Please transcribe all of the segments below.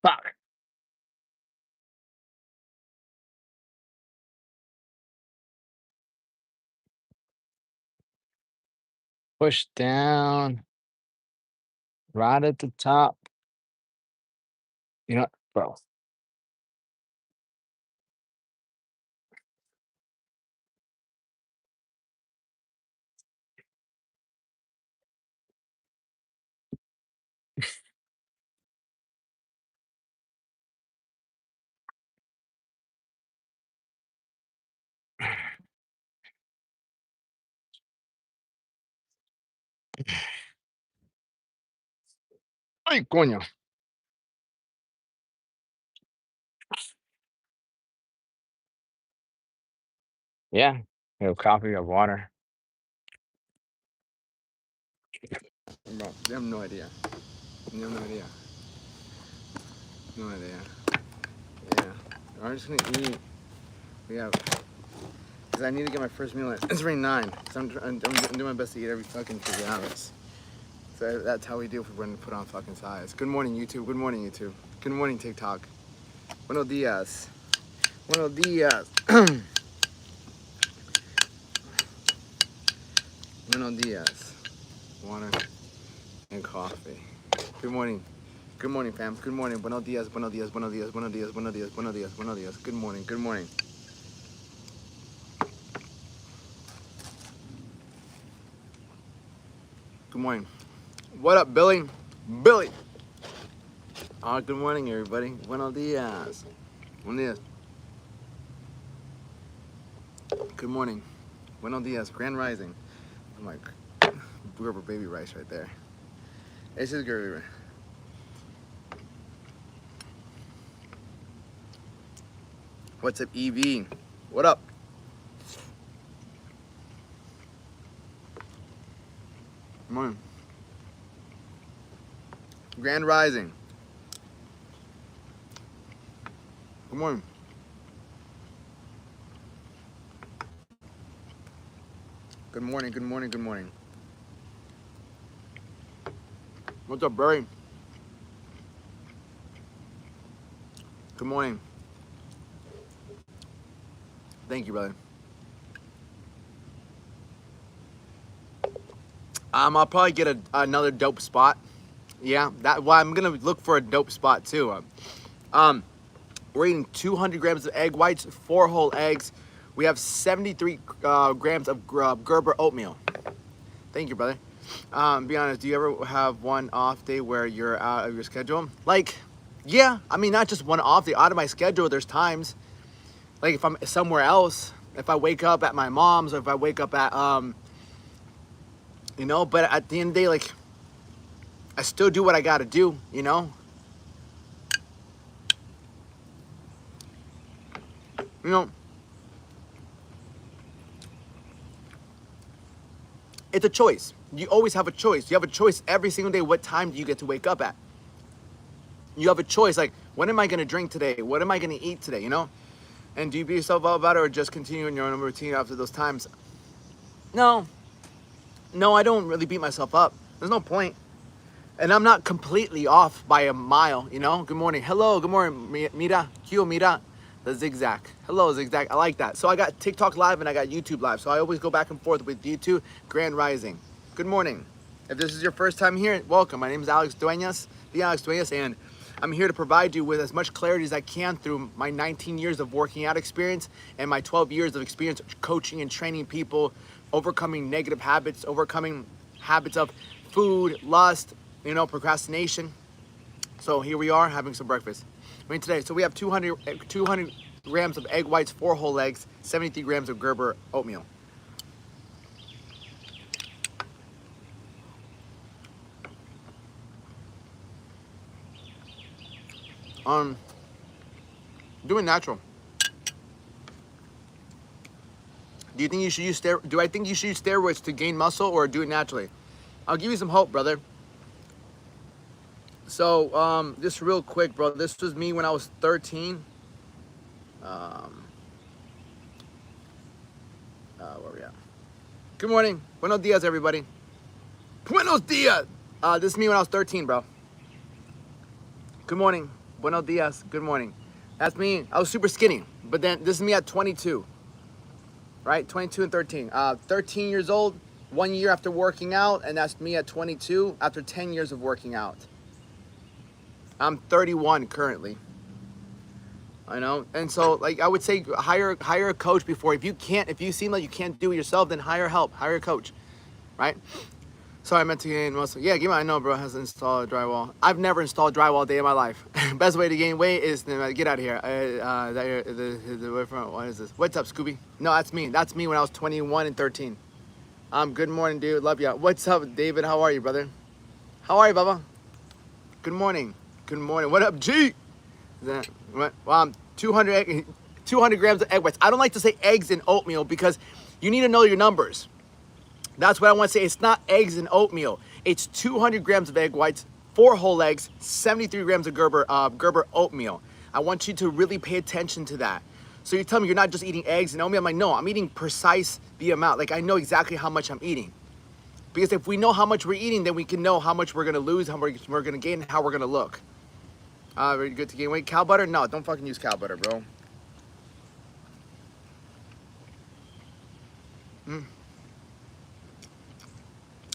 Fuck. Push down. Right at the top. You know, bro. Ay, coño. Yeah. You have coffee, you have water. Bro, you have no idea. You have no idea. No idea. Yeah. I'm just gonna eat. We have. Because I need to get my first meal in. It's already 9. So I'm doing my best to eat every fucking 3 hours. So that's how we do if we're going to put on fucking size. Good morning, YouTube. Good morning, YouTube. Good morning, TikTok. Buenos dias. Buenos dias. Buenos dias. Water and coffee. Good morning. Good morning, fam. Good morning. Buenos dias. Buenos dias. Buenos dias. Buenos dias. Buenos dias. Buenos dias. Buenos dias. Good morning. Good morning. Good morning. What up, Billy? Billy. Good morning, everybody. Buenos dias. Buenos dias. Good morning. Buenos dias. Grand Rising. I'm like, Gerber baby rice right there. It's just Gerber. What's up, EV? What up? Good morning. Grand Rising. Good morning. Good morning, good morning, good morning. What's up, Barry? Good morning. Thank you, brother. I'll probably get another dope spot. Yeah, that why I'm gonna look for a dope spot too. We're eating 200 grams of egg whites, 4 whole eggs. We have 73 grams of Gerber oatmeal. Thank you, brother. Be honest, do you ever have one off day where you're out of your schedule? Like, yeah, I mean, not just one off day. Out of my schedule, there's times, like if I'm somewhere else, if I wake up at my mom's or if I wake up at, but at the end of the day, like, I still do what I gotta do, you know? You know, it's a choice. You always have a choice. You have a choice every single day. What time do you get to wake up at? You have a choice. Like, what am I gonna drink today? What am I gonna eat today? You know? And do you beat yourself up about it or just continue in your own routine after those times? No, no, I don't really beat myself up. There's no point. And I'm not completely off by a mile, you know? Good morning. Hello, good morning, Mira. Kyo, Mira. The zigzag. Hello, zigzag. I like that. So I got TikTok live and I got YouTube live. So I always go back and forth with YouTube. Grand Rising. Good morning. If this is your first time here, welcome. My name is Alex Duenas, the Alex Duenas, and I'm here to provide you with as much clarity as I can through my 19 years of working out experience and my 12 years of experience coaching and training people, overcoming negative habits, overcoming habits of food, lust, procrastination. So here we are having some breakfast. I mean today, so we have 200 grams of egg whites, 4 whole eggs, 73 grams of Gerber oatmeal. Doing natural. Do you think you should use do I think you should use steroids to gain muscle or do it naturally? I'll give you some hope, brother. So, just real quick, bro. This was me when I was 13. Where we at? Good morning. Buenos dias, everybody. Buenos dias. This is me when I was 13, bro. Good morning. Buenos dias. Good morning. That's me. I was super skinny, but then this is me at 22, right? 22 and 13. 13 years old, 1 year after working out, and that's me at 22 after 10 years of working out. I'm 31 currently. I know, and so like I would say, hire a coach before. If you seem like you can't do it yourself, then hire help, hire a coach, right? Sorry, I meant to gain muscle. Yeah, I know, bro, has installed drywall. I've never installed drywall a day in my life. Best way to gain weight is to get out of here. What is this? What's up, Scooby? No, that's me. That's me when I was 21 and 13. Good morning, dude. Love ya. What's up, David? How are you, brother? How are you, Bubba? Good morning. Good morning. What up, G? Well, I'm 200 grams of egg whites. I don't like to say eggs and oatmeal because you need to know your numbers. That's what I want to say. It's not eggs and oatmeal. It's 200 grams of egg whites, 4 whole eggs, 73 grams of Gerber oatmeal. I want you to really pay attention to that. So you tell me you're not just eating eggs and oatmeal. I'm like, no, I'm eating precise the amount. Like I know exactly how much I'm eating. Because if we know how much we're eating, then we can know how much we're going to lose, how much we're going to gain, and how we're going to look. Very good to gain weight. Cow butter? No, don't fucking use cow butter, bro.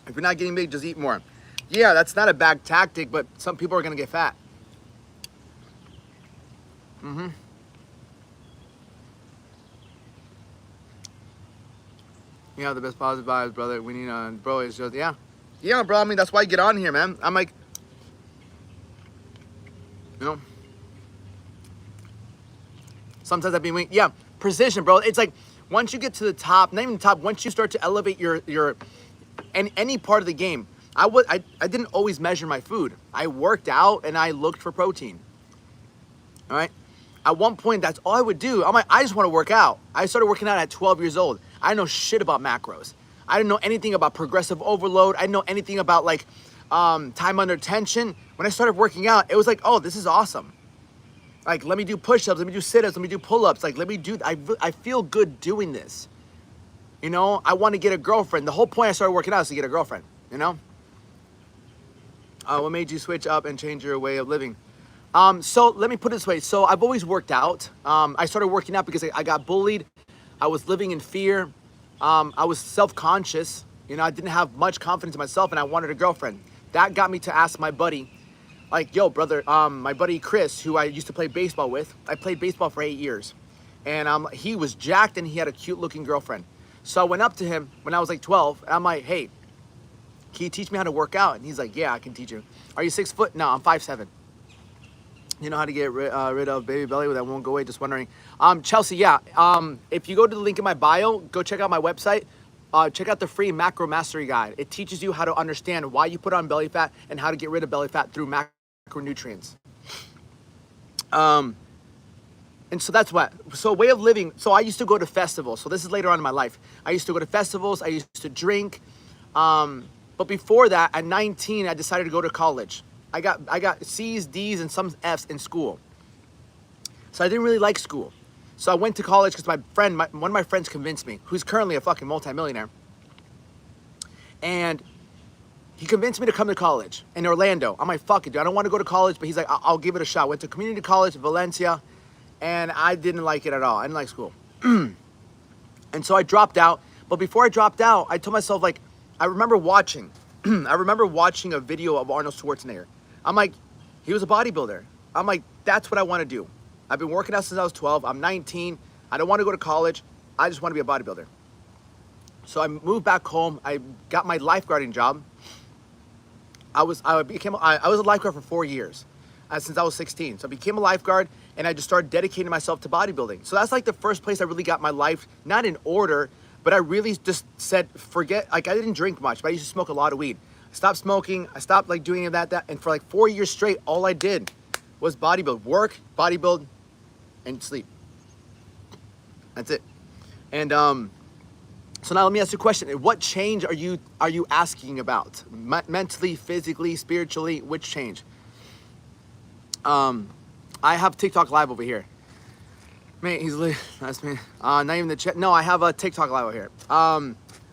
If you're not getting big, just eat more. Yeah, that's not a bad tactic, but some people are going to get fat. You have the best positive vibes, brother. We need, bro, it's just, yeah. Yeah, bro, I mean, that's why I get on here, man. I'm like, you know, sometimes I've been waiting. Yeah, precision, bro. It's like once you get to the top, not even the top, once you start to elevate your any part of the game. I didn't always measure my food. I worked out and I looked for protein. All right. At one point, that's all I would do. I'm like, I just want to work out. I started working out at 12 years old. I didn't know shit about macros. I didn't know anything about progressive overload. I didn't know anything about like time under tension. When I started working out, it was like, oh, this is awesome. Like, let me do push-ups, let me do sit-ups, let me do pull-ups. Like, let me do, I feel good doing this. You know, I want to get a girlfriend. The whole point I started working out is to get a girlfriend, you know? What made you switch up and change your way of living? So let me put it this way. So I've always worked out. I started working out because I got bullied. I was living in fear. I was self-conscious. You know, I didn't have much confidence in myself and I wanted a girlfriend. That got me to ask my buddy, like, yo, brother, my buddy Chris, who I used to play baseball with. I played baseball for 8 years. And he was jacked and he had a cute looking girlfriend. So I went up to him when I was like 12 and I'm like, hey, can you teach me how to work out? And he's like, yeah, I can teach you. Are you 6 foot? No, I'm 5'7". You know how to get rid of baby belly that won't go away? Just wondering. Chelsea, yeah. If you go to the link in my bio, go check out my website. Check out the free macro mastery guide. It teaches you how to understand why you put on belly fat and how to get rid of belly fat through macronutrients. And so that's what. So way of living. So I used to go to festivals. So this is later on in my life. I used to go to festivals. I used to drink. But before that, at 19, I decided to go to college. I got C's, D's, and some F's in school. So I didn't really like school. So I went to college because one of my friends convinced me, who's currently a fucking multimillionaire. And he convinced me to come to college in Orlando. I'm like, fuck it, dude. I don't want to go to college, but he's like, I'll give it a shot. Went to community college in Valencia, and I didn't like it at all. I didn't like school. And so I dropped out. But before I dropped out, I told myself, like, I remember watching a video of Arnold Schwarzenegger. I'm like, he was a bodybuilder. I'm like, that's what I want to do. I've been working out since I was 12. I'm 19. I don't want to go to college. I just want to be a bodybuilder. So I moved back home. I got my lifeguarding job. I was a lifeguard for 4 years since I was 16. So I became a lifeguard and I just started dedicating myself to bodybuilding. So that's like the first place I really got my life, not in order, but I really just said, forget, like I didn't drink much, but I used to smoke a lot of weed. I stopped smoking. I stopped like doing that. And for like 4 years straight, all I did was bodybuild, work, bodybuild, and sleep. That's it. And so now let me ask you a question. What change are you asking about? Mentally, physically, spiritually, which change? I have TikTok live over here. Man, that's me. Not even the chat. No, I have a TikTok live over here.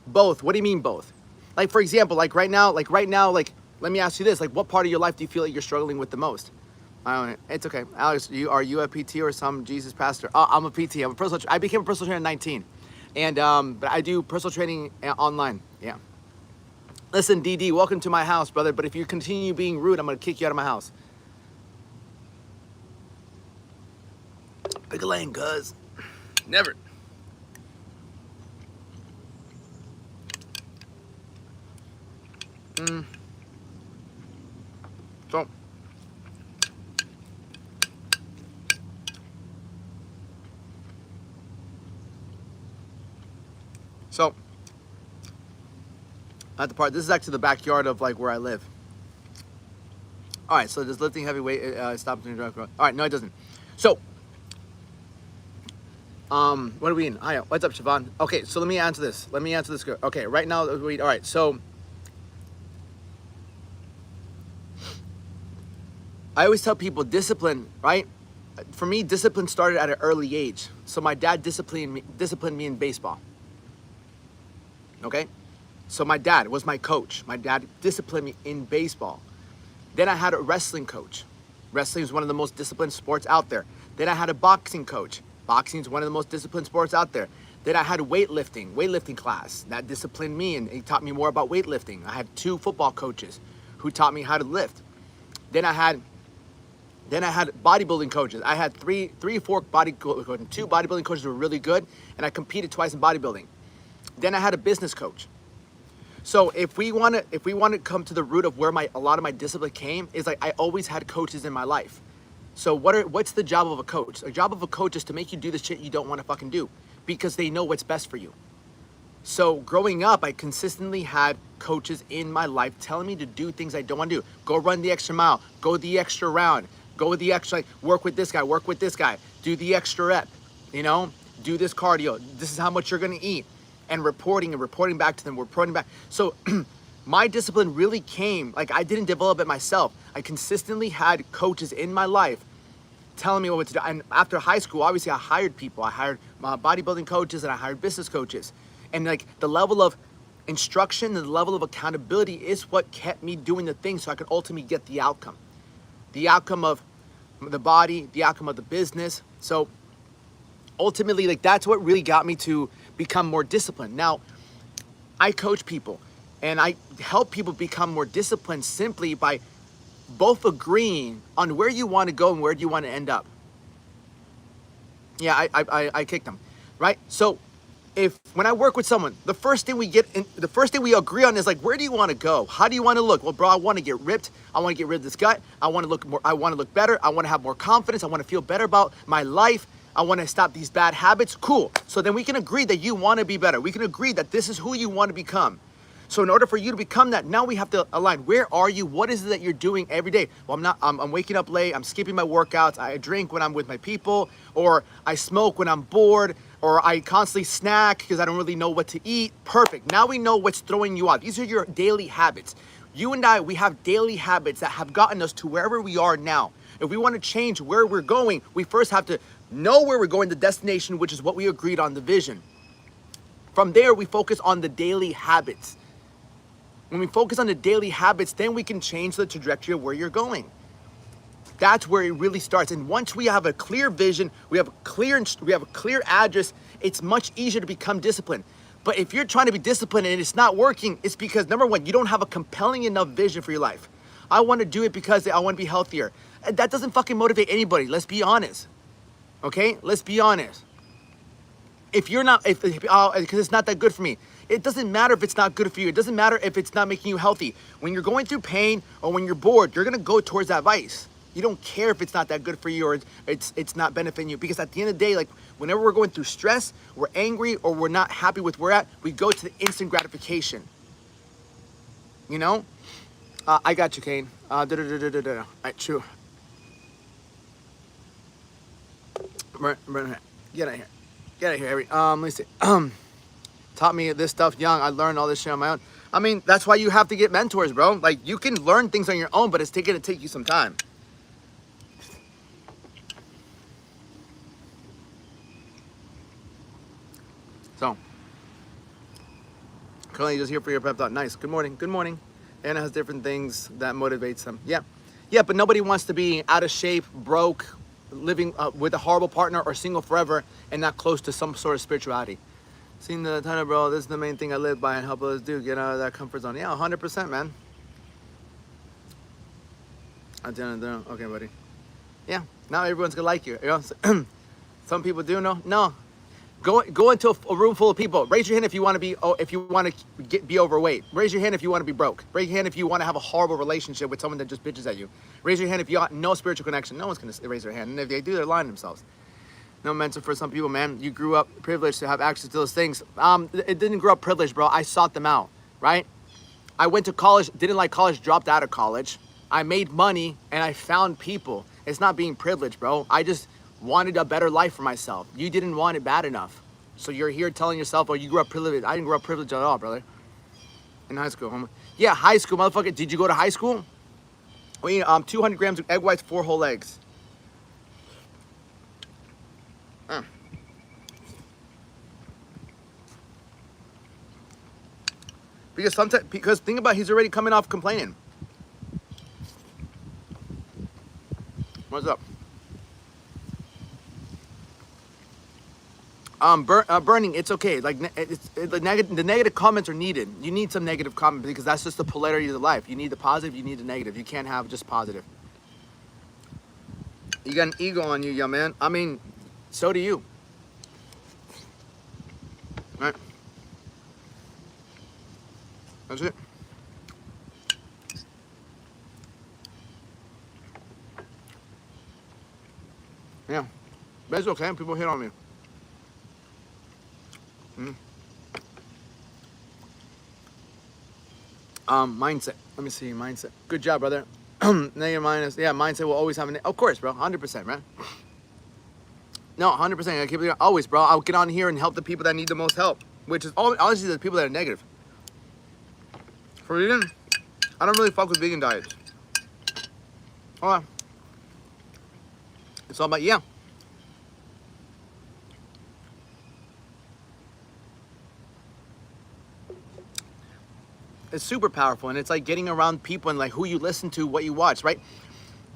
Both. What do you mean both? Like, for example, like right now, let me ask you this. Like, what part of your life do you feel like you're struggling with the most? It's okay. Alex, are you a PT or some Jesus pastor? I'm a PT. I became a personal trainer at 19. And, but I do personal training online. Yeah. Listen, DD, welcome to my house, brother. But if you continue being rude, I'm going to kick you out of my house. Pick a lane, cuz. Never. So. So. At the part, this is actually the backyard of like where I live. All right, so does lifting heavy weight stop doing drug? All right, no, it doesn't. So, what are we in? Hi, what's up, Siobhan? Okay, so let me answer this. Okay, right now, all right, so I always tell people discipline, right? For me, discipline started at an early age. So my dad disciplined me in baseball. Okay? So my dad was my coach. My dad disciplined me in baseball. Then I had a wrestling coach. Wrestling is one of the most disciplined sports out there. Then I had a boxing coach. Boxing is one of the most disciplined sports out there. Then I had weightlifting class. That disciplined me and he taught me more about weightlifting. I had 2 football coaches who taught me how to lift. Then I had bodybuilding coaches. I had 4 bodybuilding coaches. 2 bodybuilding coaches were really good, and I competed twice in bodybuilding. Then I had a business coach. So if we want to come to the root of where a lot of my discipline came, is like I always had coaches in my life. So what's the job of a coach? The job of a coach is to make you do the shit you don't want to fucking do, because they know what's best for you. So growing up, I consistently had coaches in my life telling me to do things I don't want to do. Go run the extra mile, go the extra round, go the extra, work with this guy, do the extra rep, do this cardio. This is how much you're going to eat. And reporting back to them, reporting back. So my discipline really came, like I didn't develop it myself. I consistently had coaches in my life telling me what to do. And after high school, obviously I hired people. I hired bodybuilding coaches and I hired business coaches. And like the level of instruction and the level of accountability is what kept me doing the thing so I could ultimately get the outcome. The outcome of the body, the outcome of the business. So ultimately, like that's what really got me to become more disciplined. Now, I coach people and I help people become more disciplined simply by both agreeing on where you want to go and where do you want to end up. Yeah, I kicked them, right? So when I work with someone, the first thing we agree on is like, where do you want to go? How do you want to look? Well, bro, I want to get ripped. I want to get rid of this gut. I want to look better. I want to have more confidence. I want to feel better about my life. I want to stop these bad habits. Cool. So then we can agree that you want to be better. We can agree that this is who you want to become. So in order for you to become that, now we have to align. Where are you? What is it that you're doing every day? Well, I'm waking up late. I'm skipping my workouts. I drink when I'm with my people, or I smoke when I'm bored, or I constantly snack because I don't really know what to eat. Perfect. Now we know what's throwing you off. These are your daily habits. You and I, we have daily habits that have gotten us to wherever we are now. If we want to change where we're going, we first have to know where we're going, the destination, which is what we agreed on, the vision. From there, we focus on the daily habits. When we focus on the daily habits, then we can change the trajectory of where you're going. That's where it really starts. And once we have a clear vision, we have a clear address, it's much easier to become disciplined. But if you're trying to be disciplined and it's not working, it's because number one, you don't have a compelling enough vision for your life. I want to do it because I want to be healthier. And that doesn't fucking motivate anybody. Let's be honest. Okay? Let's be honest. If you're not, because it's not that good for me. It doesn't matter if it's not good for you. It doesn't matter if it's not making you healthy. When you're going through pain or when you're bored, you're going to go towards that vice. You don't care if it's not that good for you or it's not benefiting you. Because at the end of the day, like whenever we're going through stress, we're angry or we're not happy with where we're at, we go to the instant gratification. You know? I got you, Kane. All right, true. Get out of here. Get out of here, Harry. Let me see. Taught me this stuff young. I learned all this shit on my own. I mean, that's why you have to get mentors, bro. Like, you can learn things on your own, but it's going to take you some time. So, currently just here for your pep talk. Nice. Good morning. Good morning. Anna has different things that motivates them. Yeah. Yeah, but nobody wants to be out of shape, broke, living with a horrible partner, or single forever and not close to some sort of spirituality. Seeing the tunnel, bro, this is the main thing I live by and help others do. Get out of that comfort zone. Yeah, 100%, man. Okay, buddy. Yeah, now everyone's gonna like you. You know, some people do. No. Go into a room full of people. Raise your hand if you want to be overweight. Raise your hand if you want to be broke. Raise your hand if you want to have a horrible relationship with someone that just bitches at you. Raise your hand if you got no spiritual connection. No one's gonna raise their hand, and if they do, they're lying to themselves. No mention for some people, man. You grew up privileged to have access to those things. It didn't grow up privileged, bro. I sought them out, right? I went to college, didn't like college, dropped out of college. I made money and I found people. It's not being privileged, bro. I just wanted a better life for myself. You didn't want it bad enough. So you're here telling yourself, oh, you grew up privileged. I didn't grow up privileged at all, brother. In high school, homie. Yeah, high school, motherfucker. Did you go to high school? We eat 200 grams of egg whites, 4 whole eggs. Because think about it, he's already coming off complaining. What's up? Burning, it's okay. Like the negative comments are needed. You need some negative comments because that's just the polarity of the life. You need the positive, you need the negative. You can't have just positive. You got an ego on you, young man. I mean, so do you. Right? That's it. Yeah. But it's okay. People hit on me. Mindset. Let me see. Mindset. Good job, brother. Negative minus. Yeah, mindset will always have of course, bro. 100%, man. No, 100%. I keep it always, bro. I'll get on here and help the people that need the most help, which is honestly the people that are negative. For vegan, I don't really fuck with vegan diets. Hold on. It's all about, yeah. It's super powerful, and it's like getting around people and like who you listen to, what you watch, right?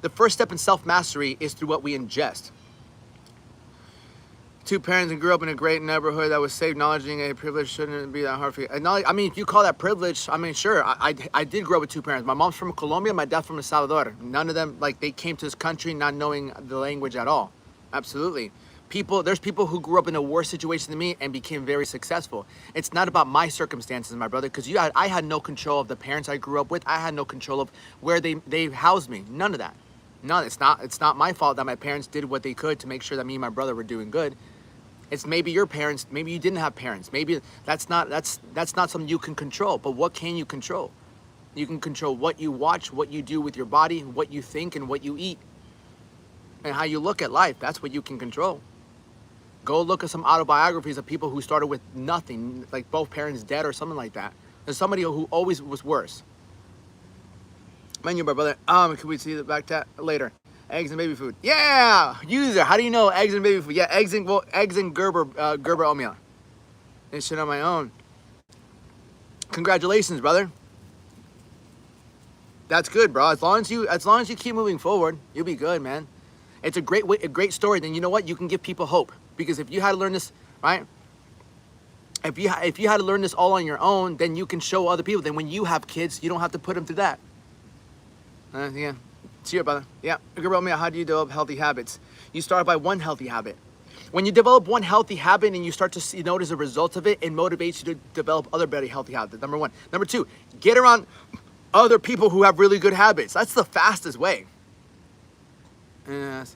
The first step in self-mastery is through what we ingest. 2 parents and grew up in a great neighborhood that was safe. Acknowledging a privilege shouldn't be that hard for you. I mean, if you call that privilege, I mean, sure. I did grow up with 2 parents. My mom's from Colombia, my dad's from El Salvador. None of them, like, they came to this country not knowing the language at all. Absolutely. There's people who grew up in a worse situation than me and became very successful. It's not about my circumstances, my brother, because I had no control of the parents I grew up with. I had no control of where they housed me. None of that. None. It's not my fault that my parents did what they could to make sure that me and my brother were doing good. It's maybe your parents, maybe you didn't have parents. Maybe that's not something you can control. But what can you control? You can control what you watch, what you do with your body, what you think, and what you eat. And how you look at life. That's what you can control. Go look at some autobiographies of people who started with nothing, like both parents dead or something like that. There's somebody who always was worse. Menu, my brother. Can we see the back tat later? Eggs and baby food. Yeah! User, how do you know eggs and baby food? Yeah, eggs and Gerber oatmeal. And shit on my own. Congratulations, brother. That's good, bro. As long as you keep moving forward, you'll be good, man. It's a great story. Then you know what? You can give people hope. Because if you had to learn this, right? If you had to learn this all on your own, then you can show other people. Then when you have kids, you don't have to put them through that. Yeah. Cheers, brother. Yeah. How do you develop healthy habits? You start by one healthy habit. When you develop one healthy habit and you start to notice the results of it, it motivates you to develop other better healthy habits. Number 1. Number 2, get around other people who have really good habits. That's the fastest way. Yes.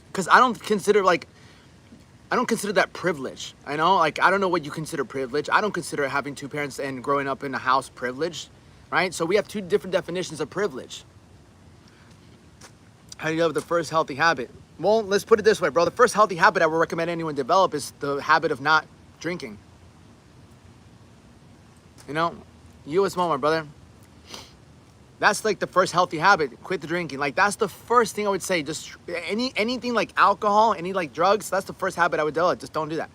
Because I don't consider that privilege. I know, like, I don't know what you consider privilege. I don't consider having 2 parents and growing up in a house privilege, right? So we have 2 different definitions of privilege. How do you have the first healthy habit? Well, let's put it this way, bro. The first healthy habit I would recommend anyone develop is the habit of not drinking. You know, you as well, my brother. That's like the first healthy habit. Quit the drinking. Like, that's the first thing I would say. Just anything like alcohol, any like drugs, that's the first habit I would develop. Just don't do that.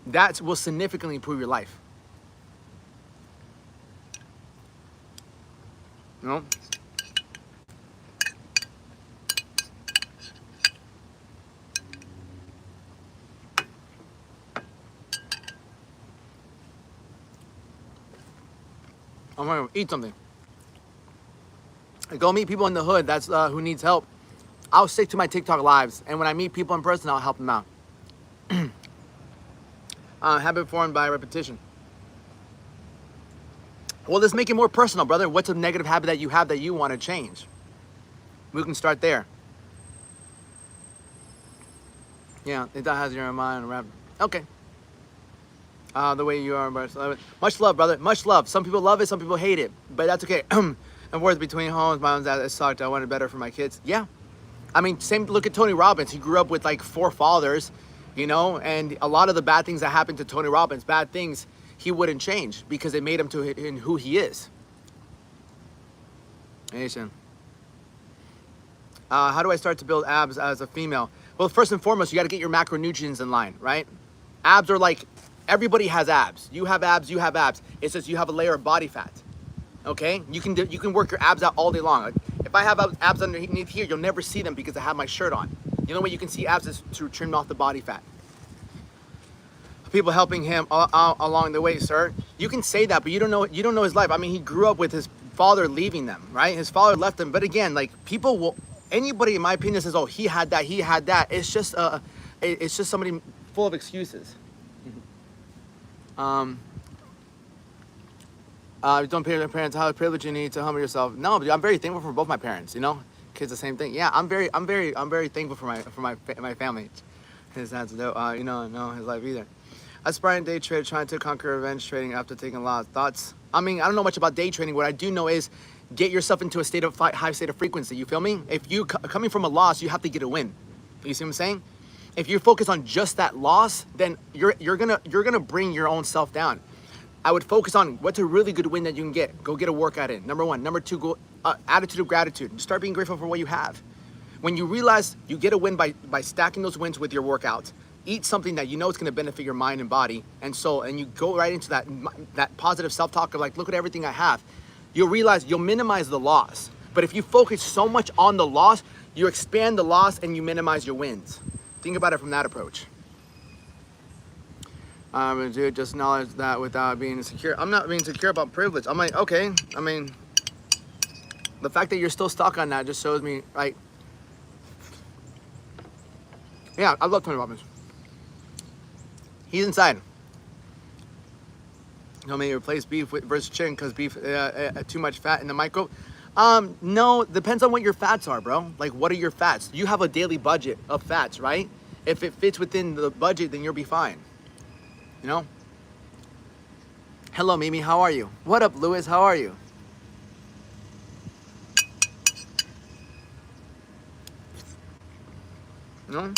That will significantly improve your life. You know? I'm gonna eat something. I go meet people in the hood that's who needs help. I'll stick to my TikTok lives, and when I meet people in person, I'll help them out. Habit formed by repetition. Well, let's make it more personal, brother. What's a negative habit that you have that you want to change? We can start there. Yeah, it has your mind wrapped. Okay. The way you are, but much love, brother. Much love. Some people love it, some people hate it, but that's okay. And words between homes, my mom's dad, it sucked. I wanted better for my kids. Yeah. I mean, same. Look at Tony Robbins. He grew up with like 4 fathers, you know, and a lot of the bad things that happened to Tony Robbins, bad things, he wouldn't change because it made him to in who he is. Nation. How do I start to build abs as a female? Well, first and foremost, you got to get your macronutrients in line, right? Abs are like, everybody has abs. You have abs, you have abs. It's just you have a layer of body fat. Okay? You can work your abs out all day long. Like, if I have abs underneath here, you'll never see them because I have my shirt on. The only way you can see abs is to trim off the body fat. People helping him along the way, sir. You can say that, but you don't know his life. I mean, he grew up with his father leaving them, right? His father left him. But again, like people will, anybody in my opinion says, oh, he had that. It's just somebody full of excuses. Don't pay your parents how privilege you need to humble yourself. No, but I'm very thankful for both my parents. You know, kids the same thing. Yeah, I'm very thankful for my family. His dad's no, know his life either. Aspiring day trader trying to conquer revenge trading after taking loss. Thoughts? I mean, I don't know much about day trading. What I do know is get yourself into a state of high state of frequency. You feel me? If you coming from a loss, you have to get a win. You see what I'm saying? If you focus on just that loss, then you're gonna bring your own self down. I would focus on what's a really good win that you can get. Go get a workout in. Number 1. Number 2, go attitude of gratitude. Just start being grateful for what you have. When you realize you get a win by stacking those wins with your workouts, eat something that you know is going to benefit your mind and body and soul, and you go right into that positive self-talk of like, look at everything I have. You'll realize you'll minimize the loss. But if you focus so much on the loss, you expand the loss and you minimize your wins. Think about it from that approach. Dude, just acknowledge that without being insecure. I'm not being insecure about privilege. I'm like, okay. I mean, the fact that you're still stuck on that just shows me, like, yeah, I love Tony Robbins. He's inside. You know, maybe replace beef versus chicken because beef too much fat in the micro. No, depends on what your fats are, bro. Like, what are your fats? You have a daily budget of fats, right? If it fits within the budget, then you'll be fine. You know? Hello, Mimi. How are you? What up, Lewis? How are you? You know?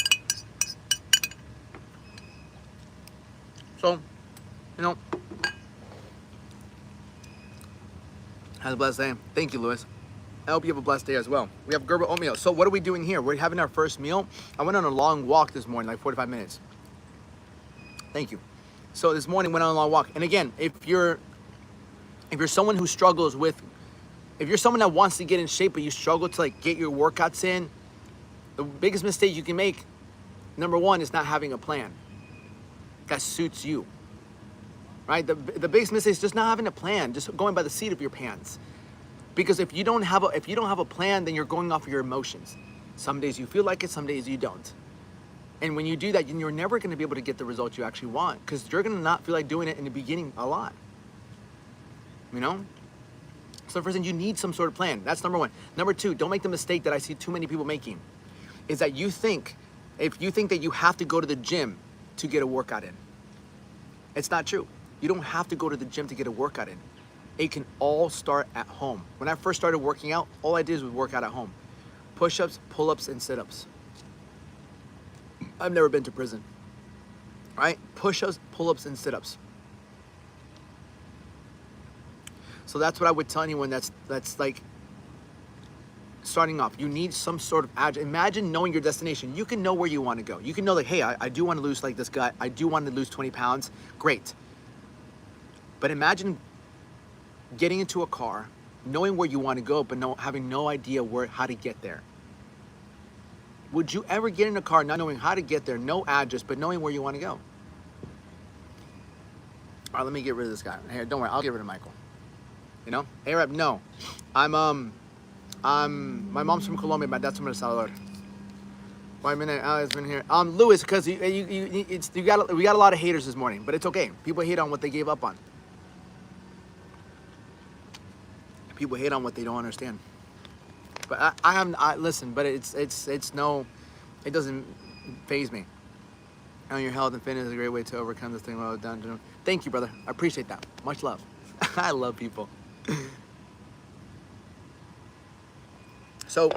So, you know, have a blessed day. Thank you, Lewis. I hope you have a blessed day as well. We have Gerber oatmeal. So what are we doing here? We're having our first meal. I went on a long walk this morning, like 45 minutes. Thank you. So this morning went on a long walk. And again, if you're someone who struggles with, if you're someone that wants to get in shape, but you struggle to like get your workouts in, the biggest mistake you can make, number 1, is not having a plan that suits you, right? The biggest mistake is just not having a plan, just going by the seat of your pants. Because if you don't have a plan, then you're going off of your emotions. Some days you feel like it, some days you don't. And when you do that, you're never going to be able to get the results you actually want because you're going to not feel like doing it in the beginning a lot. You know? So first thing, you need some sort of plan. That's number 1. Number 2, don't make the mistake that I see too many people making, is that if you think that you have to go to the gym to get a workout in. It's not true. You don't have to go to the gym to get a workout in. It can all start at home. When I first started working out, all I did was work out at home. Push-ups, pull-ups, and sit-ups. I've never been to prison, right? Push-ups, pull-ups, and sit-ups. So that's what I would tell anyone that's like starting off. You need some sort of imagine knowing your destination. You can know where you want to go. You can know like, hey, I do want to lose like this guy. I do want to lose 20 pounds. Great. But imagine getting into a car knowing where you want to go, but having no idea how to get there. Would you ever get in a car not knowing how to get there, no address, but knowing where you want to go? All right, let me get rid of this guy. Hey, don't worry, I'll get rid of Michael. You know, Arab, no. My mom's from Colombia, my dad's from El Salvador. 5 minute has been here. Louis, because we got a lot of haters this morning, but it's okay. People hate on what they gave up on. People hate on what they don't understand. But listen, but it's no, it doesn't faze me. And your health and fitness is a great way to overcome this thing. Well done. Thank you, brother. I appreciate that. Much love. I love people. So,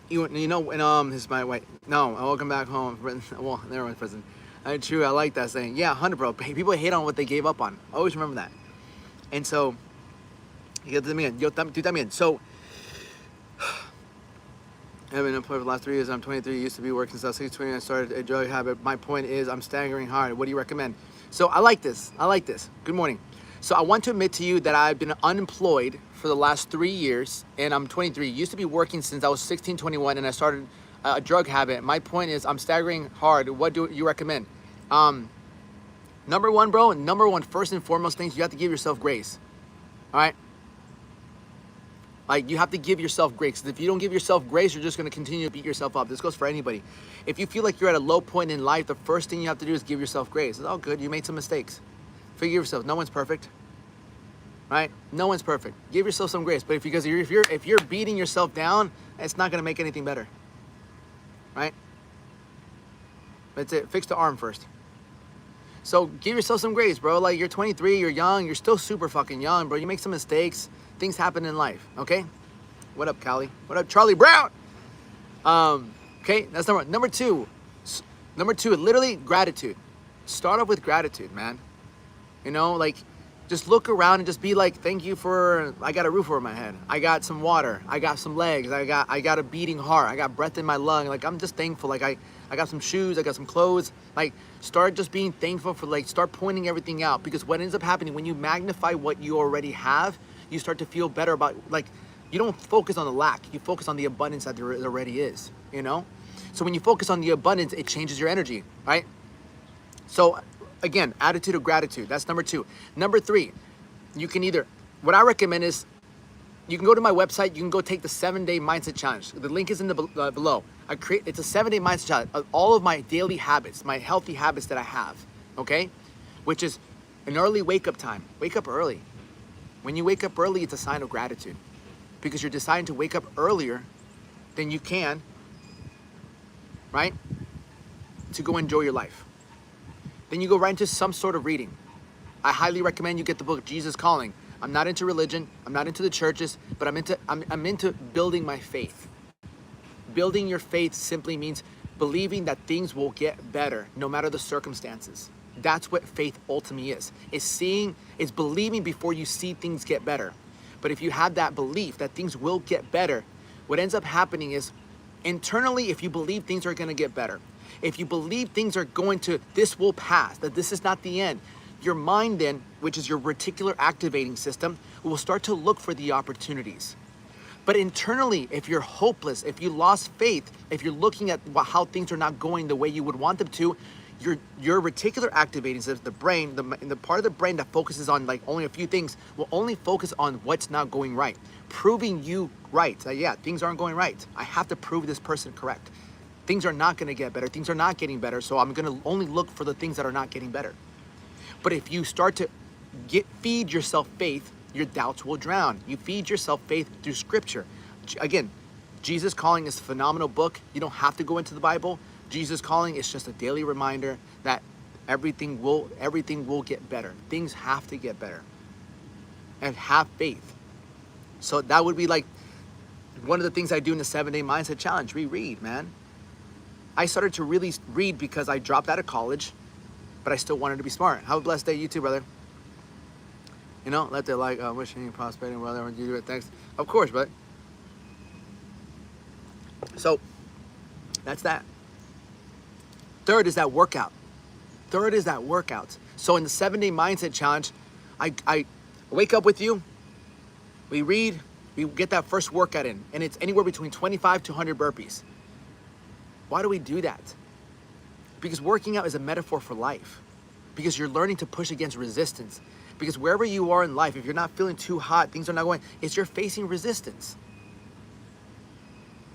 you know, when this is my wife. No, welcome back home. Well, there was present. True, I like that saying. Yeah, 100, bro. People hate on what they gave up on. Always remember that. And so, yo también. So, I've been employed for the last 3 years. I'm 23. Used to be working since I was 620. I started a drug habit. My point is, I'm staggering hard. What do you recommend? So I like this. Good morning. So I want to admit to you that I've been unemployed for the last 3 years, and I'm 23. Used to be working since I was 16, 21, and I started a drug habit. My point is, I'm staggering hard. What do you recommend? Number one, bro. Number one, first and foremost things, you have to give yourself grace. All right. Like, you have to give yourself grace. If you don't give yourself grace, you're just going to continue to beat yourself up. This goes for anybody. If you feel like you're at a low point in life, the first thing you have to do is give yourself grace. It's all good. You made some mistakes. Forgive yourself. No one's perfect, right? No one's perfect. Give yourself some grace. But if you're beating yourself down, it's not going to make anything better, right? That's it. Fix the arm first. So give yourself some grace, bro. Like, you're 23, you're young, you're still super fucking young, bro. You make some mistakes. Things happen in life, okay? What up, Callie? What up, Charlie Brown? Okay, that's number one. Number two, literally gratitude. Start off with gratitude, man. You know, like, just look around and just be like, thank you for, I got a roof over my head. I got some water. I got some legs. I got a beating heart. I got breath in my lung. Like, I'm just thankful. Like, I got some shoes. I got some clothes. Like, start just being thankful for, like, start pointing everything out. Because what ends up happening, when you magnify what you already have, you start to feel better about, like, you don't focus on the lack. You focus on the abundance that there already is, you know? So when you focus on the abundance, it changes your energy, right? So, again, attitude of gratitude. That's number two. Number three, you can what I recommend is, you can go to my website. You can go take the 7-day mindset challenge. The link is in the below. It's a 7-day mindset challenge of all of my daily habits, my healthy habits that I have, okay? Which is an early wake-up time. Wake up early. When you wake up early, it's a sign of gratitude, because you're deciding to wake up earlier than you can, right? To go enjoy your life. Then you go right into some sort of reading. I highly recommend you get the book Jesus Calling. I'm not into religion. I'm not into the churches, but I'm into building my faith. Building your faith simply means believing that things will get better no matter the circumstances. That's what faith ultimately is. It's believing before you see things get better. But if you have that belief that things will get better, what ends up happening is, internally, if you believe things are going to get better, if you believe things are this will pass, that this is not the end, your mind then, which is your reticular activating system, will start to look for the opportunities. But internally, if you're hopeless, if you lost faith, if you're looking at how things are not going the way you would want them to, your reticular activating system, the brain, the part of the brain that focuses on, like, only a few things, will only focus on what's not going right, proving you right. Yeah, things aren't going right. I have to prove this person correct. Things are not going to get better. Things are not getting better. So I'm going to only look for the things that are not getting better. But if you start to feed yourself faith, your doubts will drown. You feed yourself faith through scripture. Again, Jesus Calling is a phenomenal book. You don't have to go into the Bible. Jesus Calling is just a daily reminder that everything will get better. Things have to get better. And have faith. So that would be like one of the things I do in the 7-day mindset challenge. Reread, man. I started to really read because I dropped out of college, but I still wanted to be smart. Have a blessed day, you too, brother. You know, let their wishing you prosperity, brother, when you do it, thanks. Of course, but. So, that's that. Third is that workout. So in the 7-day mindset challenge, I wake up with you, We read, we get that first workout in, and it's anywhere between 25 to 100 burpees. Why do we do that? Because working out is a metaphor for life. Because you're learning to push against resistance. Because wherever you are in life, if you're not feeling too hot, things are not going, you're facing resistance.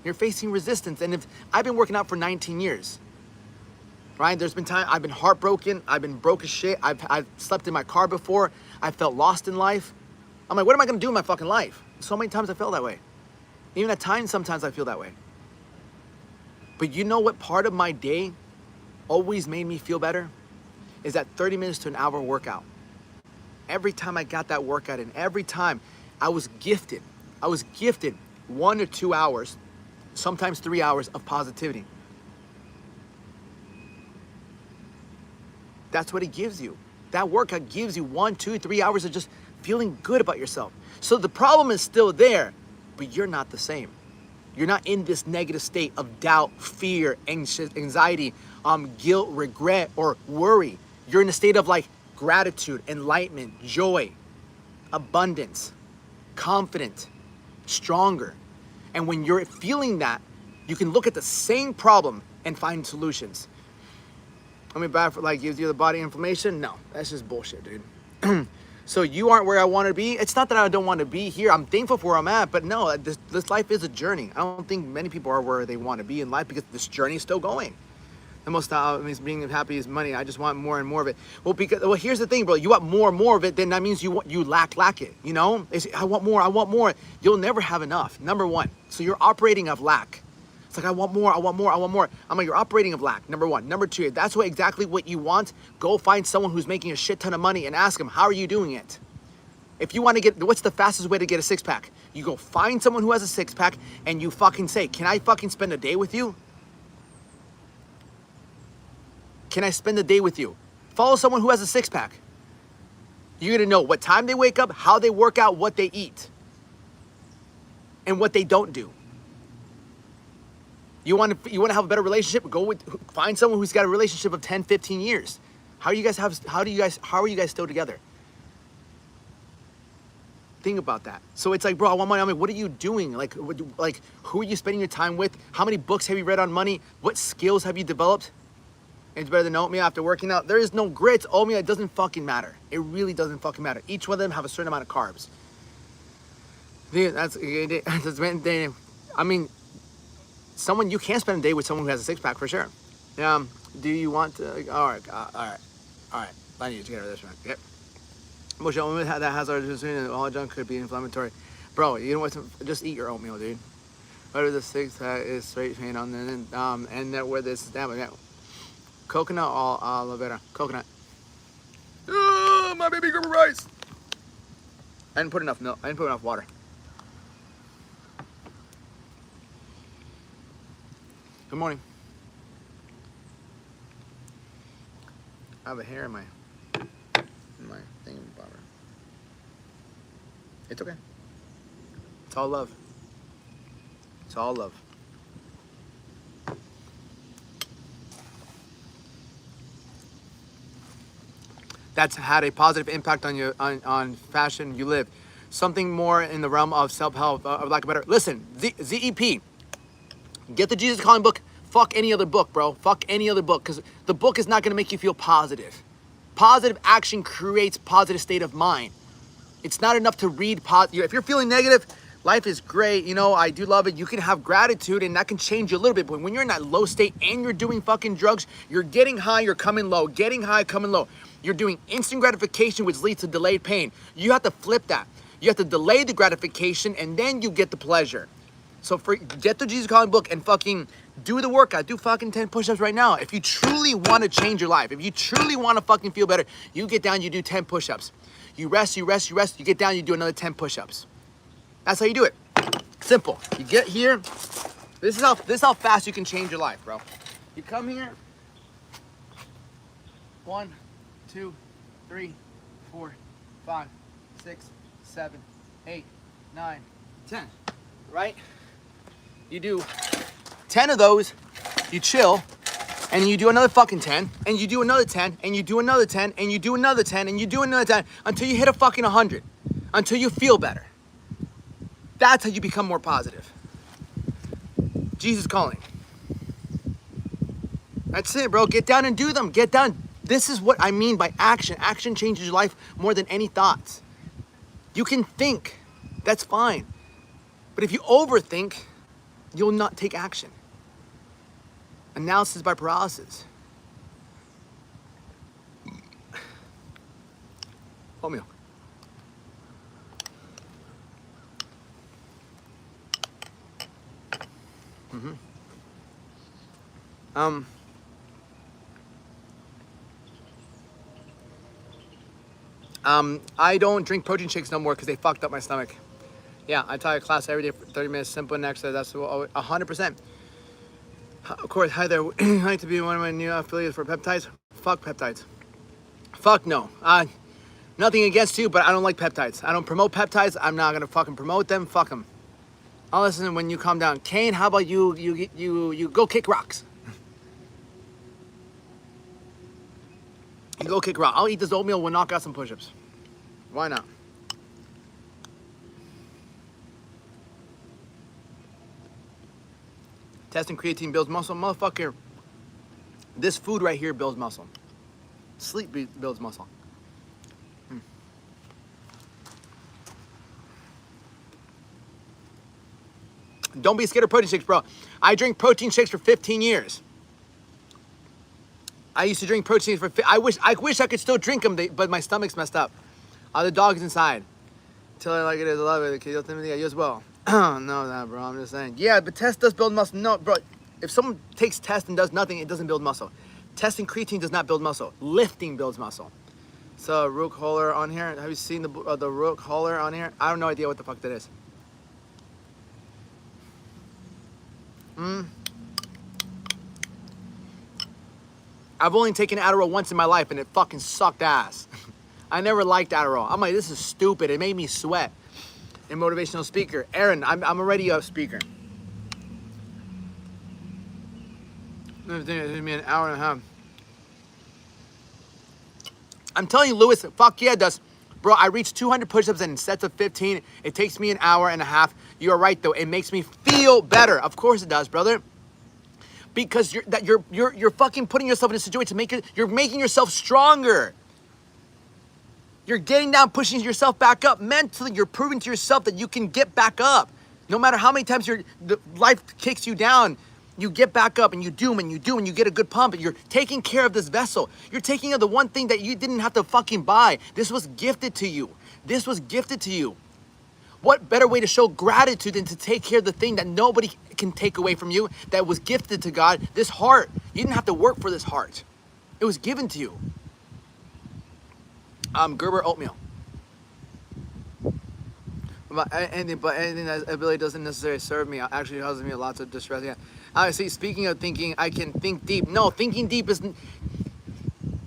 You're facing resistance. And if I've been working out for 19 years, right? There's been time I've been heartbroken. I've been broke as shit. I've slept in my car before. I felt lost in life. I'm like, what am I gonna do in my fucking life? So many times I felt that way. Even at times, sometimes I feel that way. But you know what part of my day always made me feel better? Is that 30 minutes to an hour workout. Every time I got that workout in, every time I was gifted 1 to 2 hours, sometimes 3 hours of positivity. That's what it gives you. That workout gives you 1, 2, 3 hours of just feeling good about yourself. So the problem is still there, but you're not the same. You're not in this negative state of doubt, fear, anxiety, guilt, regret, or worry. You're in a state of like gratitude, enlightenment, joy, abundance, confident, stronger. And when you're feeling that, you can look at the same problem and find solutions. I mean, bad for like gives you the body inflammation? No, that's just bullshit, dude. So you aren't where I want to be. It's not that I don't want to be here. I'm thankful for where I'm at, but no, this life is a journey. I don't think many people are where they want to be in life because this journey is still going. The most being happy is money. I just want more and more of it. Well, here's the thing, bro. You want more and more of it, then that means you lack it. You know, I want more. I want more. You'll never have enough. Number one. So you're operating of lack. It's like I want more. I want more. I want more. I'm like, you're operating of lack. Number one. Number two. If that's exactly what you want, go find someone who's making a shit ton of money and ask them, how are you doing it? If you want to get, what's the fastest way to get a six pack? You go find someone who has a six pack and you fucking say, can I fucking spend a day with you? Can I spend a day with you? Follow someone who has a six pack. You're gonna know what time they wake up, how they work out, what they eat, and what they don't do. You want to have a better relationship? Find someone who's got a relationship of 10, 15 years. How are you guys still together? Think about that. So it's like, bro, I want money. I'm like, what are you doing? Like, who are you spending your time with? How many books have you read on money? What skills have you developed? It's better than oatmeal after working out. There is no grits. Oatmeal, it doesn't fucking matter. It really doesn't fucking matter. Each one of them have a certain amount of carbs. I mean, you can spend a day with someone who has a six pack for sure. Do you want to? All right. I need to get rid of this one. Yep. Most oatmeal that has all junk could be inflammatory. Bro, you know what? Just eat your oatmeal, dude. Whether the six pack is straight pain on and then where this is damn. Coconut or aloe vera? Coconut. Oh, my baby group of rice. I didn't put enough milk. I didn't put enough water. Good morning. I have a hair in my thing bobber. It's okay. It's all love. It's all love. That's had a positive impact on you, on fashion you live. Something more in the realm of self-help, like a better. Listen, ZEP, get the Jesus Calling book. Fuck any other book, bro. Fuck any other book, because the book is not gonna make you feel positive. Positive action creates positive state of mind. It's not enough to read if you're feeling negative, life is great, you know, I do love it. You can have gratitude and that can change you a little bit, but when you're in that low state and you're doing fucking drugs, you're getting high, you're coming low, getting high, coming low. You're doing instant gratification, which leads to delayed pain. You have to flip that. You have to delay the gratification and then you get the pleasure. So get the Jesus Calling book and fucking do the workout. Do fucking 10 push-ups right now. If you truly want to change your life, if you truly want to fucking feel better, you get down, you do 10 push-ups. You rest, you get down, you do another 10 push-ups. That's how you do it. Simple. You get here. This is how fast you can change your life, bro. You come here. 1, 2, 3, 4, 5, 6, 7, 8, 9, 10. Right? You do 10 of those, you chill, and you do another fucking 10, and you do another 10, and you do another 10, and you do another 10, and you do another 10, until you hit a fucking 100, until you feel better. That's how you become more positive. Jesus calling. That's it, bro. Get down and do them. Get down. This is what I mean by action. Action changes your life more than any thoughts. You can think. That's fine. But if you overthink, you'll not take action. Analysis by paralysis. Oatmeal. I don't drink protein shakes no more because they fucked up my stomach. Yeah, I taught a class every day for 30 minutes, simple and exercise. That's 100%. Of course, hi there. I'd like to be one of my new affiliates for peptides. Fuck peptides. Fuck no. Nothing against you, but I don't like peptides. I don't promote peptides. I'm not gonna fucking promote them. Fuck them. I'll listen when you calm down. Kane, how about you go kick rocks? You go kick rock. I'll eat this oatmeal. We'll knock out some push-ups. Why not? Testing creatine builds muscle. Motherfucker, this food right here builds muscle. Sleep builds muscle. Don't be scared of protein shakes, bro. I drink protein shakes for 15 years. I used to drink protein shakes I wish I could still drink them, but my stomach's messed up. The dog is inside. Tell her like it is. I love it. You'll tell me you as well. No, that, bro. I'm just saying. Yeah, but test does build muscle. No, bro. If someone takes test and does nothing, it doesn't build muscle. Testing creatine does not build muscle. Lifting builds muscle. So, Rook Holler on here. Have you seen the Rook Holler on here? I have no idea what the fuck that is. I've only taken Adderall once in my life and it fucking sucked ass. I never liked Adderall. I'm like, this is stupid. It made me sweat. A motivational speaker. Aaron, I'm already a speaker. It took me an hour and a half. I'm telling you, Lewis, fuck yeah, it does. Bro, I reached 200 push-ups in sets of 15. It takes me an hour and a half. You're right, though. It makes me feel better. Of course it does, brother. Because you're fucking putting yourself in a situation to you're making yourself stronger. You're getting down, pushing yourself back up. Mentally, you're proving to yourself that you can get back up. No matter how many times the life kicks you down, you get back up and you do and you get a good pump and you're taking care of this vessel. You're taking care of the one thing that you didn't have to fucking buy. This was gifted to you. This was gifted to you. What better way to show gratitude than to take care of the thing that nobody can take away from you, that was gifted to God, this heart. You didn't have to work for this heart. It was given to you. Gerber oatmeal. But anything that ability doesn't necessarily serve me. Actually, causes me lots of distress. Yeah. See, speaking of thinking, I can think deep. No, thinking deep isn't.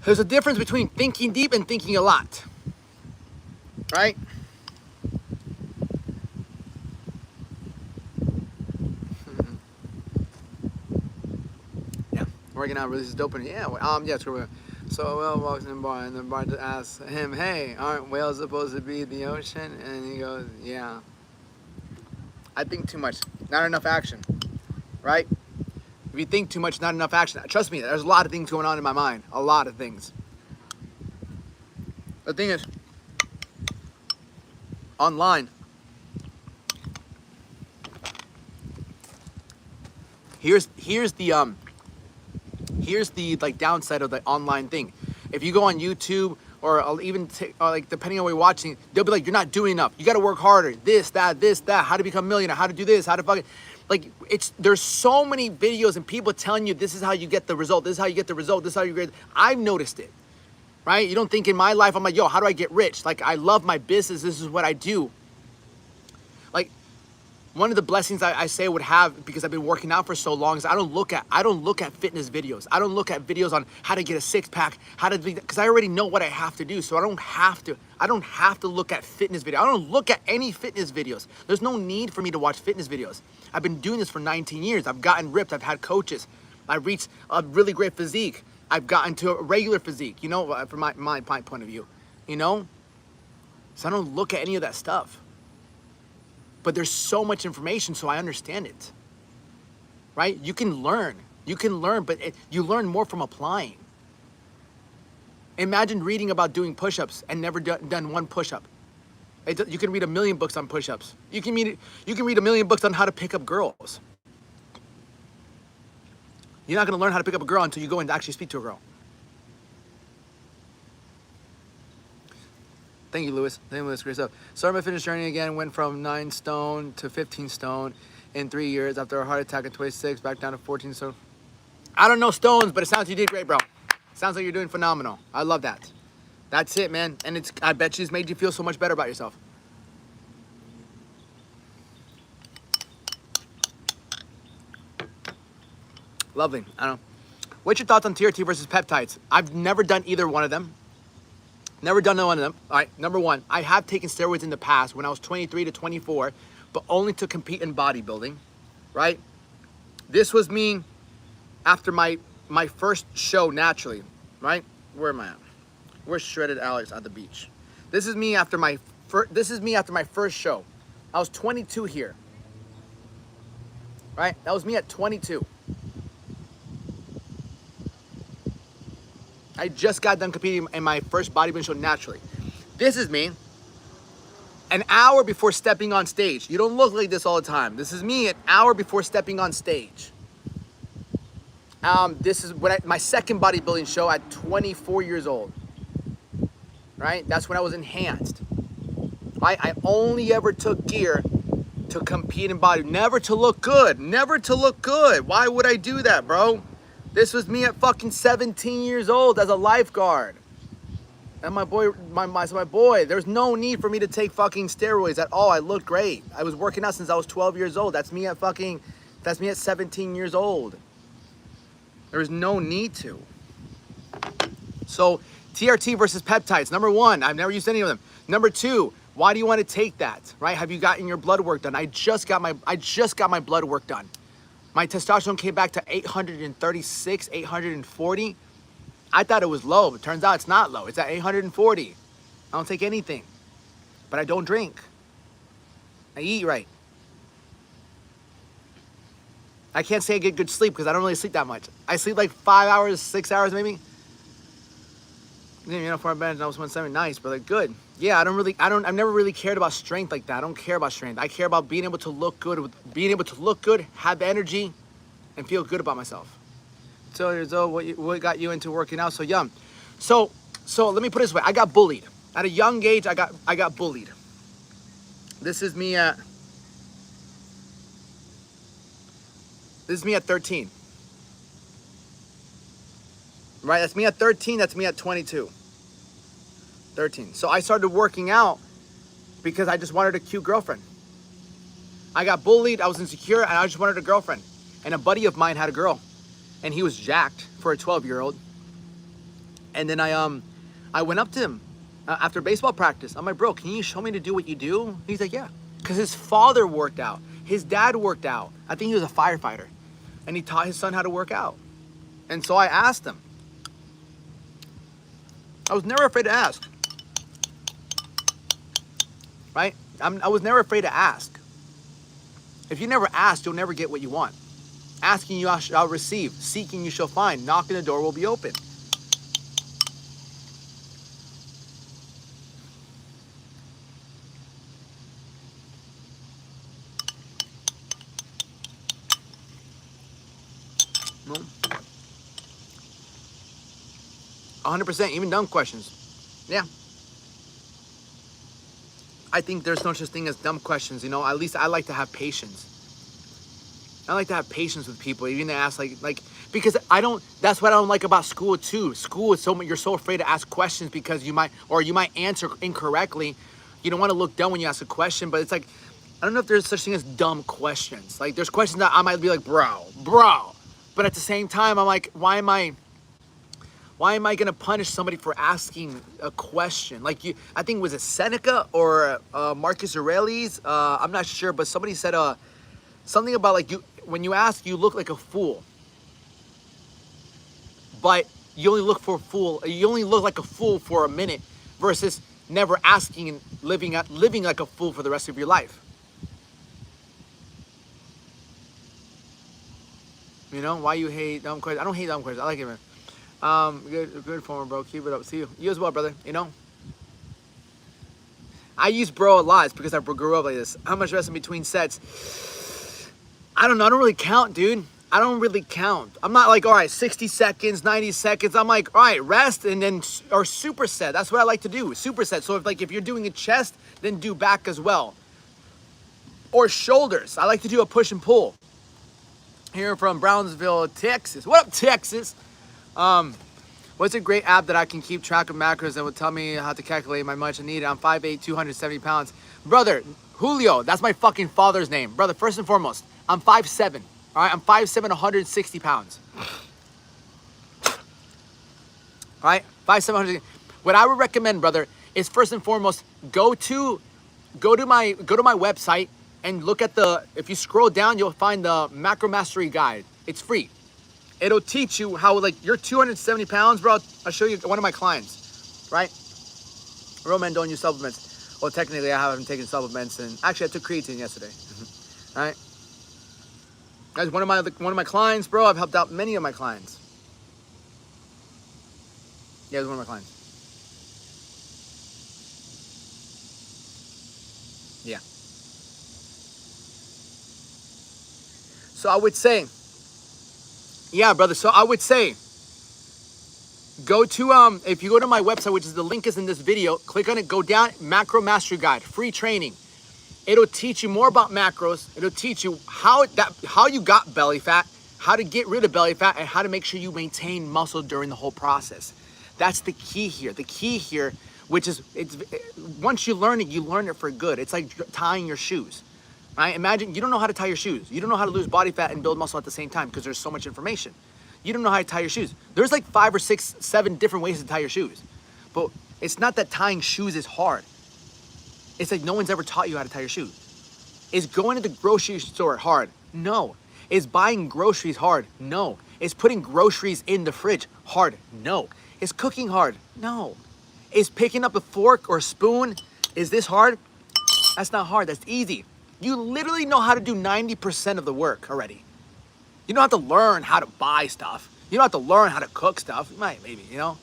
There's a difference between thinking deep and thinking a lot. Right? Yeah. Working out releases dopamine. Yeah. Yeah. True. So a whale walks in the bar, and the bartender asks him, "Hey, aren't whales supposed to be in the ocean?" And he goes, "Yeah." I think too much, not enough action, right? If you think too much, not enough action. Trust me, there's a lot of things going on in my mind. A lot of things. The thing is, online, here's the like downside of the online thing. If you go on YouTube or even like depending on what you're watching, they'll be like, you're not doing enough. You got to work harder. This, that, how to become a millionaire, how to do this, how to fucking, like there's so many videos and people telling you this is how you get the result. This is how you get the result. This is how you get. I've noticed it, right? You don't think in my life I'm like, yo, how do I get rich? Like I love my business. This is what I do. Like one of the blessings I say would have, because I've been working out for so long, is I don't look at fitness videos. I don't look at videos on how to get a six pack, because I already know what I have to do. So I don't have to look at fitness videos. I don't look at any fitness videos. There's no need for me to watch fitness videos. I've been doing this for 19 years. I've gotten ripped. I've had coaches. I've reached a really great physique. I've gotten to a regular physique, from my point of view, So I don't look at any of that stuff. but there's so much information, so I understand it, right? You can learn, but you learn more from applying. Imagine reading about doing push-ups and never done one push-up. You can read 1,000,000 books on push-ups. You can read 1,000,000 books on how to pick up girls. You're not gonna learn how to pick up a girl until you go and actually speak to a girl. Thank you, Lewis. Thank you, Lewis. Great stuff. Started my fitness journey again. Went from 9 stone to 15 stone in 3 years. After a heart attack at 26, back down to 14 stone. I don't know stones, but it sounds like you did great, bro. Sounds like you're doing phenomenal. I love that. That's it, man. And I bet you it's made you feel so much better about yourself. Lovely. I don't know. What's your thoughts on TRT versus peptides? I've never done either one of them. Never done one of them. All right, number one, I have taken steroids in the past when I was 23 to 24, but only to compete in bodybuilding, right? This was me after my first show naturally, right? Where am I at? Where's Shredded Alex at the beach? This is me after my first show. I was 22 here, right? That was me at 22. I just got done competing in my first bodybuilding show naturally. This is me an hour before stepping on stage. You don't look like this all the time. This is me an hour before stepping on stage. This is my second bodybuilding show at 24 years old. Right? That's when I was enhanced. I only ever took gear to compete in body, never to look good. Never to look good. Why would I do that, bro? This was me at fucking 17 years old as a lifeguard. And my boy, there's no need for me to take fucking steroids at all. I looked great. I was working out since I was 12 years old. That's me at 17 years old. There's no need to. So TRT versus peptides. Number one, I've never used any of them. Number two, why do you want to take that, right? Have you gotten your blood work done? I just got my blood work done. My testosterone came back to 836, 840. I thought it was low, but turns out it's not low. It's at 840. I don't take anything, but I don't drink. I eat right. I can't say I get good sleep because I don't really sleep that much. I sleep like 5 hours, 6 hours maybe. You know, for a bench, I was 170, nice, but like good. Yeah, I've never really cared about strength like that. I don't care about strength. I care about being able to look good, have energy, and feel good about myself. So years old, what got you into working out so young? So let me put it this way. I got bullied. At a young age, I got bullied. This is me at 13. Right, that's me at 13, that's me at 22. 13. So I started working out because I just wanted a cute girlfriend. I got bullied, I was insecure, and I just wanted a girlfriend. And a buddy of mine had a girl, and he was jacked for a 12-year-old. And then I went up to him after baseball practice. I'm like, bro, can you show me to do what you do? He's like, yeah. Because his father worked out. His dad worked out. I think he was a firefighter. And he taught his son how to work out. And so I asked him. I was never afraid to ask. Right? I was never afraid to ask. If you never ask, you'll never get what you want. Asking, you shall receive. Seeking, you shall find. Knocking, the door will be open. No. 100%, even dumb questions. Yeah. I think there's no such thing as dumb questions, you know. At least I like to have patience. I like to have patience with people, even to ask like because that's what I don't like about school too. School is you're so afraid to ask questions because you might answer incorrectly. You don't want to look dumb when you ask a question, but it's like, I don't know if there's such thing as dumb questions. Like there's questions that I might be like, bro. But at the same time, I'm like, why am I gonna punish somebody for asking a question? Like I think was it Seneca or Marcus Aurelius? I'm not sure, but somebody said something about like when you ask, you look like a fool. But you only look like a fool for a minute versus never asking and living like a fool for the rest of your life. You know, why you hate dumb questions? I don't hate dumb questions. I like it, man. Good form, bro. Keep it up. See you. You as well, brother. You know? I use bro a lot. It's because I grew up like this. How much rest in between sets? I don't know. I don't really count, dude. I don't really count. I'm not like, all right, 60 seconds, 90 seconds. I'm like, all right, rest and then, or superset. That's what I like to do, superset. So if you're doing a chest, then do back as well. Or shoulders. I like to do a push and pull. Here from Brownsville, Texas. What up, Texas? What's a great app that I can keep track of macros that will tell me how to calculate my much I need? I'm 5'8", 270 pounds. Brother, Julio, that's my fucking father's name. Brother, first and foremost, I'm 5'7", all right? I'm 5'7", 160 pounds. All right, 5'7", 160. What I would recommend, brother, is first and foremost, go to my website and look at if you scroll down, you'll find the Macro Mastery Guide. It's free. It'll teach you how, like, you're 270 pounds, bro. I'll show you one of my clients, right? Roman, don't use supplements. Well, technically, I haven't taken supplements, and actually, I took creatine yesterday. All right, guys. One of my clients, bro. I've helped out many of my clients. Yeah, it was one of my clients. Yeah. So I would say. Yeah, brother. So I would say, go to, if you go to my website, which is the link is in this video, click on it, go down, Macro Mastery Guide, free training. It'll teach you more about macros. It'll teach you how you got belly fat, how to get rid of belly fat, and how to make sure you maintain muscle during the whole process. That's the key here. The key here, which is, once you learn it for good. It's like tying your shoes. Right? Imagine you don't know how to tie your shoes. You don't know how to lose body fat and build muscle at the same time because there's so much information. You don't know how to tie your shoes. There's like 5 or 6, 7 different ways to tie your shoes. But it's not that tying shoes is hard. It's like no one's ever taught you how to tie your shoes. Is going to the grocery store hard? No. Is buying groceries hard? No. Is putting groceries in the fridge hard? No. Is cooking hard? No. Is picking up a fork or a spoon, is this hard? That's not hard. That's easy. You literally know how to do 90% of the work already. You don't have to learn how to buy stuff. You don't have to learn how to cook stuff. You might, maybe, you know?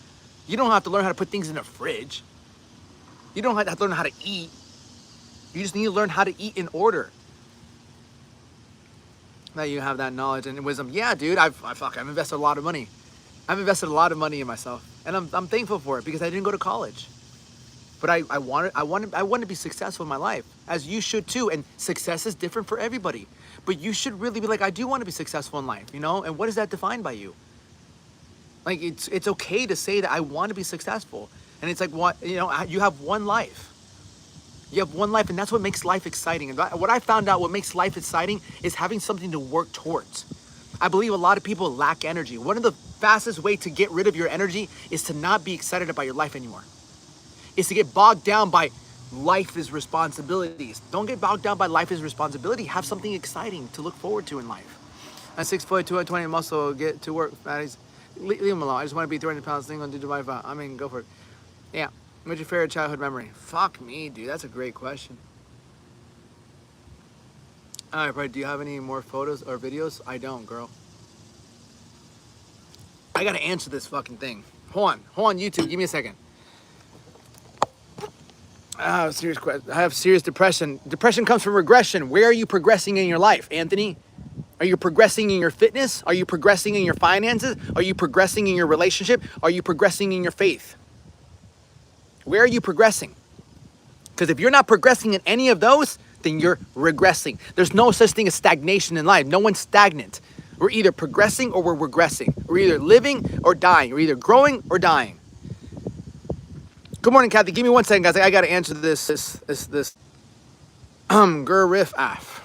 You don't have to learn how to put things in the fridge. You don't have to learn how to eat. You just need to learn how to eat in order. Now you have that knowledge and wisdom. Yeah, dude, I've invested a lot of money. I've invested a lot of money in myself. And I'm thankful for it because I didn't go to college. But I want to be successful in my life, as you should too. And success is different for everybody. But you should really be like, I do want to be successful in life, you know? And what is that defined by you? Like, it's okay to say that I want to be successful. And it's like, what, you know, you have one life. You have one life, and that's what makes life exciting. And what I found out, what makes life exciting is having something to work towards. I believe a lot of people lack energy. One of the fastest ways to get rid of your energy is to not be excited about your life anymore. Is to get bogged down by life is responsibilities. Don't get bogged down by life is responsibility. Have something exciting to look forward to in life. At 6 foot, 220 muscle, get to work. Leave him alone. I just want to be 300 pounds thing on Dubai. I mean, go for it. Yeah. What's your favorite childhood memory? Fuck me, dude. That's a great question. All right, bro. Do you have any more photos or videos? I don't, girl. I gotta answer this fucking thing. Hold on, YouTube. Give me a second. I have serious question. I have serious depression. Depression comes from regression. Where are you progressing in your life, Anthony? Are you progressing in your fitness? Are you progressing in your finances? Are you progressing in your relationship? Are you progressing in your faith? Where are you progressing? Because if you're not progressing in any of those, then you're regressing. There's no such thing as stagnation in life. No one's stagnant. We're either progressing or we're regressing. We're either living or dying. We're either growing or dying. Good morning, Kathy. Give me 1 second, guys. I got to answer this Gurriff af.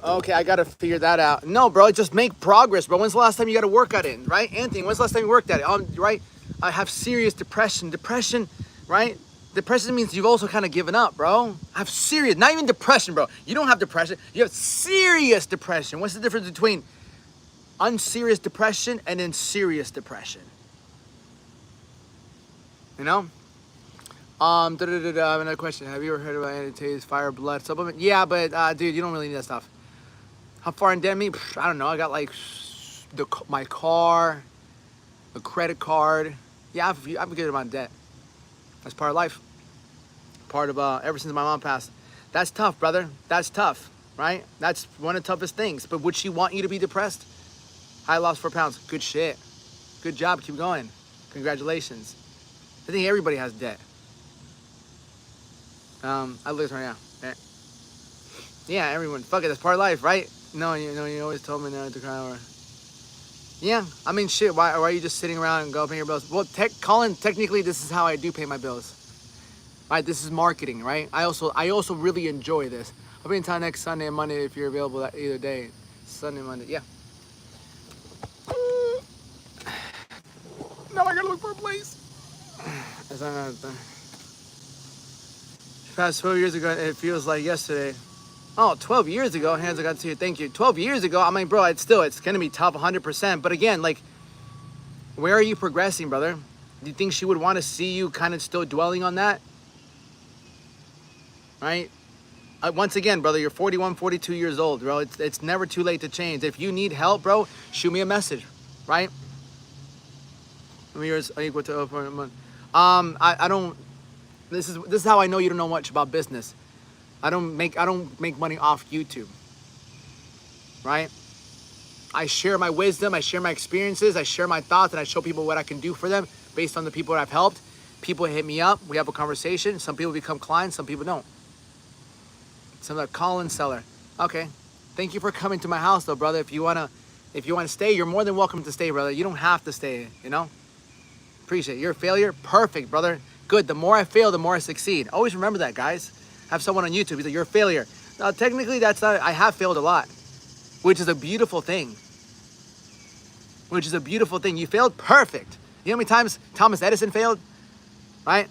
Okay, I got to figure that out. No, bro, just make progress, bro. When's the last time you got to work at it, right? Anthony, when's the last time you worked at it? Right? I have serious depression. Depression, right? Depression means you've also kind of given up, bro. I have serious, not even depression, bro. You don't have depression. You have serious depression. What's the difference between unserious depression and then serious depression? You know? I have another question. Have you ever heard about Anita's Fire Blood supplement? Yeah, but dude, you don't really need that stuff. How far in debt me? I don't know. I got like my car, a credit card. Yeah, I have a good amount of debt. That's part of life. Part of ever since my mom passed. That's tough, brother. That's tough, right? That's one of the toughest things. But would she want you to be depressed? I lost 4 pounds. Good shit. Good job. Keep going. Congratulations. I think everybody has debt. I live right now. Yeah, everyone. Fuck it. That's part of life, right? No, you always told me not to cry over. Yeah, I mean, shit. Why are you just sitting around and go pay your bills? Well, Colin, technically, this is how I do pay my bills. Right, this is marketing, right? I also really enjoy this. I'll be in town next Sunday and Monday if you're available that either day. Sunday, Monday, yeah. Now I gotta look for a place. Past 12 years ago, it feels like yesterday. Oh, 12 years ago, hands I got to you, thank you. 12 years ago, I mean, bro, it's gonna be tough 100%. But again, like, where are you progressing, brother? Do you think she would want to see you kind of still dwelling on that? Right? Once again, brother, you're 41, 42 years old, bro. It's never too late to change. If you need help, bro, shoot me a message, right? Years are equal to a month. I don't. This is how I know you don't know much about business. I don't make money off YouTube, right? I share my wisdom, I share my experiences, I share my thoughts, and I show people what I can do for them based on the people that I've helped. People hit me up, we have a conversation. Some people become clients, some people don't. Some like Colin Seller. Okay, thank you for coming to my house, though, brother. If you wanna stay, you're more than welcome to stay, brother. You don't have to stay, you know. Appreciate it. You're a failure. Perfect, brother. Good. The more I fail, the more I succeed. Always remember that, guys. Have someone on YouTube. He's like, you're a failure. Now, technically, that's not. I have failed a lot, which is a beautiful thing. Which is a beautiful thing. You failed. Perfect. You know how many times Thomas Edison failed? Right?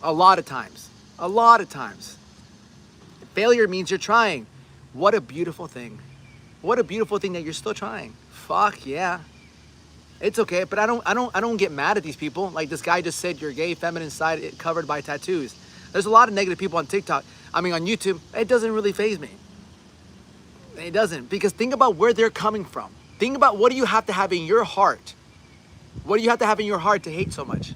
A lot of times. A lot of times. Failure means you're trying. What a beautiful thing. What a beautiful thing that you're still trying. Fuck yeah. It's okay, but I don't get mad at these people. Like this guy just said, your gay feminine side covered by tattoos. There's a lot of negative people on TikTok. I mean, on YouTube, it doesn't really faze me. It doesn't, because think about where they're coming from. Think about what do you have to have in your heart? What do you have to have in your heart to hate so much?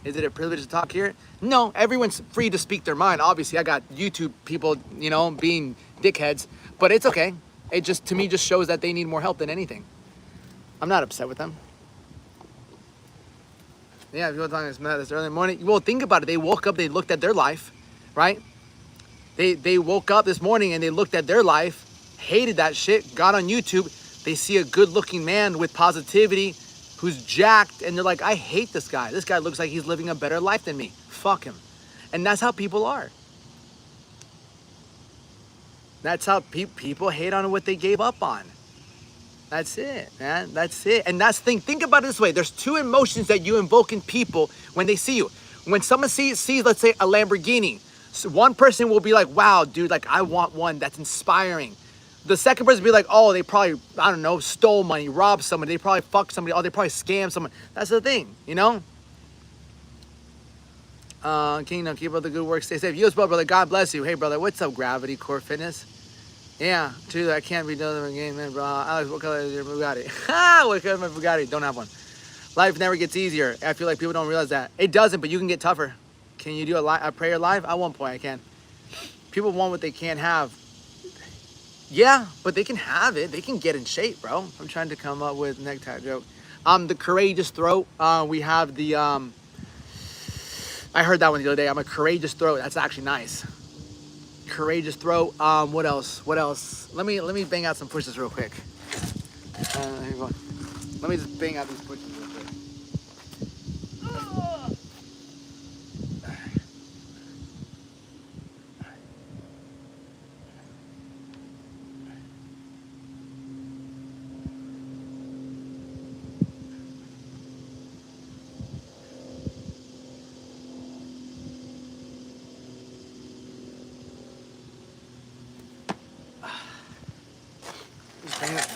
Is it a privilege to talk here? No, everyone's free to speak their mind. Obviously, I got YouTube people, you know, being dickheads, but it's okay. It just, to me, just shows that they need more help than anything. I'm not upset with them. Yeah, if you're talking this early morning, well, think about it. They woke up, they looked at their life, right? They woke up this morning and they looked at their life, hated that shit, got on YouTube. They see a good-looking man with positivity who's jacked, and they're like, I hate this guy. This guy looks like he's living a better life than me. Fuck him. And that's how people are. That's how people hate on what they gave up on. That's it, man. That's it. And that's the thing. Think about it this way. There's two emotions that you invoke in people when they see you. When someone sees, let's say, a Lamborghini, so one person will be like, wow, dude, like, I want one. That's inspiring. The second person will be like, oh, they probably, I don't know, stole money, robbed someone. They probably fucked somebody. Oh, they probably scammed someone. That's the thing, you know? Kingdom, keep up the good work. Stay safe. You as well, brother. God bless you. Hey, brother. What's up, Gravity Core Fitness? Yeah, true. That can't be done again, man, bro. Alex, what color is your Bugatti? Ha! What color is my Bugatti? Don't have one. Life never gets easier. I feel like people don't realize that. It doesn't, but you can get tougher. Can you do a prayer live? At one point, I can. People want what they can't have. Yeah, but they can have it. They can get in shape, bro. I'm trying to come up with necktie joke. The courageous throat. We have the I heard that one the other day. I'm a courageous throat. That's actually nice. Courageous throat. What else? What else? Let me bang out some pushes real quick. Here you go. Let me just bang out these pushes real quick.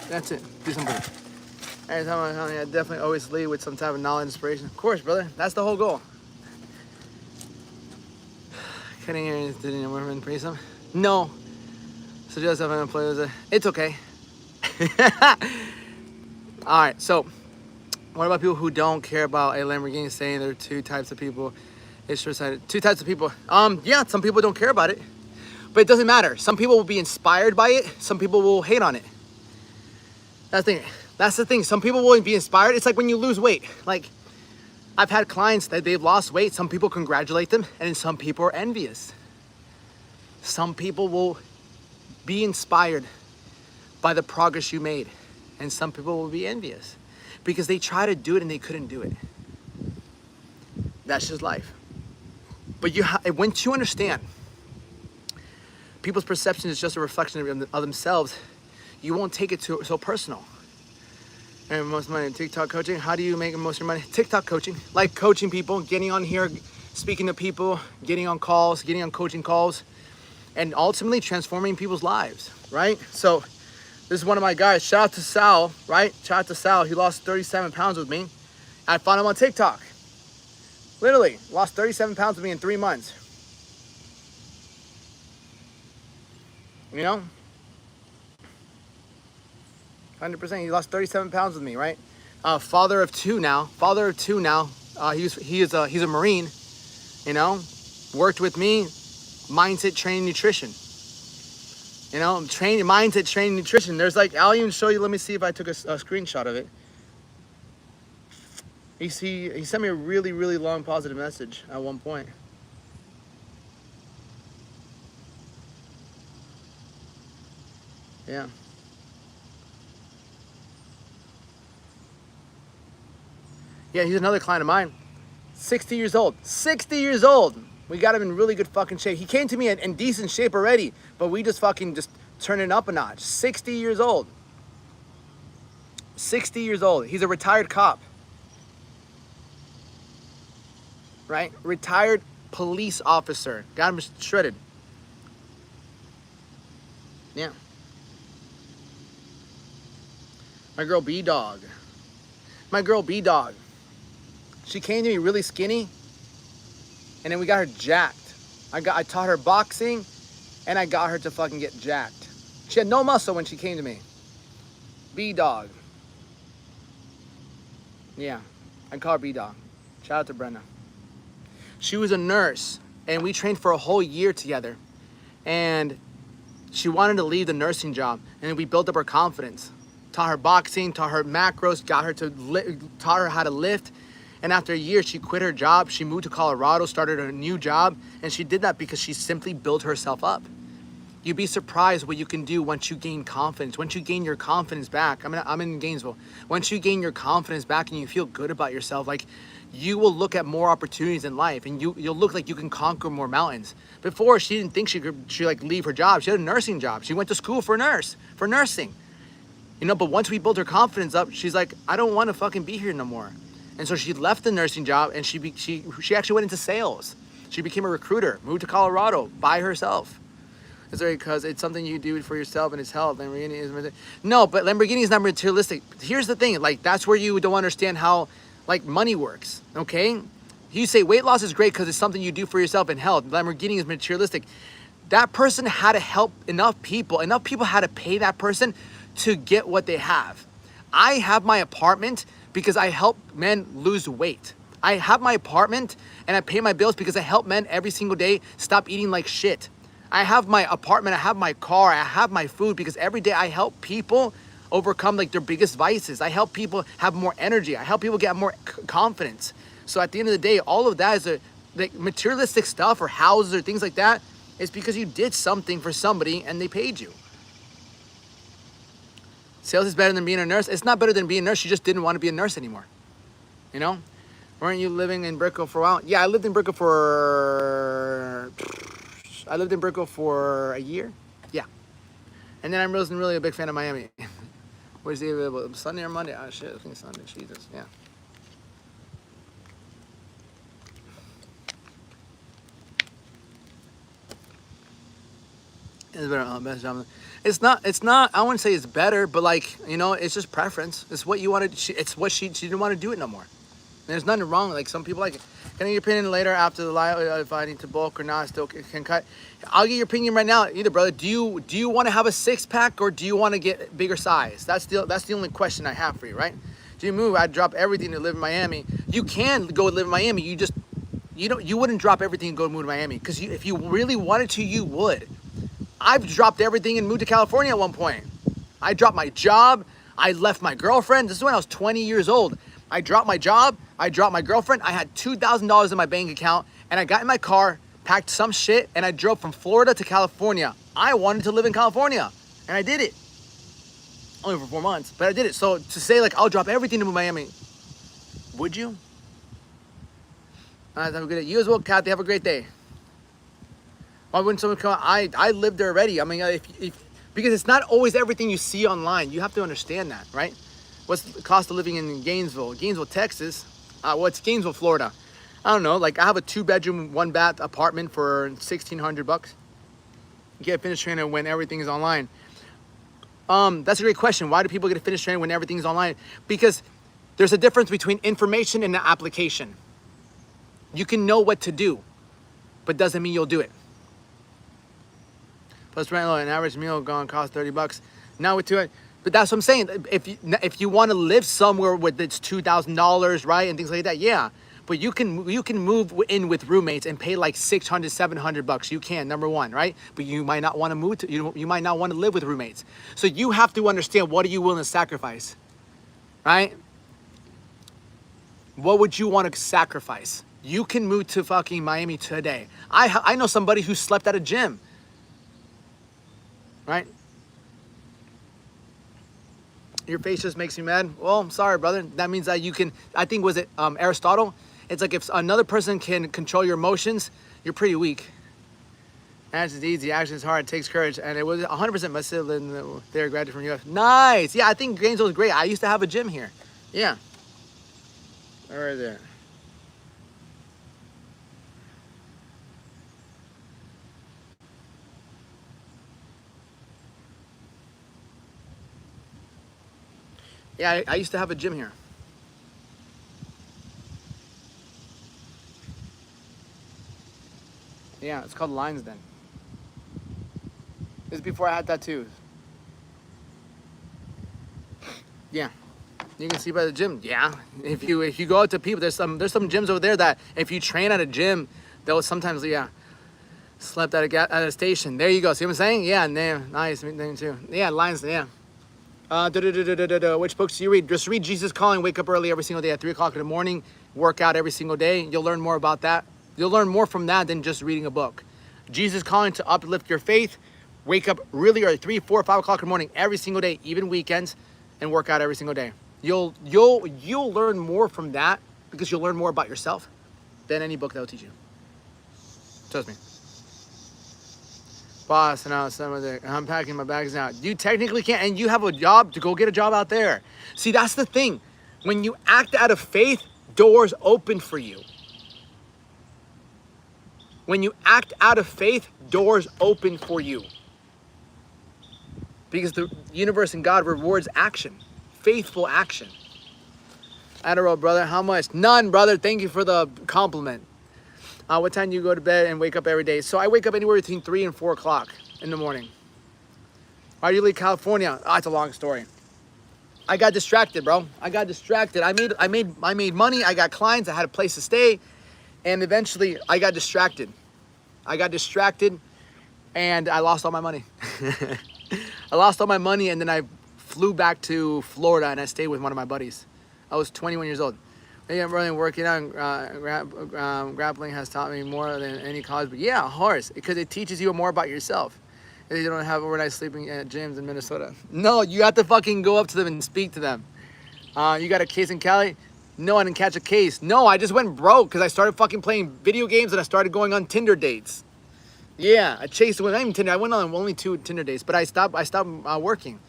That's it. Do something. Every time I'm telling you, I definitely always lead with some type of knowledge, inspiration. Of course, brother. That's the whole goal. Cutting ears, didn't you ever praise him? No. So just have to play. It's okay. All right. So, what about people who don't care about a Lamborghini? Saying there are two types of people. It's just two types of people. Yeah, some people don't care about it, but it doesn't matter. Some people will be inspired by it. Some people will hate on it. That's the thing. That's the thing. Some people will be inspired. It's like when you lose weight. Like, I've had clients that they've lost weight. Some people congratulate them, and some people are envious. Some people will be inspired by the progress you made, and some people will be envious because they try to do it and they couldn't do it. That's just life. But once you understand people's perception is just a reflection of themselves, you won't take it so personal. And most money in TikTok coaching. How do you make most of your money? TikTok coaching, like coaching people, getting on here, speaking to people, getting on calls, getting on coaching calls, and ultimately transforming people's lives, right? So this is one of my guys. Shout out to Sal, right? Shout out to Sal. He lost 37 pounds with me. I found him on TikTok. Literally, lost 37 pounds with me in 3 months. You know? 100%. He lost 37 pounds with me, right? Father of two now. He's a Marine, you know? Worked with me. Mindset, training, nutrition. You know, mindset, training, nutrition. There's like, I'll even show you. Let me see if I took a screenshot of it. He sent me a really, really long positive message at one point. Yeah. Yeah, he's another client of mine. 60 years old. 60 years old. We got him in really good fucking shape. He came to me in decent shape already, but we just turned it up a notch. 60 years old. 60 years old. He's a retired cop. Right? Retired police officer. Got him shredded. Yeah. My girl B-Dog. She came to me really skinny, and then we got her jacked. I taught her boxing, and I got her to fucking get jacked. She had no muscle when she came to me. B-Dog. Yeah, I call her B-Dog. Shout out to Brenda. She was a nurse, and we trained for a whole year together. And she wanted to leave the nursing job, and we built up her confidence. Taught her boxing, taught her macros, taught her how to lift. And after a year, she quit her job. She moved to Colorado, started a new job. And she did that because she simply built herself up. You'd be surprised what you can do once you gain confidence. Once you gain your confidence back. I'm in Gainesville. Once you gain your confidence back and you feel good about yourself, like, you will look at more opportunities in life, and you'll look like you can conquer more mountains. Before, she didn't think she could leave her job. She had a nursing job. She went to school for nursing. You know, but once we built her confidence up, she's like, I don't want to fucking be here no more. And so she left the nursing job, and she actually went into sales. She became a recruiter, moved to Colorado by herself. It's because it's something you do for yourself and it's health. Lamborghini is no, but Lamborghini is not materialistic. Here's the thing, like, that's where you don't understand how, like, money works. Okay, you say weight loss is great because it's something you do for yourself and health. Lamborghini is materialistic. That person had to help enough people had to pay that person to get what they have. I have my apartment because I help men lose weight. I have my apartment and I pay my bills because I help men every single day stop eating like shit. I have my apartment, I have my car, I have my food because every day I help people overcome, like, their biggest vices. I help people have more energy. I help people get more confidence. So at the end of the day, all of that is like materialistic stuff or houses or things like that is because you did something for somebody and they paid you. Sales is better than being a nurse. It's not better than being a nurse. You just didn't want to be a nurse anymore. You know? Weren't you living in Brickell for a while? Yeah, I lived in Brickell for a year. Yeah. And then I wasn't really a big fan of Miami. Where's the available? Sunday or Monday? Oh shit, I think Sunday. Jesus, yeah. It's better. Best job. It's not. I wouldn't say it's better, but, like, you know, it's just preference. It's what you wanted. It's what she didn't want to do it no more. And there's nothing wrong. Like, some people like it. Can I get your opinion later after the live if I need to bulk or not? I still can cut. I'll get your opinion right now, either, brother. Do you want to have a 6-pack or do you want to get bigger size? That's the only question I have for you, right? Do you move? I'd drop everything to live in Miami. You can go live in Miami. You wouldn't drop everything and go move to Miami because if you really wanted to, you would. I've dropped everything and moved to California at one point. I dropped my job. I left my girlfriend. This is when I was 20 years old. I dropped my job. I dropped my girlfriend. I had $2,000 in my bank account, and I got in my car, packed some shit, and I drove from Florida to California. I wanted to live in California, and I did it. Only for 4 months, but I did it. So to say like I'll drop everything to move to Miami, would you? All right, have a good day. You as well, Kathy. Have a great day. Why wouldn't someone come out? I lived there already. I mean, because it's not always everything you see online. You have to understand that, right? What's the cost of living in Gainesville? Gainesville, Texas. It's Gainesville, Florida. I don't know. Like I have a 2-bedroom, 1-bath apartment for $1,600. You get a fitness trainer when everything is online. That's a great question. Why do people get a fitness trainer when everything is online? Because there's a difference between information and the application. You can know what to do, but doesn't mean you'll do it. Plus rent, an average meal gone cost $30. Now with $200. But that's what I'm saying. If you want to live somewhere with it's $2,000, right, and things like that, yeah. But you can move in with roommates and pay like $600, $700. You can, number one, right? But you might not want to move to. You might not want to live with roommates. So you have to understand, what are you willing to sacrifice, right? What would you want to sacrifice? You can move to fucking Miami today. I know somebody who slept at a gym, right? Your face just makes me mad. Well, I'm sorry, brother. That means that you can, I think, was it Aristotle? It's like if another person can control your emotions, you're pretty weak. Action is easy, action is hard, it takes courage. And it was 100% my sibling there, graduated from UF. Nice. Yeah, I think Gainesville is great. I used to have a gym here. Yeah. Where is it? Yeah, I used to have a gym here. Yeah, it's called Lions Den. This is before I had tattoos. Yeah, you can see by the gym. Yeah, if you go out to people, there's some gyms over there that if you train at a gym, they'll sometimes slept at a station. There you go. See what I'm saying? Yeah, nice. Me too. Yeah, Lions Den. Yeah. Which books do you read? Just read Jesus Calling. Wake up early every single day at 3 o'clock in the morning. Work out every single day. You'll learn more about that. You'll learn more from that than just reading a book. Jesus Calling to uplift your faith. Wake up really early, 3, 4, 5 o'clock in the morning every single day, even weekends, and work out every single day. You'll learn more from that because you'll learn more about yourself than any book that will teach you. Trust me. Boss, and I'm packing my bags now. You technically can't, and you have a job to go get a job out there. See, that's the thing. When you act out of faith, doors open for you. When you act out of faith, doors open for you. Because the universe and God rewards action, faithful action. Adderall, brother, how much? None, brother. Thank you for the compliment. What time do you go to bed and wake up every day? So I wake up anywhere between 3 and 4 o'clock in the morning. Why do you leave California? It's a long story. I got distracted, bro. I got distracted. I made money. I got clients. I had a place to stay. And eventually I got distracted. And I lost all my money. I lost all my money, and then I flew back to Florida and I stayed with one of my buddies. I was 21 years old. I'm really working on grappling has taught me more than any college. But yeah, horse, because it teaches you more about yourself. You don't have overnight sleeping at gyms in Minnesota. No, you have to fucking go up to them and speak to them. You got a case in Cali? No, I didn't catch a case. No, I just went broke because I started fucking playing video games and I started going on Tinder dates. Yeah, I chased not even Tinder. I went on only 2 Tinder dates, but I stopped working.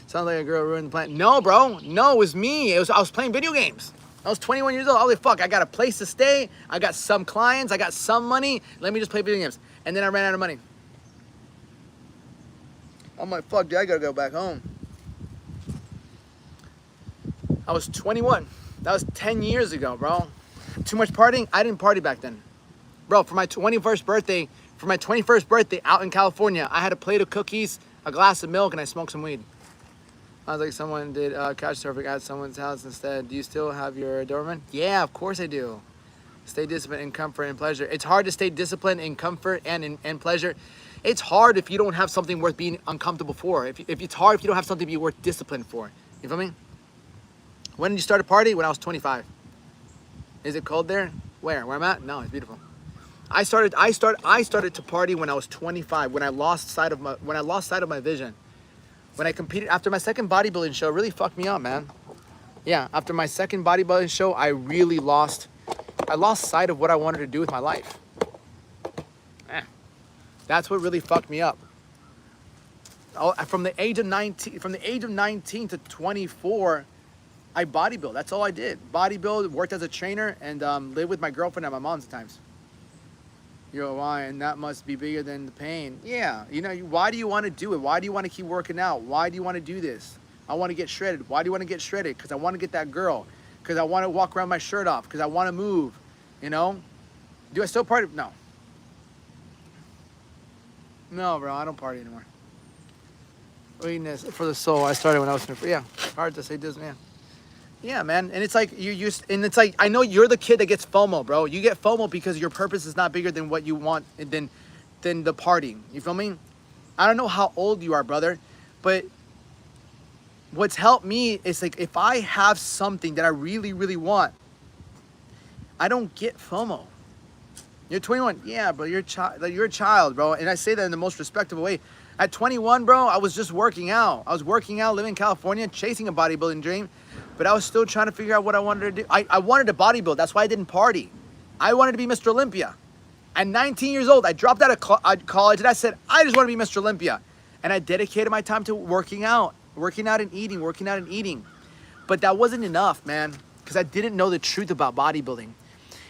Sounds like a girl ruined the plan. No, bro. No, it was me. I was playing video games. I was 21 years old. I was like, fuck, I got a place to stay. I got some clients. I got some money. Let me just play video games. And then I ran out of money. I'm like, fuck, dude, I gotta go back home. I was 21. That was 10 years ago, bro. too much partying? I didn't party back then. Bro, for my 21st birthday out in California, I had a plate of cookies, a glass of milk, and I smoked some weed. I was like, someone did couch surfing at someone's house instead. Do you still have your Doberman? Yeah, of course I do. Stay disciplined in comfort and pleasure. It's hard to stay disciplined in comfort and in pleasure. It's hard if you don't have something worth being uncomfortable for. If it's hard if you don't have something to be worth discipline for. You feel me? When did you start a party? When I was 25. Is it cold there? Where I'm at? No, it's beautiful. I started to party when I was 25. When I lost sight of my vision. When I competed after my second bodybuilding show, it really fucked me up, man. Yeah, after my second bodybuilding show, I lost sight of what I wanted to do with my life. That's what really fucked me up. From the age of 19 to 24, I bodybuilt. That's all I did. Bodybuild, worked as a trainer, and lived with my girlfriend at my mom's at times. Yo, why? And that must be bigger than the pain. Yeah, you know, why do you want to do it? Why do you want to keep working out? Why do you want to do this? I want to get shredded. Why do you want to get shredded? Because I want to get that girl. Because I want to walk around my shirt off. Because I want to move. You know? Do I still party? No. No, bro, I don't party anymore. Weakness for the soul. I started when I was 24. Yeah, hard to say this, man. Yeah, man, and it's like I know you're the kid that gets FOMO, bro. You get FOMO because your purpose is not bigger than what you want than the partying. You feel me? I don't know how old you are, brother, but what's helped me is like if I have something that I really, really want, I don't get FOMO. You're 21, yeah, bro. You're a child, bro, and I say that in the most respectable way. At 21, bro, I was just working out. I was working out, living in California, chasing a bodybuilding dream. But I was still trying to figure out what I wanted to do. I wanted to bodybuild. That's why I didn't party. I wanted to be Mr. Olympia. At 19 years old, I dropped out of college and I said, I just want to be Mr. Olympia. And I dedicated my time to working out and eating. But that wasn't enough, man, because I didn't know the truth about bodybuilding.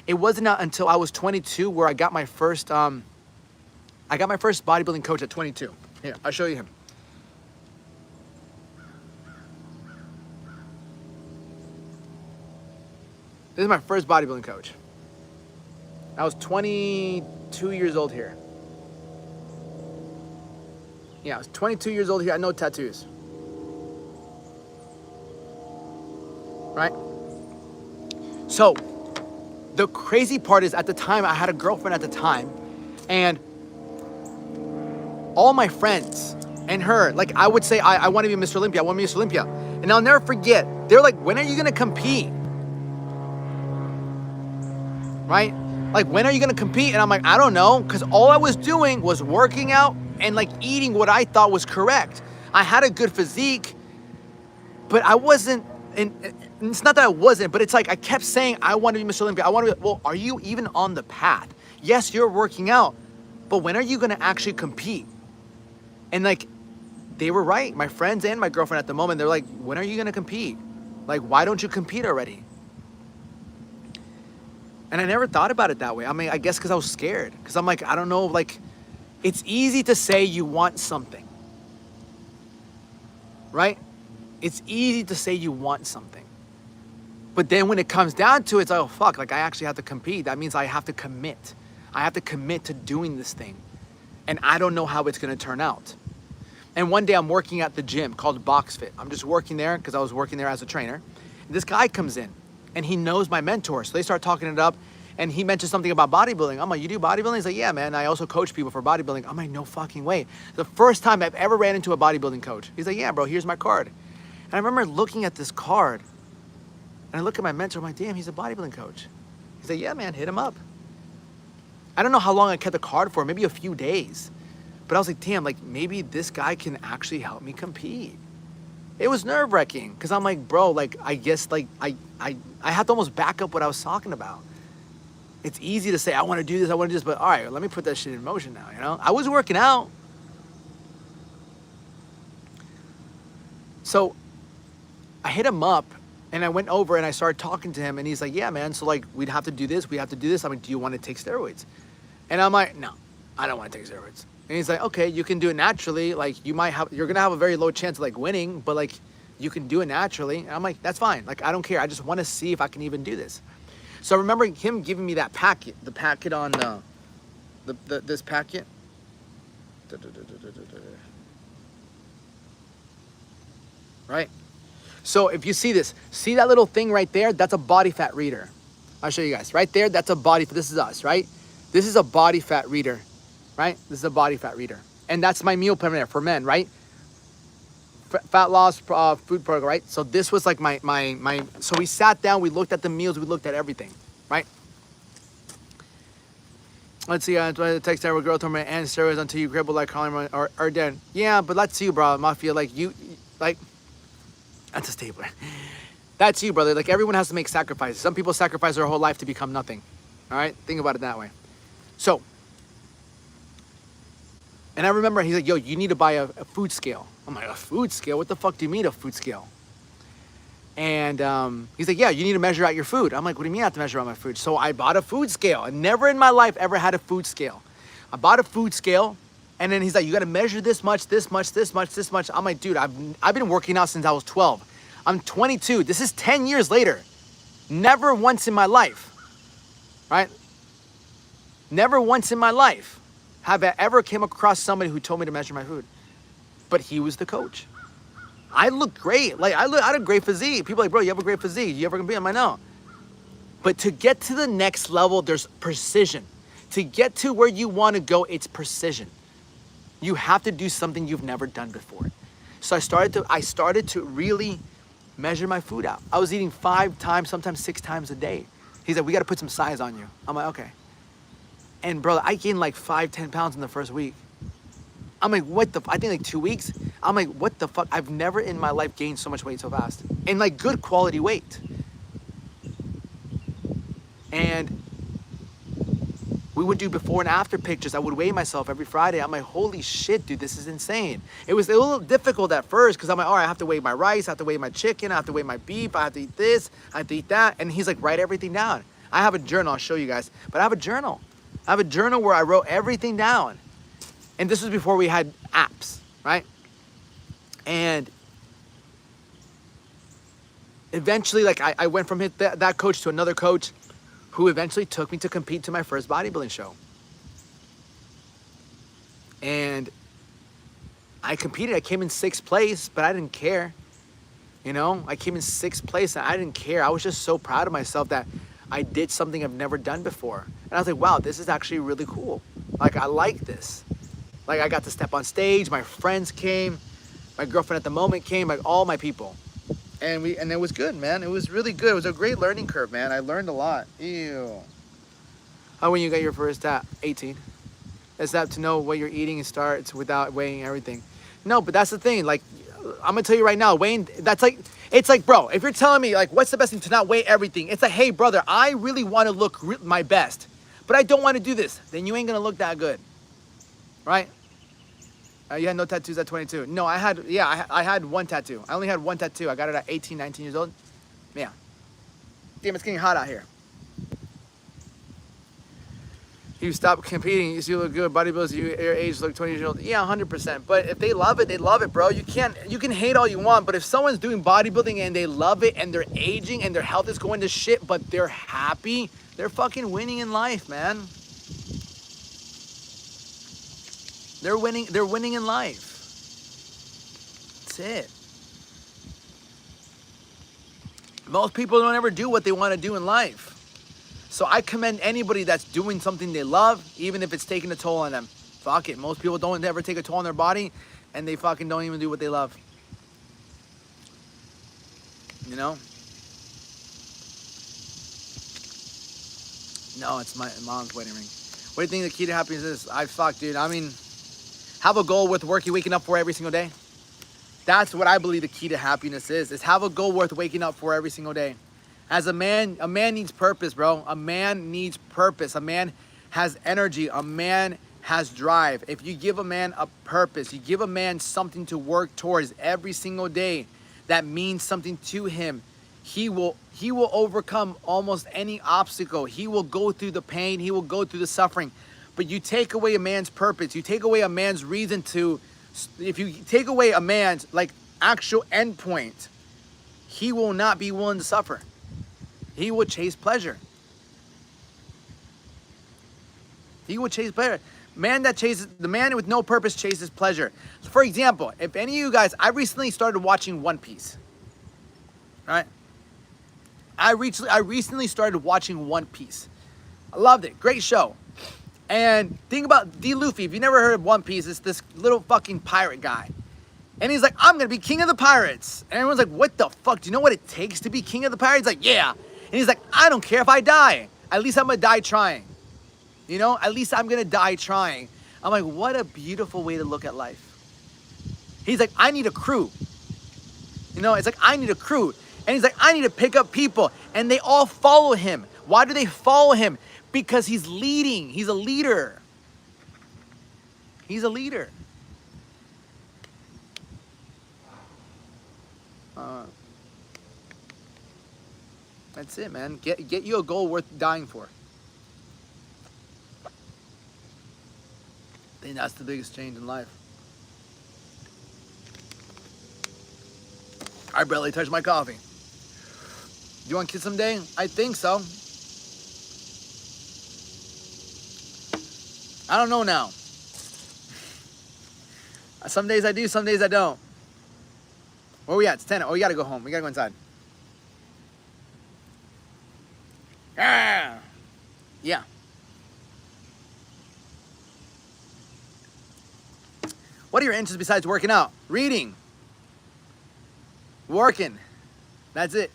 It wasn't until I was 22 where I got my first bodybuilding coach at 22. Here, I'll show you him. This is my first bodybuilding coach. I was 22 years old here. Yeah, I was 22 years old here. I had no tattoos. Right? So, the crazy part is at the time, I had a girlfriend at the time, and all my friends and her, like I would say, I want to be Mr. Olympia. I want to be Mr. Olympia. And I'll never forget, they're like, when are you going to compete? Right? Like, when are you gonna compete? And I'm like, I don't know, because all I was doing was working out and like eating what I thought was correct. I had a good physique, but I wasn't, and it's not that I wasn't, but it's like I kept saying, I want to be Mr. Olympia. I want to be, well, are you even on the path? Yes, you're working out, but when are you gonna actually compete? And like, they were right. My friends and my girlfriend at the moment, they're like, when are you gonna compete? Like, why don't you compete already? And I never thought about it that way. I mean, I guess because I was scared. Because I'm like, I don't know, like, it's easy to say you want something. Right? It's easy to say you want something. But then when it comes down to it, it's like, oh, fuck, like I actually have to compete. That means I have to commit. I have to commit to doing this thing. And I don't know how it's going to turn out. And one day I'm working at the gym called BoxFit. I'm just working there because I was working there as a trainer. And this guy comes in. And he knows my mentor. So they start talking it up. And he mentioned something about bodybuilding. I'm like, you do bodybuilding? He's like, yeah, man. I also coach people for bodybuilding. I'm like, no fucking way. The first time I've ever ran into a bodybuilding coach. He's like, yeah, bro, here's my card. And I remember looking at this card. And I look at my mentor. I'm like, damn, he's a bodybuilding coach. He's like, yeah, man, hit him up. I don't know how long I kept the card for. Maybe a few days. But I was like, damn, like maybe this guy can actually help me compete. It was nerve-wracking because I'm like, bro, like I guess like I have to almost back up what I was talking about. It's easy to say, I want to do this, I want to do this, but all right, let me put that shit in motion now, you know? I was working out. So I hit him up and I went over and I started talking to him and he's like, yeah, man, so like we'd have to do this, we have to do this. I'm like, do you want to take steroids? And I'm like, no, I don't want to take steroids. And he's like, okay, you can do it naturally. Like you're going to have a very low chance of like winning, but like you can do it naturally. And I'm like, that's fine. Like, I don't care. I just want to see if I can even do this. So I remember him giving me that packet, the packet on this packet. Right? So if you see this, see that little thing right there? That's a body fat reader. I'll show you guys. Right there, that's a body, this is us, right? This is a body fat reader, right? This is a body fat reader. And that's my meal plan there for men, right? Fat loss food program, right? So this was like so we sat down, we looked at the meals, we looked at everything, right? Let's see, I text every girl told me and steroids until you cripple like Colin or dead. Yeah, but that's you, bro, Mafia. Like you, like, that's a stapler. That's you, brother. Like everyone has to make sacrifices. Some people sacrifice their whole life to become nothing. All right, think about it that way. So, and I remember he's like, yo, you need to buy a food scale. I'm like, a food scale? What the fuck do you mean a food scale? And he's like, yeah, you need to measure out your food. I'm like, what do you mean I have to measure out my food? So I bought a food scale. I never in my life ever had a food scale. I bought a food scale, and then he's like, you got to measure this much, this much, this much, this much. I'm like, dude, I've been working out since I was 12. I'm 22. This is 10 years later. Never once in my life, right? Never once in my life have I ever came across somebody who told me to measure my food. But he was the coach. I looked great. Like I had a great physique. People are like, bro, you have a great physique. You ever gonna be on my know? But to get to the next level, there's precision. To get to where you want to go, it's precision. You have to do something you've never done before. So I started to really measure my food out. I was eating 5 times, sometimes 6 times a day. He's like, we got to put some size on you. I'm like, okay. And bro, I gained like 5-10 pounds in the first week. I'm like, what the, I think like 2 weeks. I'm like, what the fuck? I've never in my life gained so much weight so fast. And like good quality weight. And we would do before and after pictures. I would weigh myself every Friday. I'm like, holy shit, dude, this is insane. It was a little difficult at first because I'm like, all right, I have to weigh my rice, I have to weigh my chicken, I have to weigh my beef, I have to eat this, I have to eat that. And he's like, write everything down. I have a journal, I'll show you guys. But I have a journal. I have a journal where I wrote everything down. And this was before we had apps, right? And eventually, like I went from that coach to another coach who eventually took me to compete to my first bodybuilding show. And I competed, I came in 6th place, but I didn't care. You know, I came in 6th place and I didn't care. I was just so proud of myself that I did something I've never done before. And I was like, wow, this is actually really cool. Like, I like this. Like, I got to step on stage, my friends came, my girlfriend at the moment came, like all my people. And it was good, man. It was really good. It was a great learning curve, man. I learned a lot. Ew. How when you got your first 18? It's that to know what you're eating and starts without weighing everything. No, but that's the thing. Like, I'm gonna tell you right now, weighing, that's like, it's like, bro, if you're telling me like, what's the best thing to not weigh everything? It's like, hey, brother, I really want to look my best, but I don't want to do this. Then you ain't gonna look that good, right? You had no tattoos at 22. No, I had one tattoo. I only had one tattoo. I got it at 18, 19 years old. Yeah. Damn, it's getting hot out here. You stop competing, you see you look good. Bodybuilders, your age look 20 years old. Yeah, 100%. But if they love it, they love it, bro. You can hate all you want, but if someone's doing bodybuilding and they love it and they're aging and their health is going to shit, but they're happy, they're fucking winning in life, man. They're winning in life. That's it. Most people don't ever do what they want to do in life. So I commend anybody that's doing something they love, even if it's taking a toll on them. Fuck it. Most people don't ever take a toll on their body, and they fucking don't even do what they love. You know? No, it's my mom's wedding ring. What do you think the key to happiness is? Dude. I mean, have a goal worth waking up for every single day. That's what I believe the key to happiness is have a goal worth waking up for every single day. As a man needs purpose, bro. A man needs purpose. A man has energy. A man has drive. If you give a man a purpose, you give a man something to work towards every single day that means something to him, he will overcome almost any obstacle. He will go through the pain. He will go through the suffering. But you take away a man's purpose. You take away a man's reason to, if you take away a man's like actual endpoint, he will not be willing to suffer. He will chase pleasure. He will chase pleasure. The man with no purpose chases pleasure. So for example, if any of you guys, I recently started watching One Piece. Right? I recently started watching One Piece. I loved it. Great show. And think about D. Luffy. If you never heard of One Piece, it's this little fucking pirate guy. And he's like, I'm going to be king of the pirates. And everyone's like, what the fuck? Do you know what it takes to be king of the pirates? He's like, yeah. And he's like, I don't care if I die. At least I'm going to die trying. You know, at least I'm going to die trying. I'm like, what a beautiful way to look at life. He's like, I need a crew. You know, it's like, I need a crew. And he's like, I need to pick up people. And they all follow him. Why do they follow him? Because he's leading. He's a leader. He's a leader. That's it, man. Get you a goal worth dying for. I think that's the biggest change in life. I barely touched my coffee. Do you want kids someday? I think so. I don't know now. Some days I do, some days I don't. Where we at? It's 10. Oh, we gotta go home. We gotta go inside. Ah! Yeah. What are your interests besides working out? Reading. Working. That's it.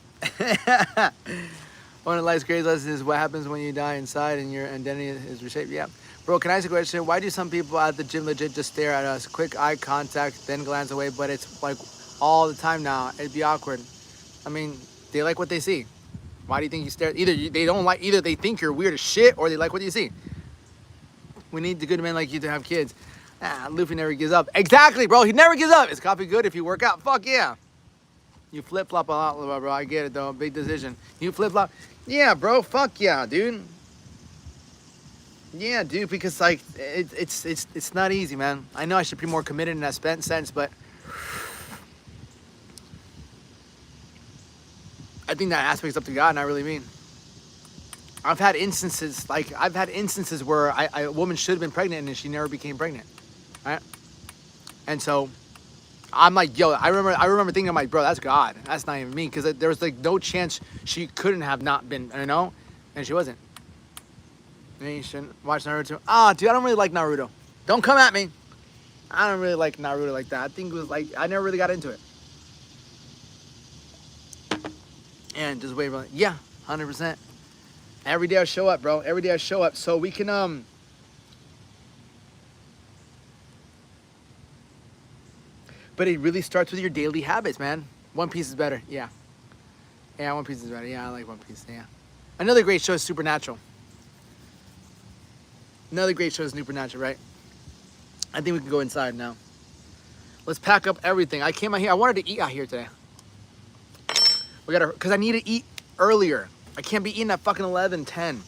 One of life's greatest lessons is what happens when you die inside and your identity is reshaped. Yeah. Bro, can I ask a question? Why do some people at the gym legit just stare at us? Quick eye contact, then glance away, but it's like all the time now. It'd be awkward. I mean, they like what they see. Why do you think you stare? Either they think you're weird as shit or they like what you see. We need the good men like you to have kids. Luffy never gives up. Exactly, bro. He never gives up. Is coffee good if you work out? Fuck yeah. You flip-flop a lot, bro. I get it, though. Big decision. You flip-flop. Yeah, bro. Fuck yeah, dude. Yeah, dude, because, like, it's not easy, man. I know I should be more committed in that sense, but I think that aspect's up to God, not really me. I've had instances where a woman should have been pregnant and she never became pregnant, right? And so I'm like, yo, I remember thinking, I'm like, bro, that's God. That's not even me, because there was like no chance she couldn't have not been, you know, and she wasn't. And you shouldn't watch Naruto. Dude, I don't really like Naruto. Don't come at me. I don't really like Naruto like that. I think it was like, I never really got into it. And just wait, yeah, 100%. Every day I show up, bro. Every day I show up, so we can But it really starts with your daily habits, man. One Piece is better, yeah. Yeah, One Piece is better. Yeah, I like One Piece. Yeah. Another great show is Supernatural. Another great show is Supernatural, right? I think we can go inside now. Let's pack up everything. I came out here. I wanted to eat out here today. Because I need to eat earlier. I can't be eating at fucking 11, 10.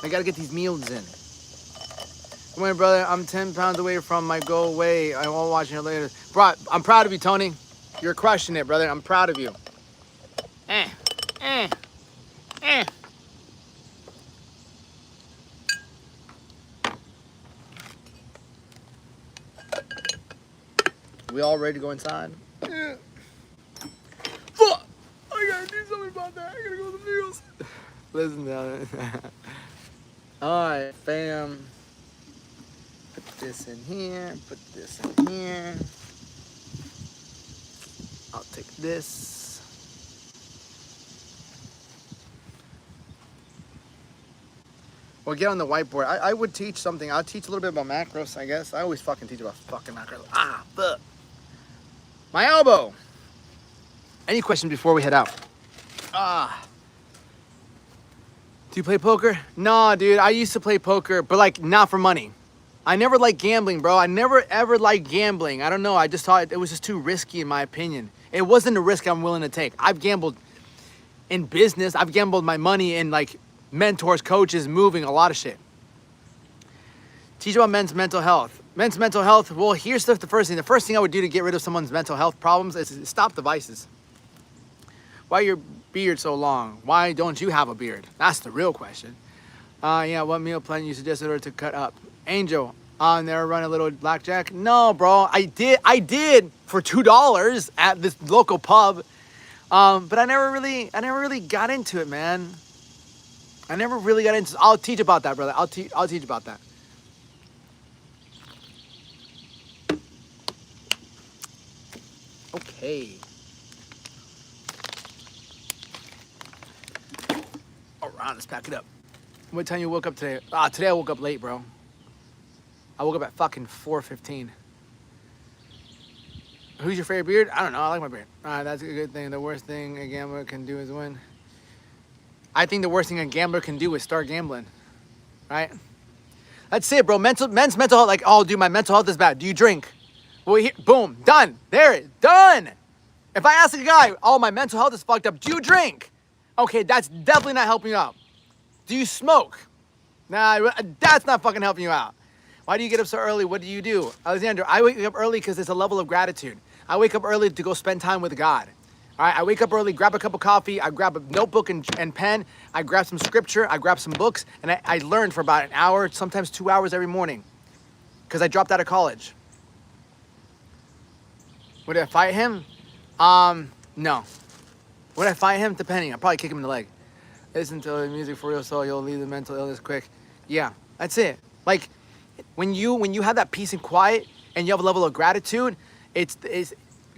I gotta get these meals in. Come on, brother. I'm 10 pounds away from my goal weight. I won't watch it later. Bro, I'm proud of you, Tony. You're crushing it, brother. I'm proud of you. We all ready to go inside? Yeah. Fuck! I gotta do something about that. I gotta go to the meals. Listen, man. Alright, fam. Put this in here. Put this in here. I'll take this. Well, get on the whiteboard. I would teach something. I'll teach a little bit about macros, I guess. I always fucking teach about fucking macros. Fuck. My elbow. Any questions before we head out? Do you play poker? Nah, dude. I used to play poker, but like not for money. I never liked gambling, bro. I never ever liked gambling. I don't know. I just thought it was just too risky in my opinion. It wasn't a risk I'm willing to take. I've gambled in business. I've gambled my money in like mentors, coaches, moving, a lot of shit. Teach about men's mental health. Men's mental health, well, here's the first thing. The first thing I would do to get rid of someone's mental health problems is stop the vices. Why your beard so long? Why don't you have a beard? That's the real question. Yeah, what meal plan you suggested her to cut up? Angel, there run a little blackjack? No, bro, I did for $2 at this local pub. But I never really got into it, man. I never really got into. I'll teach about that, brother. I'll teach about that. Okay. All right, let's pack it up. What time you woke up today? Today I woke up late, bro. I woke up at fucking 4:15. Who's your favorite beard? I don't know. I like my beard. That's a good thing. The worst thing a gambler can do is win. I think the worst thing a gambler can do is start gambling, right? That's it, bro. Men's mental health. Like, oh, dude, my mental health is bad. Do you drink? Well, boom, done. There it, done. If I ask a guy, oh, my mental health is fucked up. Do you drink? Okay, that's definitely not helping you out. Do you smoke? Nah, that's not fucking helping you out. Why do you get up so early? What do you do? Alexander, I wake up early because there's a level of gratitude. I wake up early to go spend time with God. All right, I wake up early, grab a cup of coffee, I grab a notebook and pen, I grab some scripture, I grab some books, and I learn for about an hour, sometimes 2 hours every morning, because I dropped out of college. Would I fight him? No. Would I fight him? Depending. I'd probably kick him in the leg. Listen to the music for real, so you'll leave the mental illness quick. Yeah, that's it. Like, when you have that peace and quiet, and you have a level of gratitude,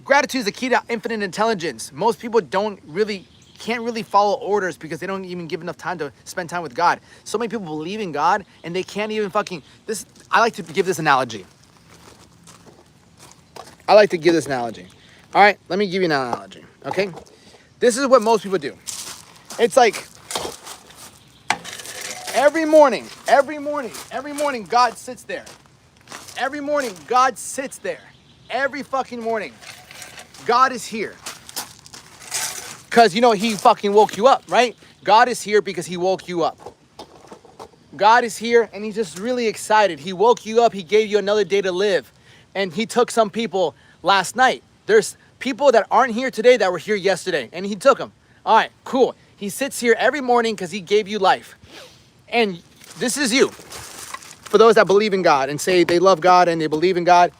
gratitude is the key to infinite intelligence. Most people can't really follow orders because they don't even give enough time to spend time with God. So many people believe in God and they can't even I like to give this analogy. All right, let me give you an analogy, okay? This is what most people do. It's like every morning, God sits there. Every morning, God sits there. Every fucking morning. God is here. Because, he fucking woke you up, right? God is here because he woke you up. God is here and he's just really excited. He woke you up. He gave you another day to live. And he took some people last night. There's people that aren't here today that were here yesterday. And he took them. All right, cool. He sits here every morning because he gave you life. And this is you. For those that believe in God and say they love God and they believe in God.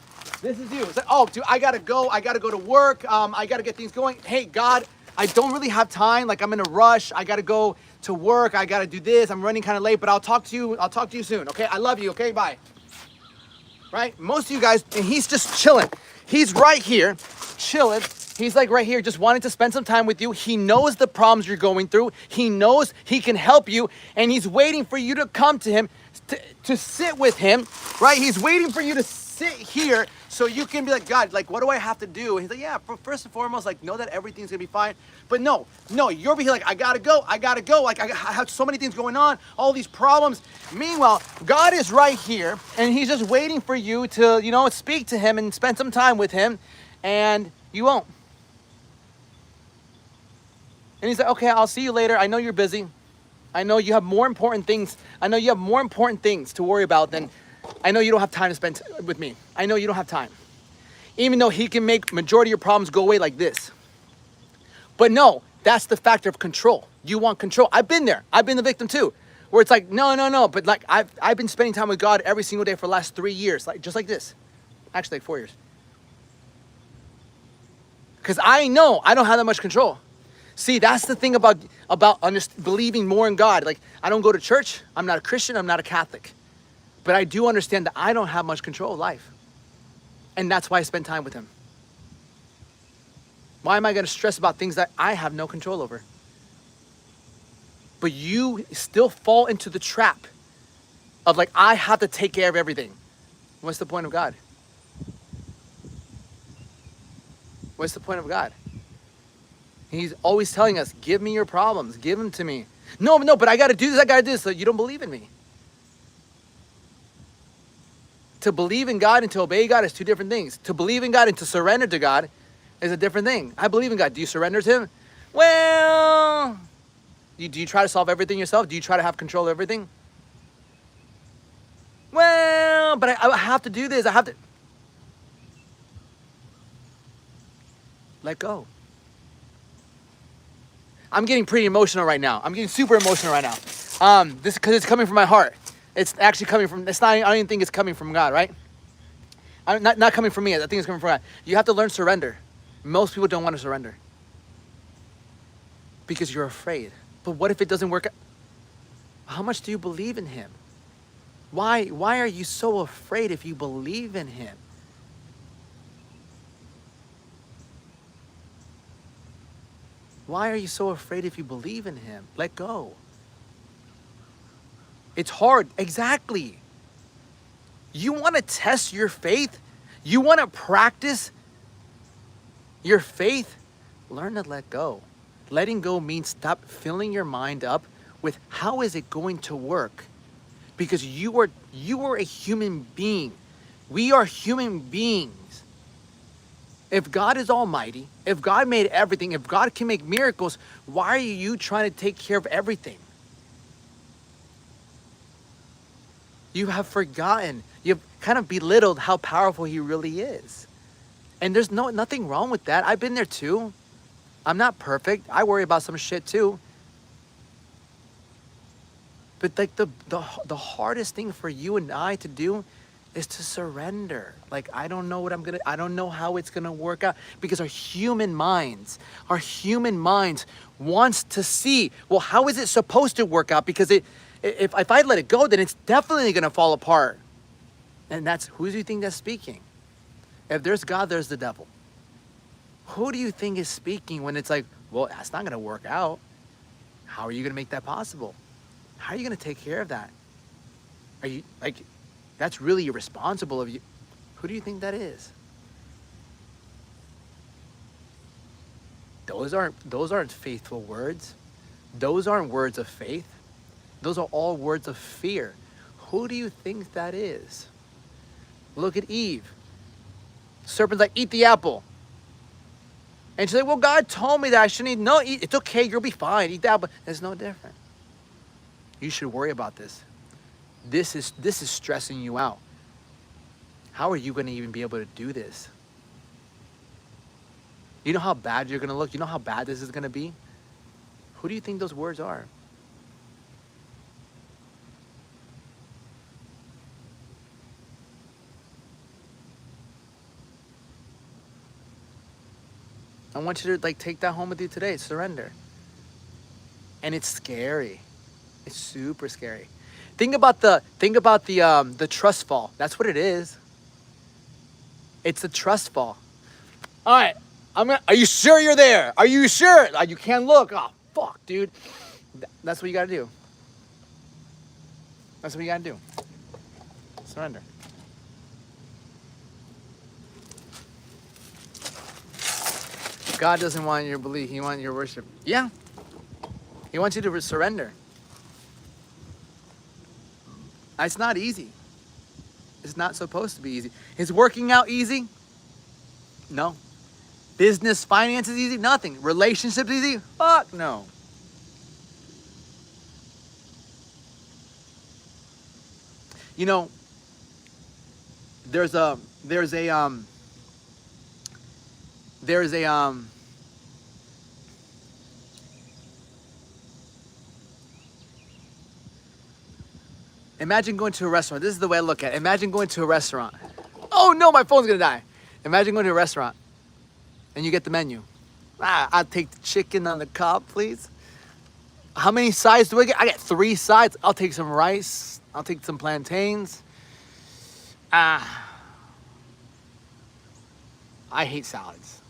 This is you. It's like, oh, dude, I gotta go to work. I gotta get things going. Hey, God, I don't really have time. Like, I'm in a rush. I gotta go to work. I gotta do this. I'm running kind of late, but I'll talk to you soon. Okay, I love you. Okay, bye. Right? Most of you guys, and he's just chilling. He's right here, chilling. He's like right here, just wanting to spend some time with you. He knows the problems you're going through. He knows he can help you, and he's waiting for you to come to him, to sit with him, right? He's waiting for you to sit here so you can be like, God, like, what do I have to do? And he's like, yeah, first and foremost, like, know that everything's gonna be fine. But no, you're over here like, I gotta go. Like, I have so many things going on, all these problems. Meanwhile, God is right here, and he's just waiting for you to, speak to him and spend some time with him, and you won't. And he's like, okay, I'll see you later. I know you're busy. I know you have more important things. To worry about than, I know you don't have time to spend with me. I know you don't have time. Even though he can make majority of your problems go away like this. But no, that's the factor of control. You want control. I've been there. I've been the victim too. Where it's like, no. But like, I've been spending time with God every single day for the last 3 years. Like, just like this. Actually, like 4 years. Because I know I don't have that much control. See, that's the thing about believing more in God. Like, I don't go to church. I'm not a Christian. I'm not a Catholic. But I do understand that I don't have much control of life. And that's why I spend time with him. Why am I going to stress about things that I have no control over? But you still fall into the trap of like, I have to take care of everything. What's the point of God? What's the point of God? He's always telling us, give me your problems, give them to me. No, but I got to do this, So you don't believe in me. To believe in God and to obey God is two different things. To believe in God and to surrender to God is a different thing. I believe in God. Do you surrender to him? Well, do you try to solve everything yourself? Do you try to have control of everything? Well, but I have to do this. I have to. Let go. I'm getting pretty emotional right now. I'm getting super emotional right now. This because it's coming from my heart. It's actually coming from. It's not. I don't even think it's coming from God, right? Not coming from me. I think it's coming from God. You have to learn surrender. Most people don't want to surrender because you're afraid. But what if it doesn't work out? How much do you believe in him? Why are you so afraid if you believe in him? Why are you so afraid if you believe in him? Let go. It's hard. Exactly. You want to test your faith? You want to practice your faith? Learn to let go. Letting go means stop filling your mind up with how is it going to work? Because you are a human being. We are human beings. If God is almighty, if God made everything, if God can make miracles, why are you trying to take care of everything? You have forgotten, you've kind of belittled how powerful he really is. And there's nothing wrong with that. I've been there too. I'm not perfect. I worry about some shit too. But like the hardest thing for you and I to do is to surrender. Like, I don't know I don't know how it's gonna work out, because our human minds wants to see, well, how is it supposed to work out? Because if I let it go, then it's definitely gonna fall apart. And that's, who do you think that's speaking? If there's God, there's the devil. Who do you think is speaking when it's like, well, that's not gonna work out? How are you gonna make that possible? How are you gonna take care of that? Are you, like, that's really irresponsible of you. Who do you think that is? Those aren't faithful words. Those aren't words of faith. Those are all words of fear. Who do you think that is? Look at Eve. Serpent's like, eat the apple. And she's like, well, God told me that I shouldn't eat. No, eat. It's okay. You'll be fine. Eat the apple. It's no different. You should worry about this. This is stressing you out. How are you going to even be able to do this? You know how bad you're going to look? You know how bad this is going to be? Who do you think those words are? I want you to, like, take that home with you today. Surrender. And it's scary. It's super scary. Think about the trust fall. That's what it is. It's a trust fall. All right, are you sure you're there? Are you sure? You can't look. Oh, fuck, dude. That's what you gotta do. That's what you gotta do. Surrender. God doesn't want your belief. He wants your worship. Yeah. He wants you to surrender. It's not easy. It's not supposed to be easy. Is working out easy? No. Business, finances easy? Nothing. Relationships easy? Fuck no. You know, there's a imagine going to a restaurant. This is the way I look at it. Imagine going to a restaurant. Oh no, my phone's gonna die. Imagine going to a restaurant and you get the menu. I'll take the chicken on the cob, please. How many sides do I get? I get 3 sides. I'll take some rice. I'll take some plantains. I hate salads.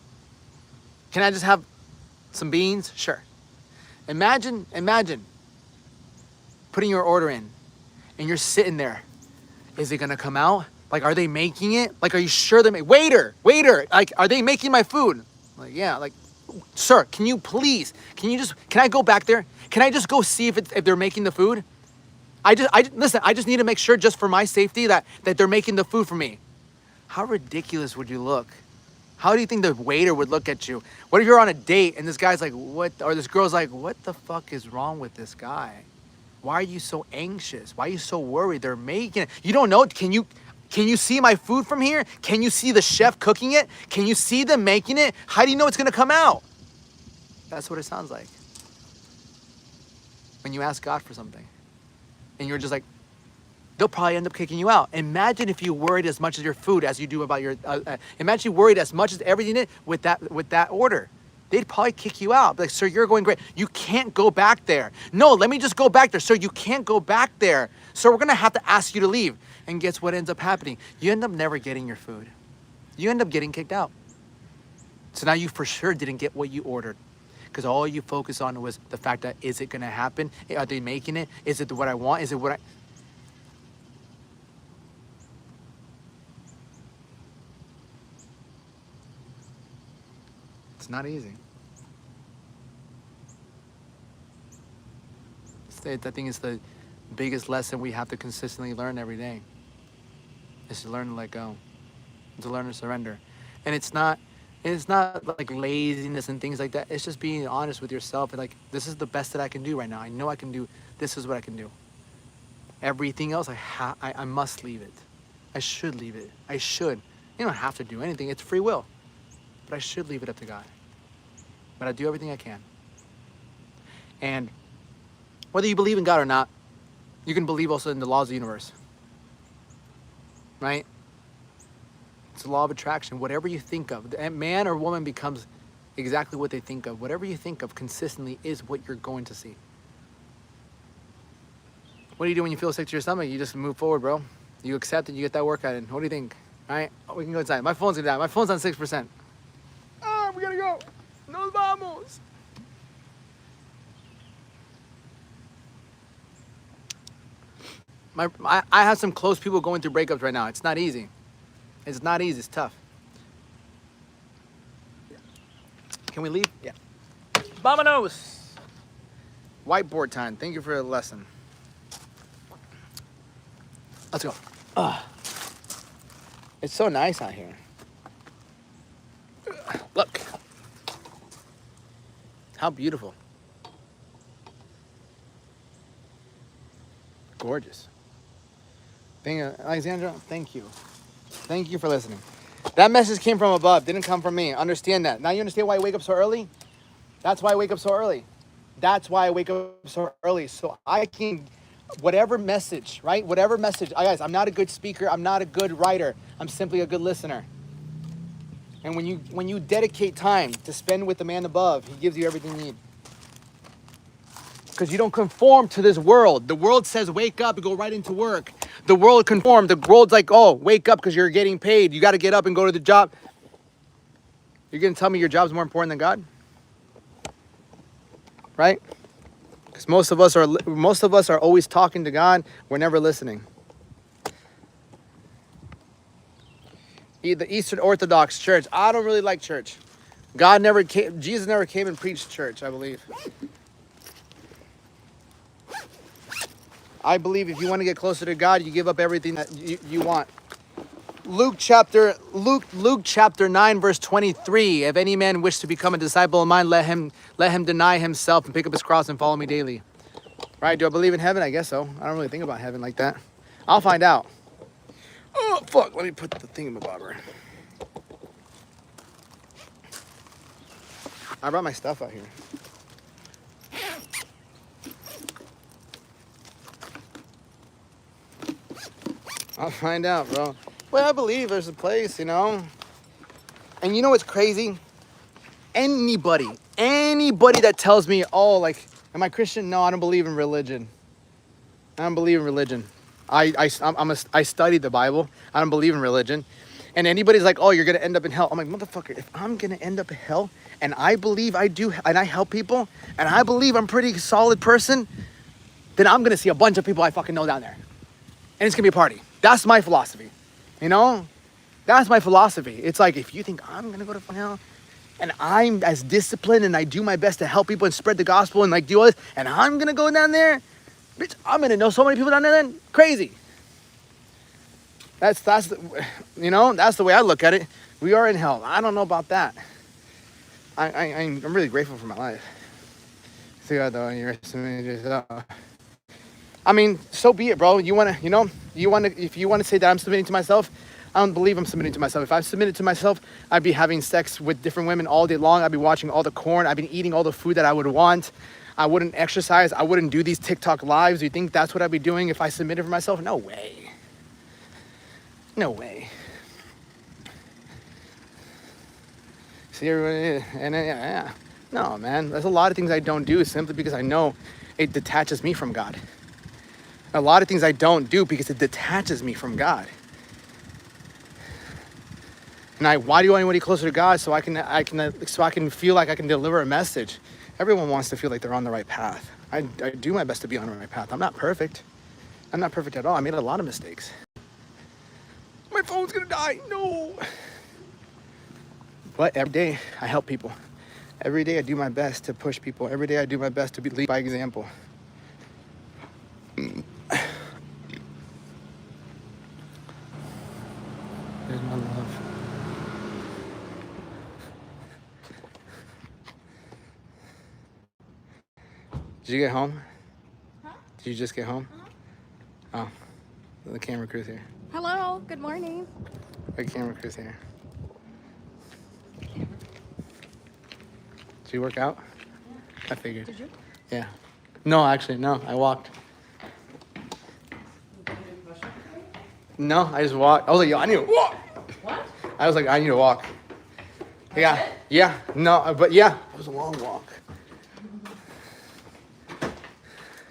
Can I just have some beans? Sure. Imagine putting your order in and you're sitting there. Is it gonna come out? Like, are they making it? Like, are you sure they're waiter, like, are they making my food? Like, yeah, like, sir, can you please, can I go back there? Can I just go see if they're making the food? Listen, I just need to make sure, just for my safety, that they're making the food for me. How ridiculous would you look? How do you think the waiter would look at you? What if you're on a date and this guy's like, what? Or this girl's like, what the fuck is wrong with this guy? Why are you so anxious? Why are you so worried? They're making it. You don't know. Can you see my food from here? Can you see the chef cooking it? Can you see them making it? How do you know it's gonna come out? That's what it sounds like when you ask God for something. and you're just like, they'll probably end up kicking you out. Imagine if you worried as much as your food as you do about your, imagine you worried as much as everything in it with that order. They'd probably kick you out. Like, sir, you're going great. You can't go back there. No, let me just go back there. Sir, you can't go back there. So we're gonna have to ask you to leave. And guess what ends up happening? You end up never getting your food. You end up getting kicked out. So now you for sure didn't get what you ordered. Because all you focus on was the fact that, is it gonna happen? Are they making it? Is it what I want? Is it what I... It's not easy. I think it's the biggest lesson we have to consistently learn every day. Is to learn to let go. To learn to surrender. And it's not like laziness and things like that. It's just being honest with yourself and like, this is the best that I can do right now. I know I can do, this is what I can do. Everything else, I must leave it. I should leave it. I should. You don't have to do anything. It's free will. But I should leave it up to God. But I do everything I can. And whether you believe in God or not, you can believe also in the laws of the universe. Right? It's the law of attraction. Whatever you think of, man or woman becomes exactly what they think of. Whatever you think of consistently is what you're going to see. What do you do when you feel sick to your stomach? You just move forward, bro. You accept it, you get that workout in. What do you think? All right, we can go inside. My phone's gonna die. My phone's on 6%. Ah, we gotta go. Nos vamos. I have some close people going through breakups right now. It's not easy. It's not easy. It's tough. Can we leave? Yeah. Vámonos. Whiteboard time. Thank you for the lesson. Let's go. It's so nice out here. Look. How beautiful. Gorgeous. Alexandra, thank you. Thank you for listening. That message came from above, didn't come from me. Understand that. Now you understand why I wake up so early? That's why I wake up so early. That's why I wake up so early. So I can, whatever message, right? Whatever message. Guys, I'm not a good speaker. I'm not a good writer. I'm simply a good listener. And when you dedicate time to spend with the man above, he gives you everything you need. Because you don't conform to this world. The world says wake up and go right into work. The world conformed. The world's like, oh, wake up because you're getting paid. You got to get up and go to the job. You're going to tell me your job's more important than God? Right? Because most of us are always talking to God. We're never listening. The Eastern Orthodox Church. I don't really like church. Jesus never came and preached church, I believe. I believe if you want to get closer to God, you give up everything that you want. Luke chapter 9, verse 23. If any man wish to become a disciple of mine, let him deny himself and pick up his cross and follow me daily. Right? Do I believe in heaven? I guess so. I don't really think about heaven like that. I'll find out. Oh, fuck. Let me put the thingamabobber. I brought my stuff out here. I'll find out, bro. Well, I believe there's a place, you know. And you know what's crazy? Anybody that tells me, oh, like, am I Christian? No, I don't believe in religion. I don't believe in religion. I studied the Bible. I don't believe in religion. And anybody's like, oh, you're going to end up in hell. I'm like, motherfucker, if I'm going to end up in hell and I believe I do, and I help people, and I believe I'm a pretty solid person, then I'm going to see a bunch of people I fucking know down there. And it's going to be a party. That's my philosophy. You know? That's my philosophy. It's like, if you think I'm going to go to hell and I'm as disciplined and I do my best to help people and spread the gospel and like do all this, and I'm going to go down there, bitch, I'm going to know so many people down there then. Crazy. That's the, you know, that's the way I look at it. We are in hell. I don't know about that. I'm really grateful for my life. I mean, so be it, bro. If you want to say that I'm submitting to myself, I don't believe I'm submitting to myself. If I submitted to myself, I'd be having sex with different women all day long. I'd be watching all the porn. I've been eating all the food that I would want. I wouldn't exercise. I wouldn't do these TikTok lives. Do you think that's what I'd be doing if I submitted for myself? No way. No way. See everybody, and then, yeah. No, man. There's a lot of things I don't do simply because I know it detaches me from God. A lot of things I don't do because it detaches me from God. And why do I want to be closer to God? So I can feel like I can deliver a message. Everyone wants to feel like they're on the right path. I do my best to be on the right path. I'm not perfect. I'm not perfect at all. I made a lot of mistakes. My phone's gonna die. No. But every day I help people. Every day I do my best to push people. Every day I do my best to lead by example. There's my love. Did you get home? Huh? Did you just get home? Oh, the camera crew's here. Hello, good morning. The camera crew's here. Did you work out? I figured. Did you? Yeah. No, actually, no. I walked. No, I just walked. I was like, yo, I need to walk. What? I was like, I need to walk. Yeah. Yeah. No, but yeah, it was a long walk.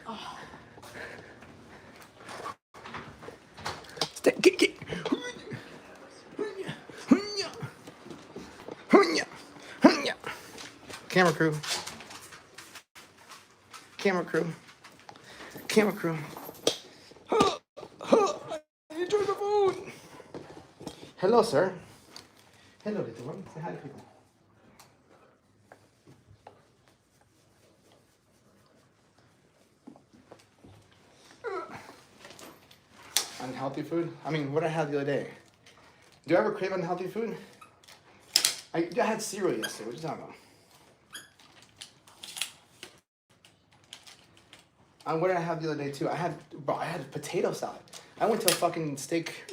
Oh. Stay, get. Camera crew. Camera crew. Camera crew. I enjoy the food. Hello, sir. Hello, little one. Say hi to people. Unhealthy food? I mean, what I had the other day. Do you ever crave unhealthy food? I had cereal yesterday. What are you talking about? What did I have the other day too? I had a potato salad. I went to a fucking steak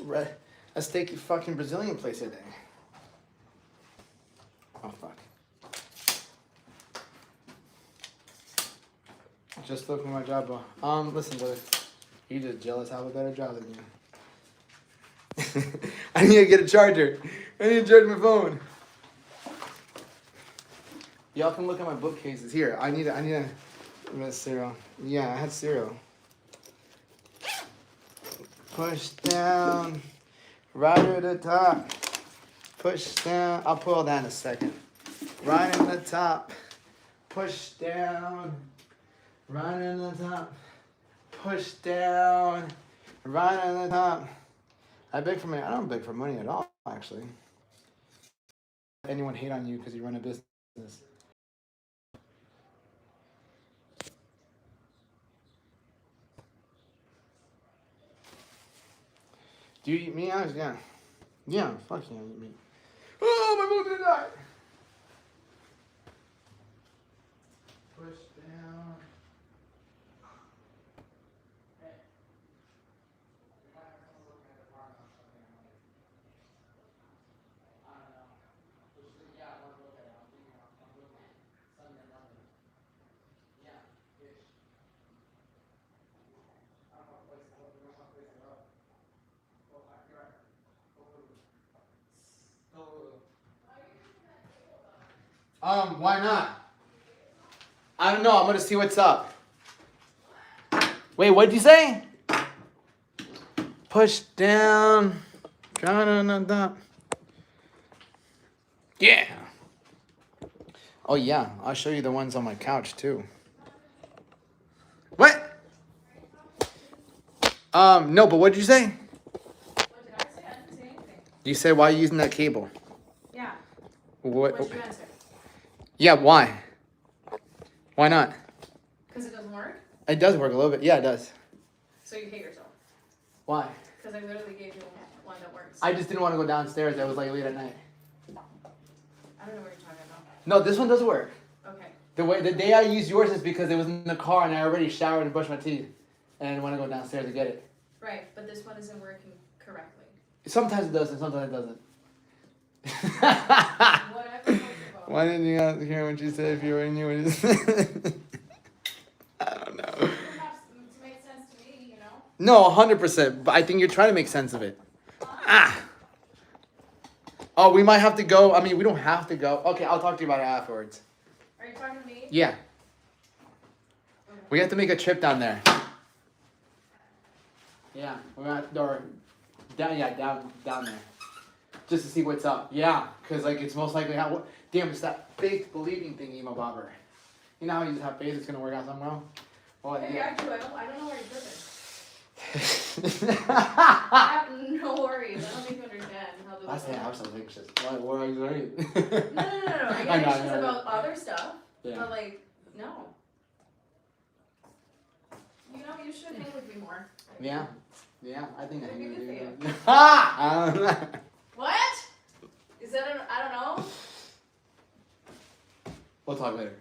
fucking Brazilian place today. Oh fuck. Just looking for my job, bro. Listen, brother. You just jealous I have a better job than you. I need to get a charger. I need to charge my phone. Y'all can look at my bookcases. Here, I need a cereal. Yeah, I had cereal. Push down, right at the top. Push down. I'll put all that in a second. Right in the top. Push down. Right in the top. Push down. Right in the top. I beg for money. I don't beg for money at all, actually. Anyone hate on you because you run a business? Do you eat meat? Yeah. Yeah, fuck yeah, I eat meat. Oh, my phone's gonna die! Push down. Why not? I don't know. I'm gonna see what's up. Wait, what'd you say? Push down. Down on the top. Yeah. Oh yeah, I'll show you the ones on my couch too. What? No, but what did you say? What did I say? I didn't say anything. You said why are you using that cable? Yeah. What? What'd you answer? Yeah, why? Why not? Because it doesn't work? It does work a little bit. Yeah, it does. So you hate yourself? Why? Because I literally gave you one that works. I just didn't want to go downstairs. I was like late at night. I don't know what you're talking about. No, this one does work. Okay. The day I used yours is because it was in the car and I already showered and brushed my teeth, and I didn't want to go downstairs to get it. Right, but this one isn't working correctly. Sometimes it does and sometimes it doesn't. Whatever. Why didn't you hear what she said if you already knew what it said? No, 100%. But I think you're trying to make sense of it. Ah. Oh, we might have to go. I mean, we don't have to go. Okay, I'll talk to you about it afterwards. Are you talking to me? Yeah. Okay. We have to make a trip down there. Yeah, we're gonna down there, just to see what's up. Yeah, cause like it's most likely how. Damn, it's that faith believing thing, emo bobber. You know how you just have faith it's gonna work out somehow. Well, Hey, yeah. I do. I don't know where you're tripping. I have no worries. I don't think you understand how the. Last day I was so anxious. What are you saying? No. I get anxious about other stuff, Yeah. but like, no. You know, you should hang with me more. Yeah, I think I It'd be can good do for that. What? Is that I don't know. We'll talk later.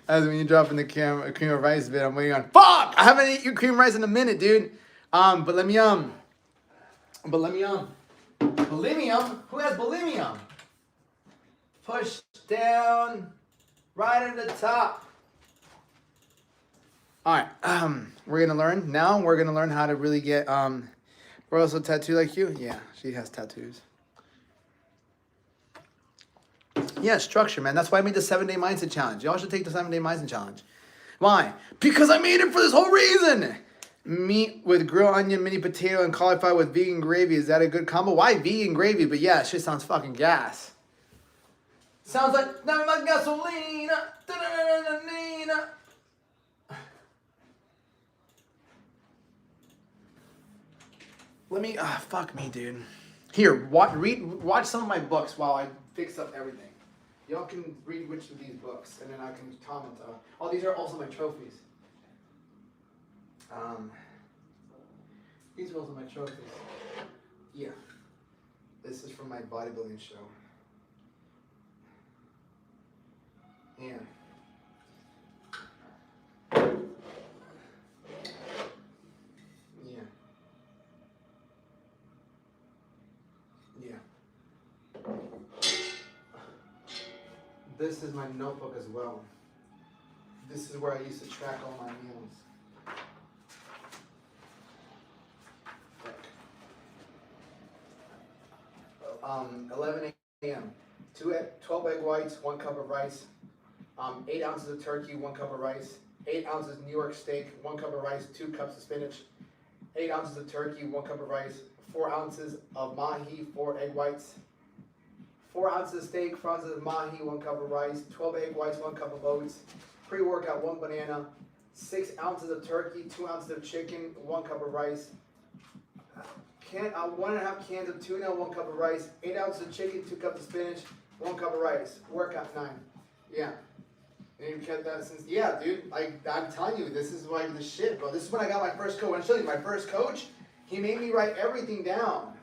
As when you drop in the cream of rice bit, I'm waiting on. Fuck! I haven't eaten your cream of rice in a minute, dude. But let me Bulimia. Who has bulimia? Push down, right at the top. All right. We're gonna learn now. We're gonna learn how to really get. We're also tattooed like you. Yeah, she has tattoos. Yeah, structure, man. That's why I made the 7-day mindset challenge. Y'all should take the 7-day mindset challenge. Why? Because I made it for this whole reason. Meat with grilled onion, mini potato, and cauliflower with vegan gravy. Is that a good combo? Why vegan gravy? But yeah, shit sounds fucking gas. Sounds like gasolina. Let me. Fuck me, dude. Here, watch some of my books while I fix up everything. Y'all can read which of these books, and then I can comment. Oh, these are also my trophies. These are also my trophies. Yeah. This is from my bodybuilding show. Yeah. Yeah. Yeah. This is my notebook as well. This is where I used to track all my meals. 11 a.m. 12 egg whites, 1 cup of rice, 8 ounces of turkey, 1 cup of rice, 8 ounces New York steak, 1 cup of rice, 2 cups of spinach, 8 ounces of turkey, 1 cup of rice, 4 ounces of mahi, 4 egg whites, 4 ounces of steak, 4 ounces of mahi, 1 cup of rice, 12 egg whites, 1 cup of oats, pre-workout, 1 banana, 6 ounces of turkey, 2 ounces of chicken, 1 cup of rice, 1.5 cans of tuna, 1 cup of rice, 8 ounces of chicken, 2 cups of spinach, 1 cup of rice. Workout 9. Yeah. And you kept that since, yeah, dude. I'm telling you, this is like the shit, bro. This is when I got my first coach. I'll show you my first coach. He made me write everything down.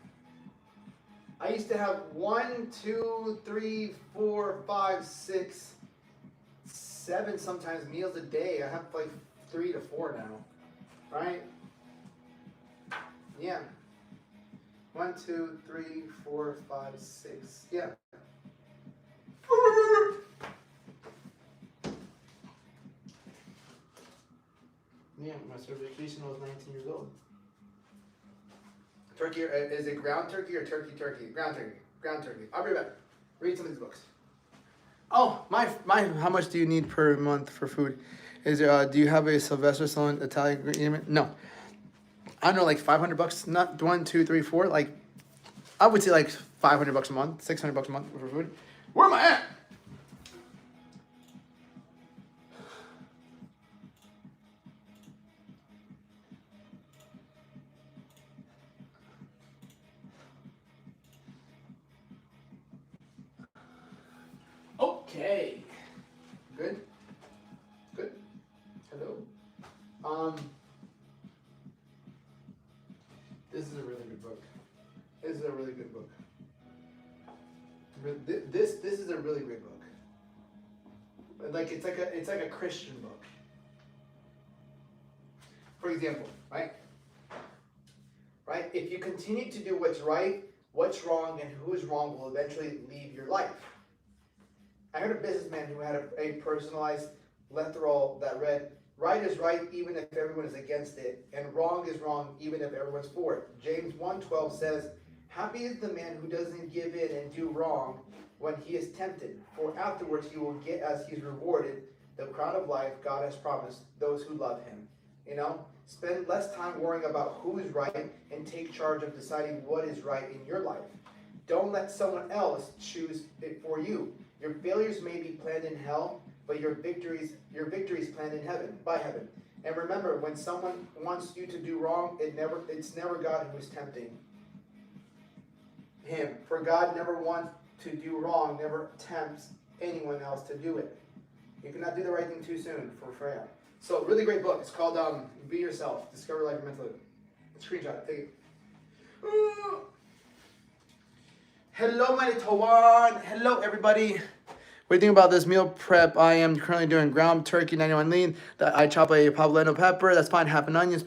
I used to have 1, 2, 3, 4, 5, 6, 7 sometimes meals a day. I have like 3 to 4 now. Right? Yeah. 1, 2, 3, 4, 5, 6. Yeah. Yeah, my certification was 19 years old. Turkey, is it ground turkey or turkey? Ground turkey. Ground turkey. I'll be right back. Read some of these books. Oh, my, how much do you need per month for food? Is there, do you have a Sylvester Stallone Italian agreement? No. I don't know, like $500, not 1, 2, 3, 4. Like, I would say like $500 a month, $600 a month for food. Where am I at? Okay. Good. Good. Hello. This is a really good book. This is a really good book. This is a really great book. Like it's like a Christian book. For example, right? Right? If you continue to do what's right, what's wrong, and who is wrong will eventually leave your life. I heard a businessman who had a personalized letterol that read, Right is right even if everyone is against it, and wrong is wrong even if everyone's for it. James 1:12 says, happy is the man who doesn't give in and do wrong when he is tempted, for afterwards he will get as he's rewarded the crown of life God has promised those who love him. You know, spend less time worrying about who is right and take charge of deciding what is right in your life. Don't let someone else choose it for you. Your failures may be planned in hell, but your victories planned in heaven, by heaven. And remember, when someone wants you to do wrong, it's never God who is tempting him. For God never wants to do wrong, never tempts anyone else to do it. You cannot do the right thing too soon for Freya. So, really great book. It's called Be Yourself, Discover Life Mentally. Screenshot, take it. Hello, Manitowan. Hello, everybody. What do you think about this meal prep? I am currently doing ground turkey 91 lean. I chop a poblano pepper. That's fine. Half an onion,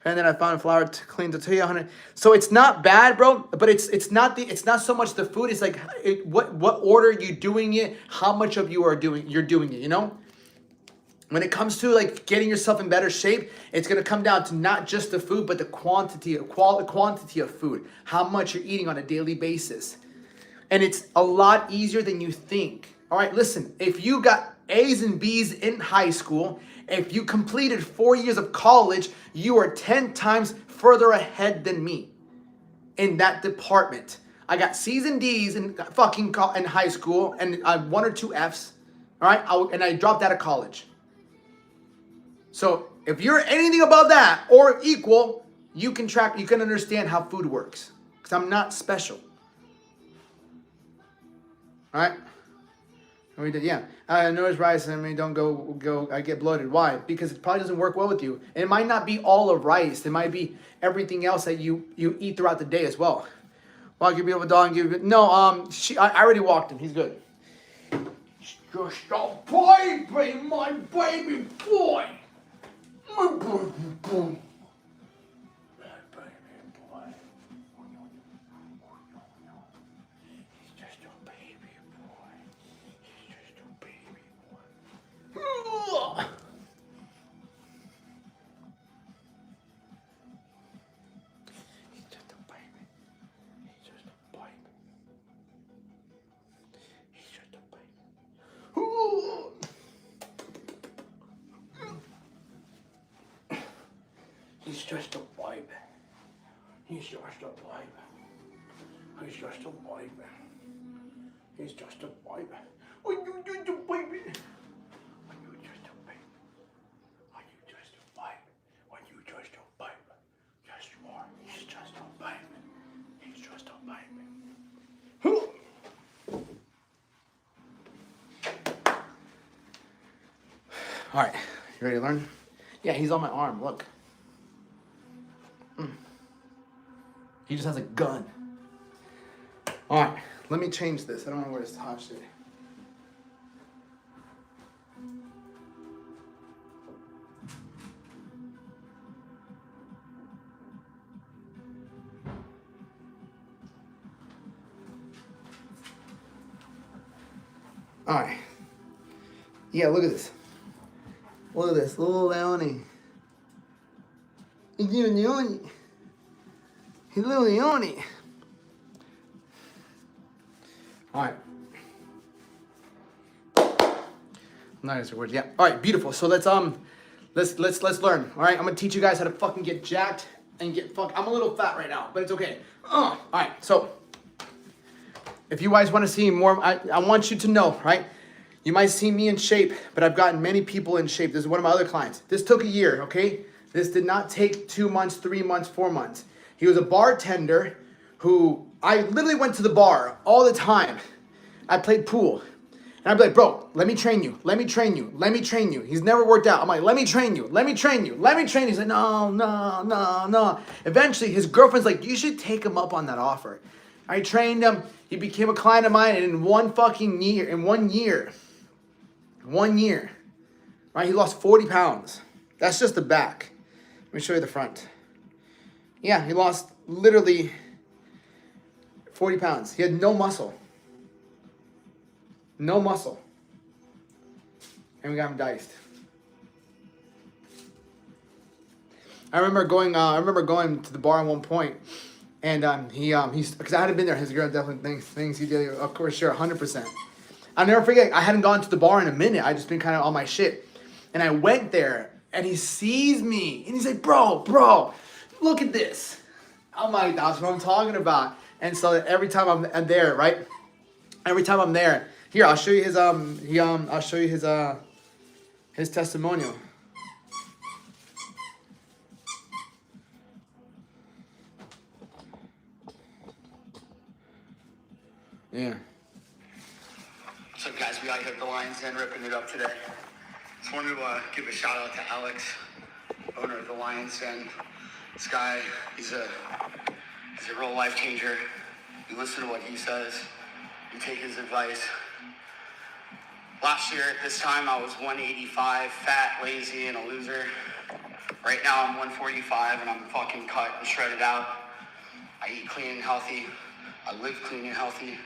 and then I found flour to clean tortilla 100. So it's not bad, bro. But it's not so much the food. It's like what order you doing it. How much of you're doing it. You know. When it comes to like getting yourself in better shape, it's gonna come down to not just the food, but the quantity of food. How much you're eating on a daily basis, and it's a lot easier than you think. All right, listen, if you got A's and B's in high school, if you completed 4 years of college, you are 10 times further ahead than me in that department. I got C's and D's in in high school, and I 1 or 2 F's, all right? And I dropped out of college. So if you're anything above that or equal, you can understand how food works, because I'm not special. All right? We did, yeah. Notice rice. I mean, don't go. I get bloated. Why? Because it probably doesn't work well with you. And it might not be all of rice. It might be everything else that you eat throughout the day as well. Well, I'll give you a dog. No. I already walked him. He's good. He's just a baby, my baby boy. My baby boy. He's just a baby. He's just a baby. He's just a baby. He's just a baby. Are you just a baby? Are you just a baby? Are you just a baby? Are you just a baby? Yes, you are. He's just a baby. He's just a baby. All right, you ready to learn? Yeah, he's on my arm. Look. He just has a gun. All right, let me change this. I don't know where to touch it. All right. Yeah, look at this. Look at this, little Leonie. He's little Leonie. He's little Leonie. All right. Nice words. Yeah. All right. Beautiful. So let's learn. All right. I'm gonna teach you guys how to fucking get jacked and get I'm a little fat right now, but it's okay. All right. So if you guys want to see more, I want you to know, right? You might see me in shape, but I've gotten many people in shape. This is one of my other clients. This took a year. Okay. This did not take 2 months, 3 months, 4 months. He was a bartender who I literally went to the bar all the time. I played pool. And I'd be like, bro, let me train you. Let me train you. Let me train you. He's never worked out. I'm like, let me train you. Let me train you. Let me train you. He's like, no. Eventually, his girlfriend's like, you should take him up on that offer. I trained him. He became a client of mine. And in 1 year, right, he lost 40 pounds. That's just the back. Let me show you the front. Yeah, he lost literally 40 pounds. He had no muscle. No muscle. And we got him diced. I remember going to the bar at one point, and he's because I hadn't been there. His girl definitely thinks he did. Of course, sure, 100%. I'll never forget. I hadn't gone to the bar in a minute. I just been kind of on my shit, and I went there, and he sees me, and he's like, "Bro, look at this." I'm like, "That's what I'm talking about." And so every time I'm there, right? Every time I'm there, here I'll show you his I'll show you his testimonial. Yeah. What's up, guys? We out here at the Lions Den ripping it up today. Just wanted to give a shout out to Alex, owner of the Lions Den. This guy, he's a real life changer. You listen to what he says, you take his advice. Last year at this time, I was 185, fat, lazy, and a loser. Right now, I'm 145, and I'm fucking cut and shredded out. I eat clean and healthy. I live clean and healthy.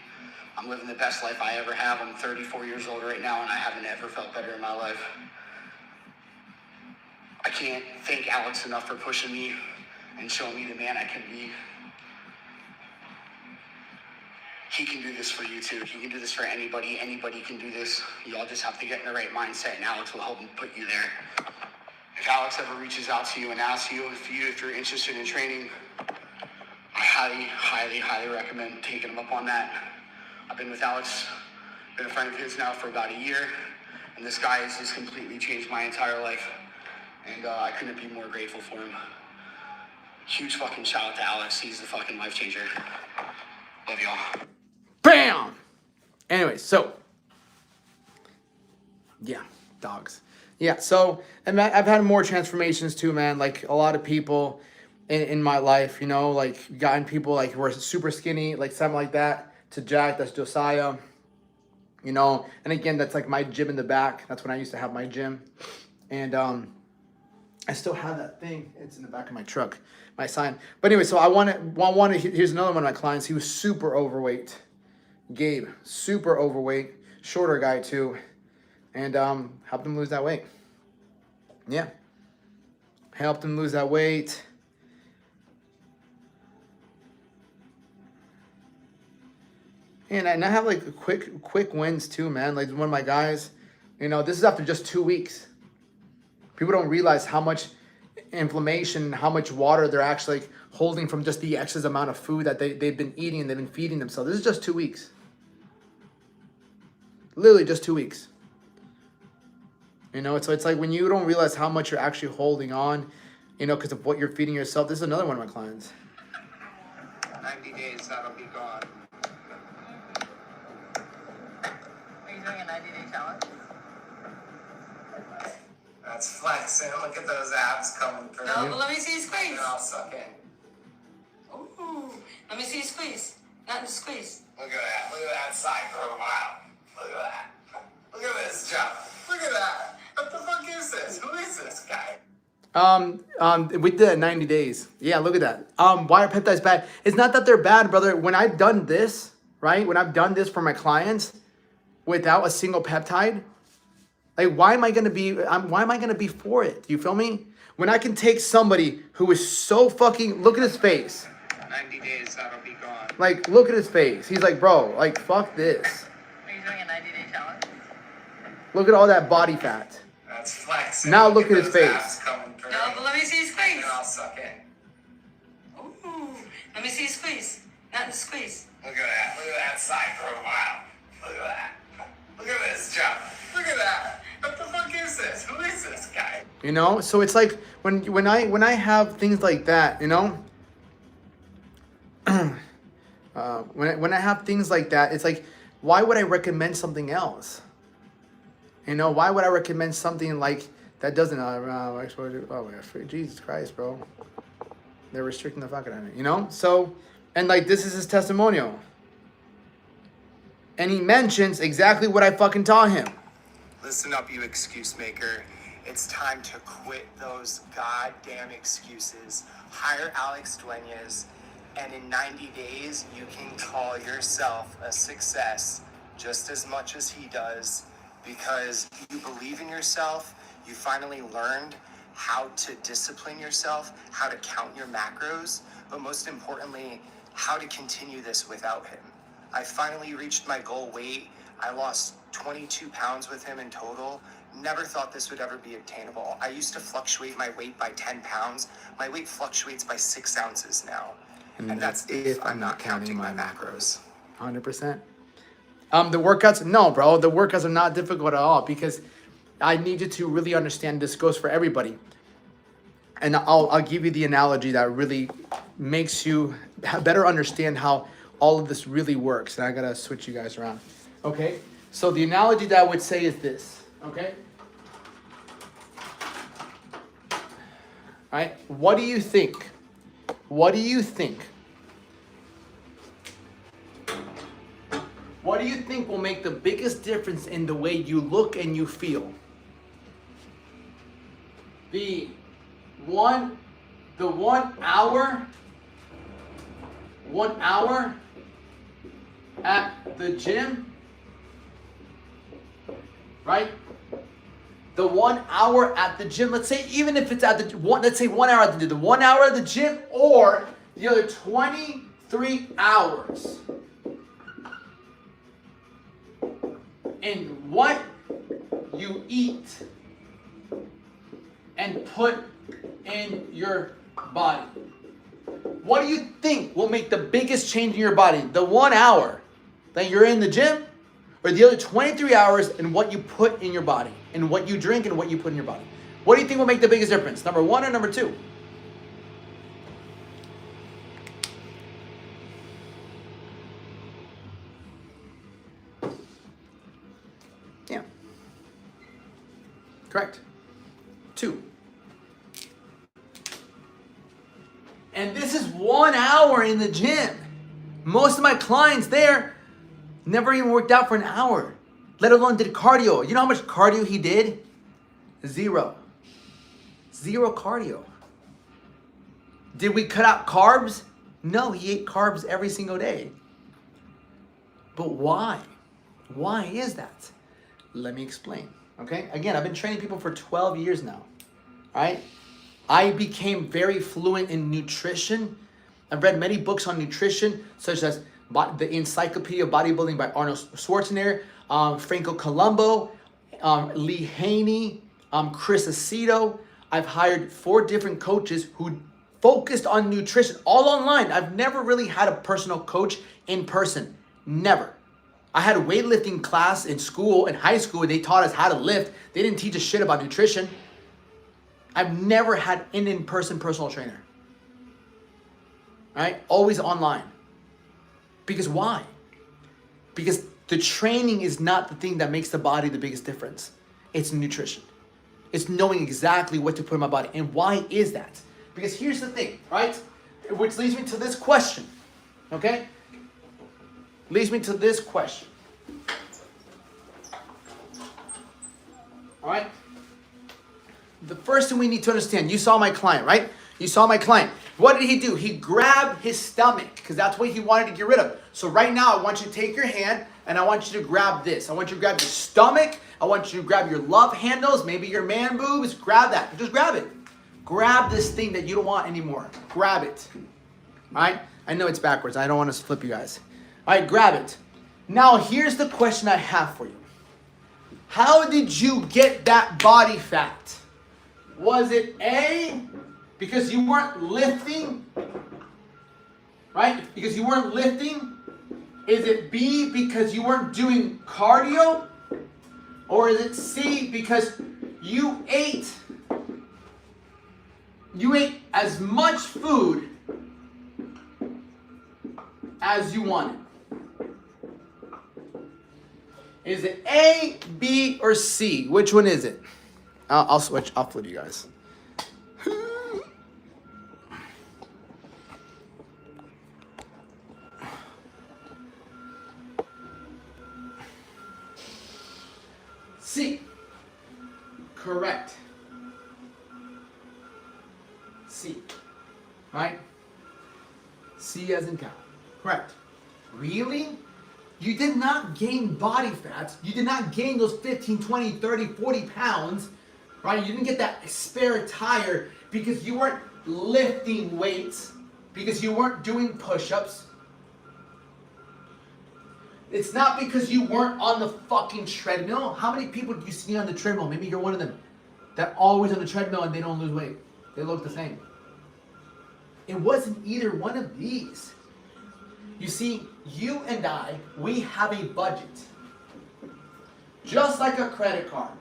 I'm living the best life I ever have. I'm 34 years old right now, and I haven't ever felt better in my life. I can't thank Alex enough for pushing me and showing me the man I can be. He can do this for you too. He can do this for anybody. Anybody can do this. You all just have to get in the right mindset, and Alex will help put you there. If Alex ever reaches out to you and asks you if you're interested in training, I highly, highly, highly recommend taking him up on that. I've been with Alex, been a friend of his now for about a year, and this guy has just completely changed my entire life, and I couldn't be more grateful for him. Huge fucking shout out to Alex. He's the fucking life changer. Love y'all. Bam! Anyway, so yeah, dogs. Yeah, so and I've had more transformations too, man. Like a lot of people in my life, you know, like gotten people like who are super skinny, like something like that, to Jack, that's Josiah, you know. And again, that's like my gym in the back. That's when I used to have my gym. And I still have that thing. It's in the back of my truck, my sign. But anyway, so I want to, here's another one of my clients. He was super overweight. Gabe, super overweight, shorter guy too. And helped him lose that weight. Yeah. Helped him lose that weight. And I have like quick wins too, man. Like one of my guys, you know, this is after just 2 weeks. People don't realize how much inflammation, how much water they're actually like holding from just the excess amount of food that they've been eating and they've been feeding themselves. This is just 2 weeks. Literally just 2 weeks. You know, so it's like when you don't realize how much you're actually holding on, you know, because of what you're feeding yourself. This is another one of my clients. 90 days, that'll be gone. Are you doing a 90-day challenge? That's flexing. Look at those abs coming through. No, but let me see you squeeze. And I'll suck in. Ooh, let me see you squeeze. Not just squeeze. Look at that. Look at that side profile. Look at that. Look at this jump. Look at that. What the fuck is this? Who is this guy? We did it 90 days. Yeah, look at that. Why are peptides bad? It's not that they're bad, brother. When I've done this, right? When I've done this for my clients without a single peptide, like why am I gonna be for it? Do you feel me? When I can take somebody who is so fucking, look at his face. 90 days, that'll be gone. Like, look at his face. He's like, bro, like, fuck this. Are you doing a 90-day challenge? Look at all that body fat. That's flexing. Now look at his those face. abs coming through. No, but let me see you squeeze. And I'll suck in. Ooh, let me see you squeeze. Not just squeeze. Look at that. Look at that side profile. Look at that. Look at this jump. Look at that. What the fuck is this? Who is this guy? You know, so it's like when I have things like that, you know, when I have things like that, it's like, why would I recommend something else? You know, why would I recommend something like that doesn't exposure? Oh my gosh, Jesus Christ, bro, they're restricting the fuck out of me, you know. So, and like this is his testimonial, and he mentions exactly what I fucking taught him. Listen up, you excuse maker. It's time to quit those goddamn excuses. Hire Alex Duenas, and in 90 days, you can call yourself a success just as much as he does, because you believe in yourself. You finally learned how to discipline yourself, how to count your macros, but most importantly, how to continue this without him. I finally reached my goal weight. I lost 22 pounds with him in total. Never thought this would ever be attainable. I used to fluctuate my weight by 10 pounds. My weight fluctuates by 6 ounces now. And that's if I'm not counting my macros. 100%. The workouts, no, bro. The workouts are not difficult at all because I need you to really understand this goes for everybody. And I'll give you the analogy that really makes you better understand how all of this really works. And I gotta switch you guys around. Okay? So the analogy that I would say is this. Okay? All right? What do you think? What do you think? What do you think will make the biggest difference in the way you look and you feel? The 1 hour at the gym, right? The 1 hour at the gym, let's say even if it's at the one, let's say 1 hour at the gym, the 1 hour at the gym or the other 23 hours in what you eat and put in your body. What do you think will make the biggest change in your body? The 1 hour that you're in the gym or the other 23 hours in what you put in your body and what you drink and what you put in your body? What do you think will make the biggest difference? Number 1 or number 2? Yeah. Correct. 2. And this is 1 hour in the gym. Most of my clients there never even worked out for an hour, let alone did cardio. You know how much cardio he did? 0. 0 cardio. Did we cut out carbs? No, he ate carbs every single day. But why? Why is that? Let me explain. Okay? Again, I've been training people for 12 years now. All right? I became very fluent in nutrition. I've read many books on nutrition, such as the Encyclopedia of Bodybuilding by Arnold Schwarzenegger, Franco Columbo, Lee Haney, Chris Aceto. I've hired 4 different coaches who focused on nutrition, all online. I've never really had a personal coach in person. Never. I had a weightlifting class in school, in high school. They taught us how to lift. They didn't teach us shit about nutrition. I've never had an in-person personal trainer. All right? Always online. Because why? Because the training is not the thing that makes the body the biggest difference. It's nutrition. It's knowing exactly what to put in my body. And why is that? Because here's the thing, right? Which leads me to this question. Okay? Leads me to this question. All right? The first thing we need to understand, you saw my client, right? You saw my client. What did he do? He grabbed his stomach because that's what he wanted to get rid of. So right now, I want you to take your hand and I want you to grab this. I want you to grab your stomach. I want you to grab your love handles, maybe your man boobs. Grab that. Just grab it. Grab this thing that you don't want anymore. Grab it. All right? I know it's backwards. I don't want to flip you guys. All right, grab it. Now, here's the question I have for you. How did you get that body fat? Was it A, because you weren't lifting? Right? Because you weren't lifting? Is it B, because you weren't doing cardio? Or is it C, because you ate as much food as you wanted? Is it A, B, or C? Which one is it? I'll switch. I'll flip you guys. C. Correct. C. Right? C as in cow. Correct. Really? You did not gain body fat. You did not gain those 15, 20, 30, 40 pounds right? You didn't get that spare tire because you weren't lifting weights, because you weren't doing push-ups. It's not because you weren't on the fucking treadmill. How many people do you see on the treadmill? Maybe you're one of them. That always on the treadmill and they don't lose weight. They look the same. It wasn't either one of these. You see, you and I, we have a budget. Just like a credit card.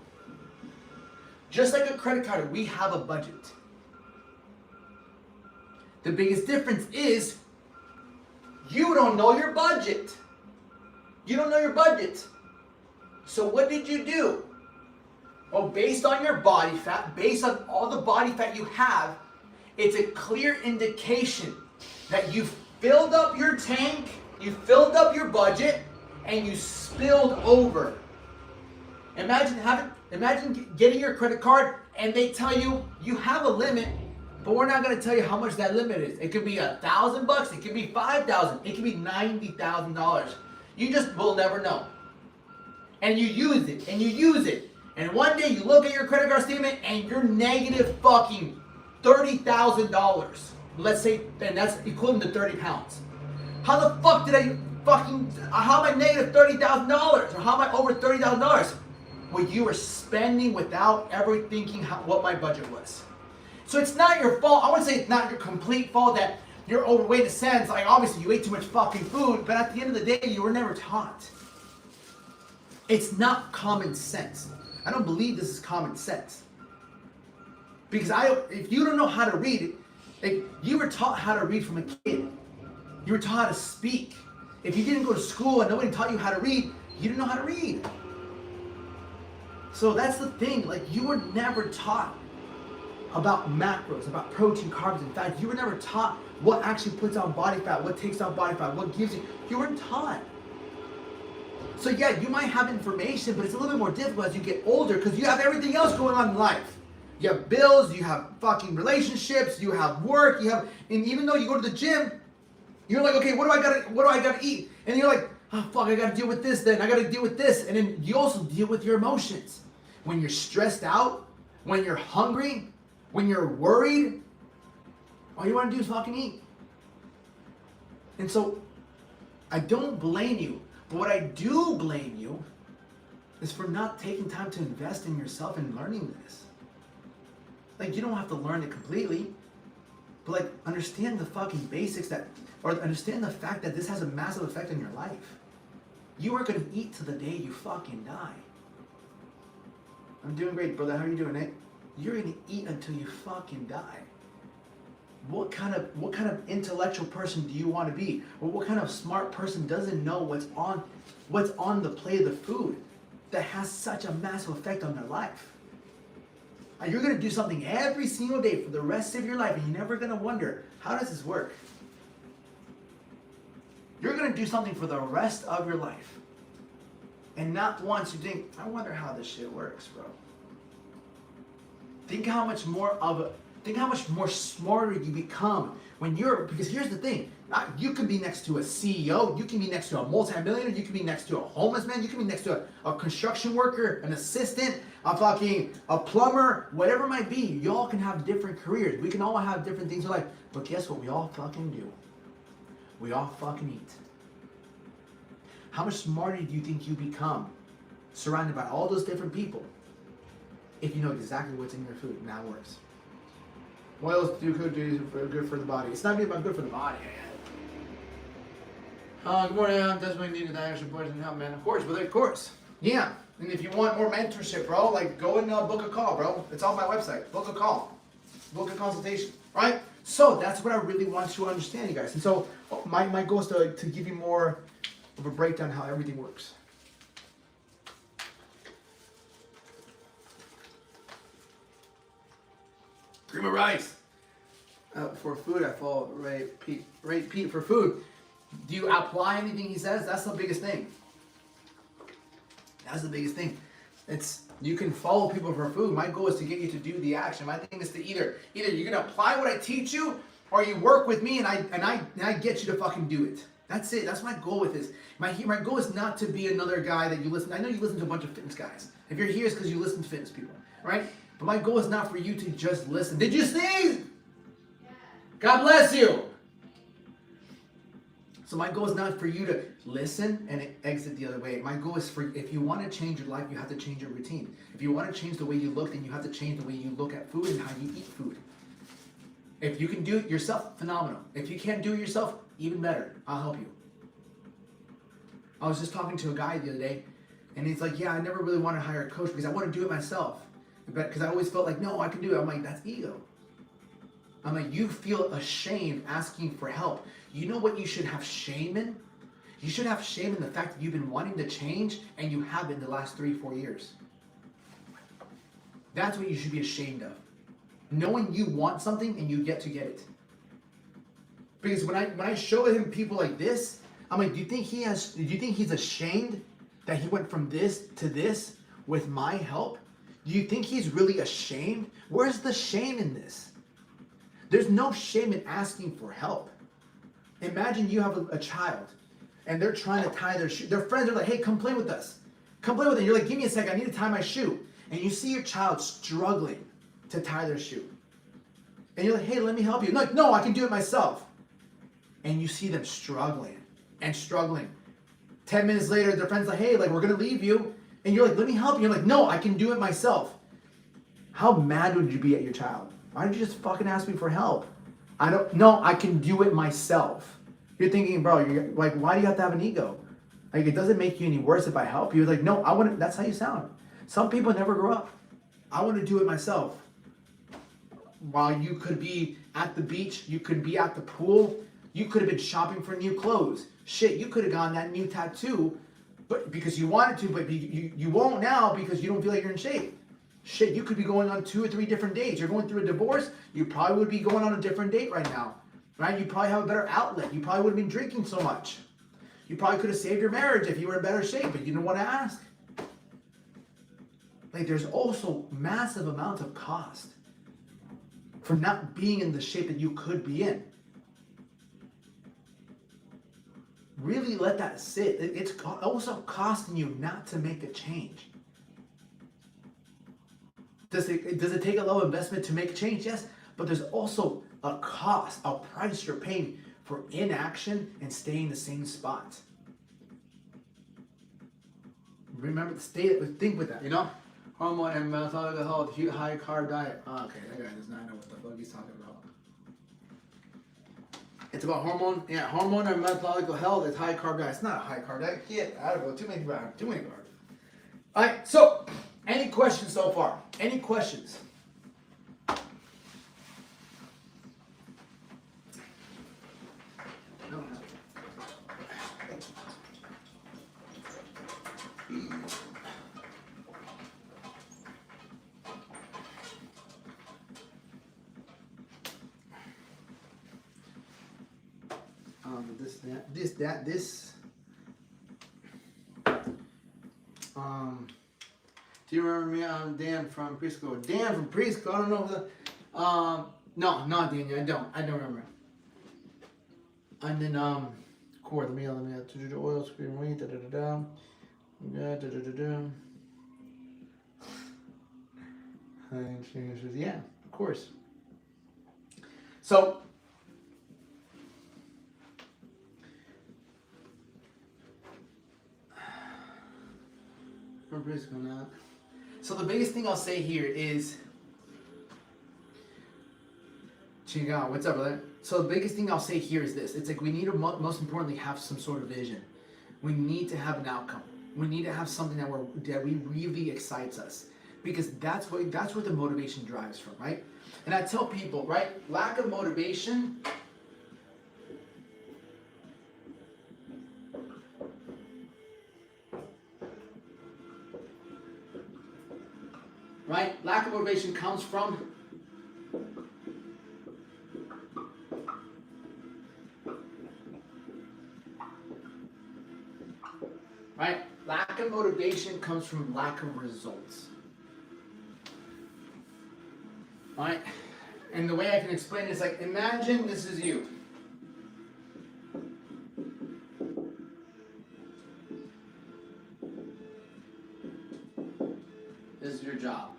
Just like a credit card, we have a budget. The biggest difference is you don't know your budget. You don't know your budget. So what did you do? Well, based on your body fat, based on all the body fat you have, it's a clear indication that you filled up your tank, you filled up your budget, and you spilled over. Imagine getting your credit card and they tell you you have a limit, but we're not going to tell you how much that limit is. It could be $1,000, it could be $5,000, it could be $90,000. You just will never know. And you use it, and you use it. And one day you look at your credit card statement and you're negative fucking $30,000. Let's say, and that's equivalent to 30 pounds. How the fuck did how am I negative $30,000? Or how am I over $30,000? Well, you were spending without ever thinking what my budget was. So it's not your fault. I wouldn't say it's not your complete fault that you're overweight in a sense. Like, obviously you ate too much fucking food, but at the end of the day, you were never taught. It's not common sense. I don't believe this is common sense. Because if you don't know how to read, like, you were taught how to read from a kid. You were taught how to speak. If you didn't go to school and nobody taught you how to read, you didn't know how to read. So that's the thing, like, you were never taught about macros, about protein, carbs, and fat. You were never taught what actually puts on body fat, what takes on body fat, what gives you weren't taught. So yeah, you might have information, but it's a little bit more difficult as you get older because you have everything else going on in life. You have bills, you have fucking relationships, you have work, and even though you go to the gym, you're like, okay, what do I gotta eat? And you're like, oh fuck, I gotta deal with this then, I gotta deal with this. And then you also deal with your emotions. When you're stressed out, when you're hungry, when you're worried, all you wanna do is fucking eat. And so, I don't blame you, but what I do blame you is for not taking time to invest in yourself and learning this. Like, you don't have to learn it completely, but like, understand the fucking basics or understand the fact that this has a massive effect on your life. You are gonna eat to the day you fucking die. I'm doing great, brother. How are you doing, Nate? You're gonna eat until you fucking die. What kind of intellectual person do you want to be? Or what kind of smart person doesn't know what's on the plate of the food that has such a massive effect on their life? And you're gonna do something every single day for the rest of your life, and you're never gonna wonder, how does this work? You're gonna do something for the rest of your life. And not once you think, I wonder how this shit works, bro. Think how much more smarter you become because here's the thing, you can be next to a CEO, you can be next to a multimillionaire, you can be next to a homeless man, you can be next to a construction worker, an assistant, a plumber, whatever it might be. Y'all can have different careers. We can all have different things in life. But guess what we all fucking do? We all fucking eat. How much smarter do you think you become surrounded by all those different people if you know exactly what's in your food and how it works? What else do good for the body? It's not even about good for the body. Good morning, Desmond needed that extra push and help, man. Of course. Yeah. And if you want more mentorship, bro, like go and book a call, bro. It's on my website. Book a call. Book a consultation. Right? So that's what I really want you to understand, you guys. And so my goal is to give you more of a breakdown how everything works. Cream of rice. For food, I follow Ray Pete for food. Do you apply anything he says? That's the biggest thing. That's the biggest thing. You can follow people for food. My goal is to get you to do the action. My thing is to either you're gonna apply what I teach you, or you work with me and I get you to fucking do it. That's it. That's my goal with this. My goal is not to be another guy that you listen. I know you listen to a bunch of fitness guys. If you're here, it's because you listen to fitness people, right? But my goal is not for you to just listen. Did you sneeze? God bless you. So my goal is not for you to listen and exit the other way. My goal is for, if you want to change your life, you have to change your routine. If you want to change the way you look, then you have to change the way you look at food and how you eat food. If you can do it yourself, phenomenal. If you can't do it yourself, even better. I'll help you. I was just talking to a guy the other day, and he's like, yeah, I never really want to hire a coach because I want to do it myself. Because I always felt like, no, I can do it. I'm like, that's ego. I'm like, you feel ashamed asking for help. You know what you should have shame in? You should have shame in the fact that you've been wanting to change and you haven't the last 3-4 years. That's what you should be ashamed of. Knowing you want something and you get to get it. Because when I show him people like this, I'm like, do you think he's ashamed that he went from this to this with my help? Do you think he's really ashamed? Where's the shame in this? There's no shame in asking for help. Imagine you have a child and they're trying to tie their shoe. Their friends are like, hey, come play with us. Come play with it. You're like, give me a second, I need to tie my shoe. And you see your child struggling to tie their shoe. And you're like, hey, let me help you. And like, no, I can do it myself. And you see them struggling and struggling. 10 minutes later, their friend's like, hey, like, we're going to leave you. And you're like, let me help you. You're like, no, I can do it myself. How mad would you be at your child? Why did you just fucking ask me for help? I can do it myself. You're thinking, bro, you're like, why do you have to have an ego? Like, it doesn't make you any worse if I help you. Like, no, that's how you sound. Some people never grow up. I want to do it myself. While you could be at the beach, you could be at the pool, you could have been shopping for new clothes. Shit, you could have gotten that new tattoo, but because you wanted to, but you won't now because you don't feel like you're in shape. Shit, you could be going on 2 or 3 different dates. You're going through a divorce, you probably would be going on a different date right now, right? You probably have a better outlet. You probably would have been drinking so much. You probably could have saved your marriage if you were in better shape, but you didn't want to ask. Like, there's also massive amounts of cost for not being in the shape that you could be in. Really let that sit. It's also costing you not to make a change. Does it take a low investment to make a change? Yes, but there's also a cost, a price you're paying for inaction and staying in the same spot. Remember to think with that, you know? Hormone and metabolic health, high carb diet. Oh, okay, that guy does not know what the fuck he's talking about. It's about hormone and metabolic health. It's high carb diet. It's not a high carb diet. Get out of it. Too many carbs. All right. So, any questions so far? Any questions? No. This. Do you remember me? I'm Dan from preschool. Dan from preschool. I don't know the. No, not Dan. I don't remember. And then core. Let me oil screen weight. Yeah, of course. So. So the biggest thing I'll say here is, Chinga, what's up, brother? So the biggest thing I'll say here is this: it's like we need to most importantly have some sort of vision. We need to have an outcome. We need to have something that really excites us, because that's where the motivation drives from, right? And I tell people, right, lack of motivation. Right? Lack of motivation comes from right? Lack of motivation comes from lack of results. Right? And the way I can explain it is like, imagine this is you. This is your job.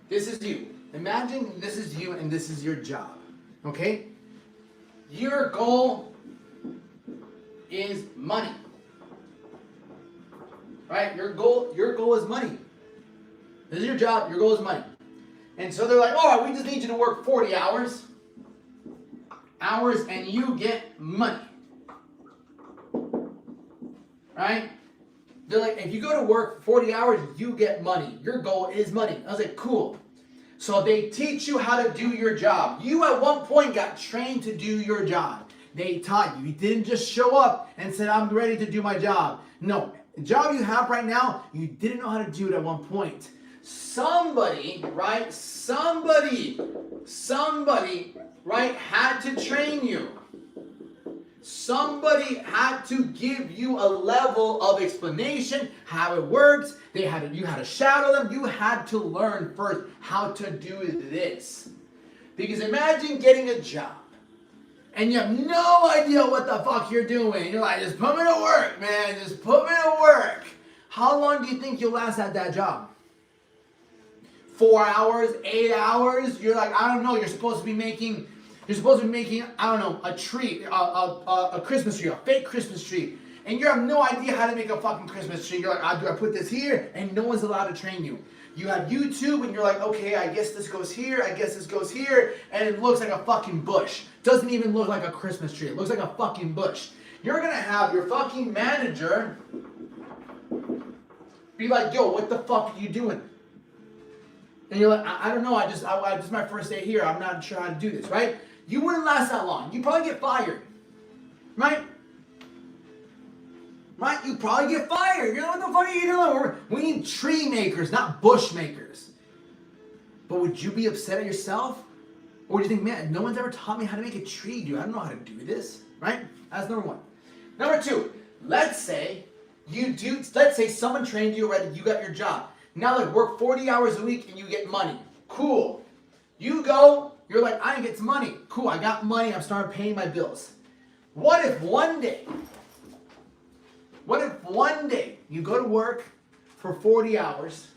this is you. Imagine this is you and this is your job. Okay? Your goal is money. Right? Your goal is money. This is your job, your goal is money. And so they're like, all right, we just need you to work 40 hours and you get money. Right? They're like, if you go to work 40 hours, you get money. Your goal is money. I was like, cool. So they teach you how to do your job. You at one point got trained to do your job. They taught you. You didn't just show up and said, I'm ready to do my job. No, the job you have right now, you didn't know how to do it at one point. Somebody, right, had to train you. Somebody had to give you a level of explanation, how it works. You had to shadow them. You had to learn first how to do this. Because imagine getting a job and you have no idea what the fuck you're doing. You're like, just put me to work, man. Just put me to work. How long do you think you'll last at that job? 4 hours, 8 hours? You're like, I don't know. You're supposed to be making, I don't know, a tree, a Christmas tree, a fake Christmas tree. And you have no idea how to make a fucking Christmas tree. You're like, do I put this here? And no one's allowed to train you. You have YouTube and you're like, okay, I guess this goes here, I guess this goes here, and it looks like a fucking bush. Doesn't even look like a Christmas tree. It looks like a fucking bush. You're gonna have your fucking manager be like, yo, what the fuck are you doing? And you're like, I don't know, this is my first day here, I'm not sure how to do this, right? You wouldn't last that long. You'd probably get fired, right? Right? You probably get fired. You know what the fuck are you doing? We need tree makers, not bush makers. But would you be upset at yourself? Or would you think, man, no one's ever taught me how to make a tree, dude. I don't know how to do this. Right? That's number one. Number two, let's say someone trained you already, you got your job. Now like work 40 hours a week and you get money. Cool. You go, you're like, I get some money. Cool, I got money, I'm starting paying my bills. What if one day you go to work for 40 hours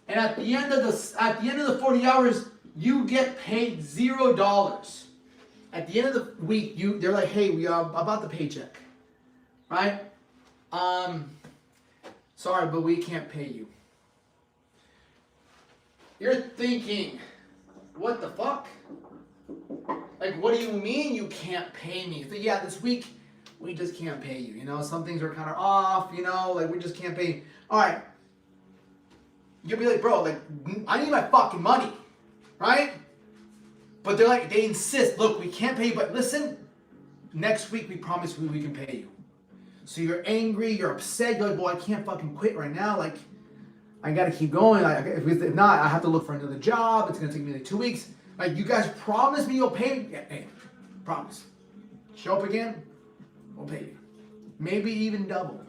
and at the end of the 40 hours you get paid $0. At the end of the week they're like, hey, we are about the paycheck. Right? Sorry, but we can't pay you. You're thinking, what the fuck? Like, what do you mean you can't pay me? So, yeah, this week we just can't pay you. You know, some things are kind of off, you know, like we just can't pay you. All right. You'll be like, bro, like, I need my fucking money, right? But they're like, they insist, look, we can't pay you, but listen, next week we promise we can pay you. So you're angry, you're upset, you're like, well, I can't fucking quit right now, like, I gotta keep going, if not, I have to look for another job, it's gonna take me like 2 weeks. Like, you guys promise me you'll pay me? Yeah, hey, promise. Show up again, we'll pay you. Maybe even double.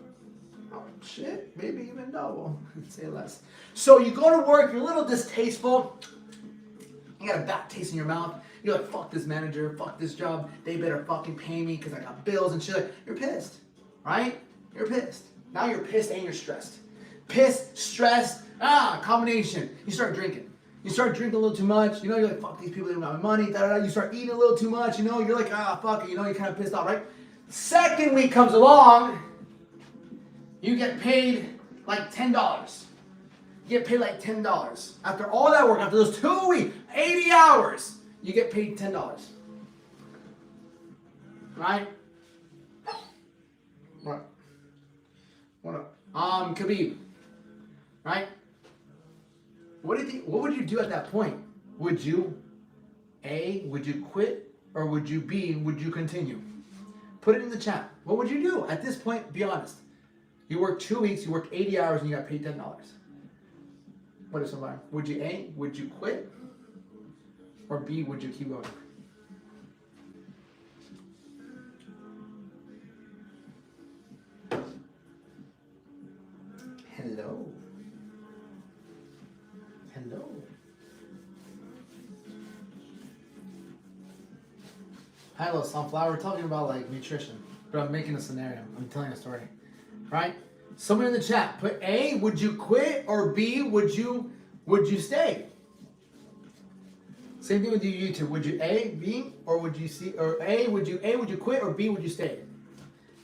Oh, shit, maybe even double. Say less. So you go to work, you're a little distasteful. You got a bad taste in your mouth. You're like, fuck this manager, fuck this job. They better fucking pay me because I got bills and shit. You're pissed, right? You're pissed. Now you're pissed and you're stressed. Pissed, stressed, combination. You start drinking. You start drinking a little too much. You know, you're like, fuck these people, they don't got my money. You start eating a little too much. You know, you're like, fuck it. You know, you're kind of pissed off, right? Second week comes along. You get paid like $10. You get paid like $10. After all that work, after those 2 weeks, 80 hours, you get paid $10. Right? What? What up? Khabib. Right? What would you do at that point? Would you quit? Or would you continue? Put it in the chat. What would you do at this point? Be honest. You worked 2 weeks, you worked 80 hours, and you got paid $10. What is somebody? Would you quit? Or B, would you keep going? Hello. Hello. Hello, Sunflower. We're talking about like nutrition, but I'm making a scenario. I'm telling a story, right? Someone in the chat put A, would you quit, or B, would you stay? Same thing with you, YouTube. Would you A, B, or would you C, or would you quit, or B, would you stay?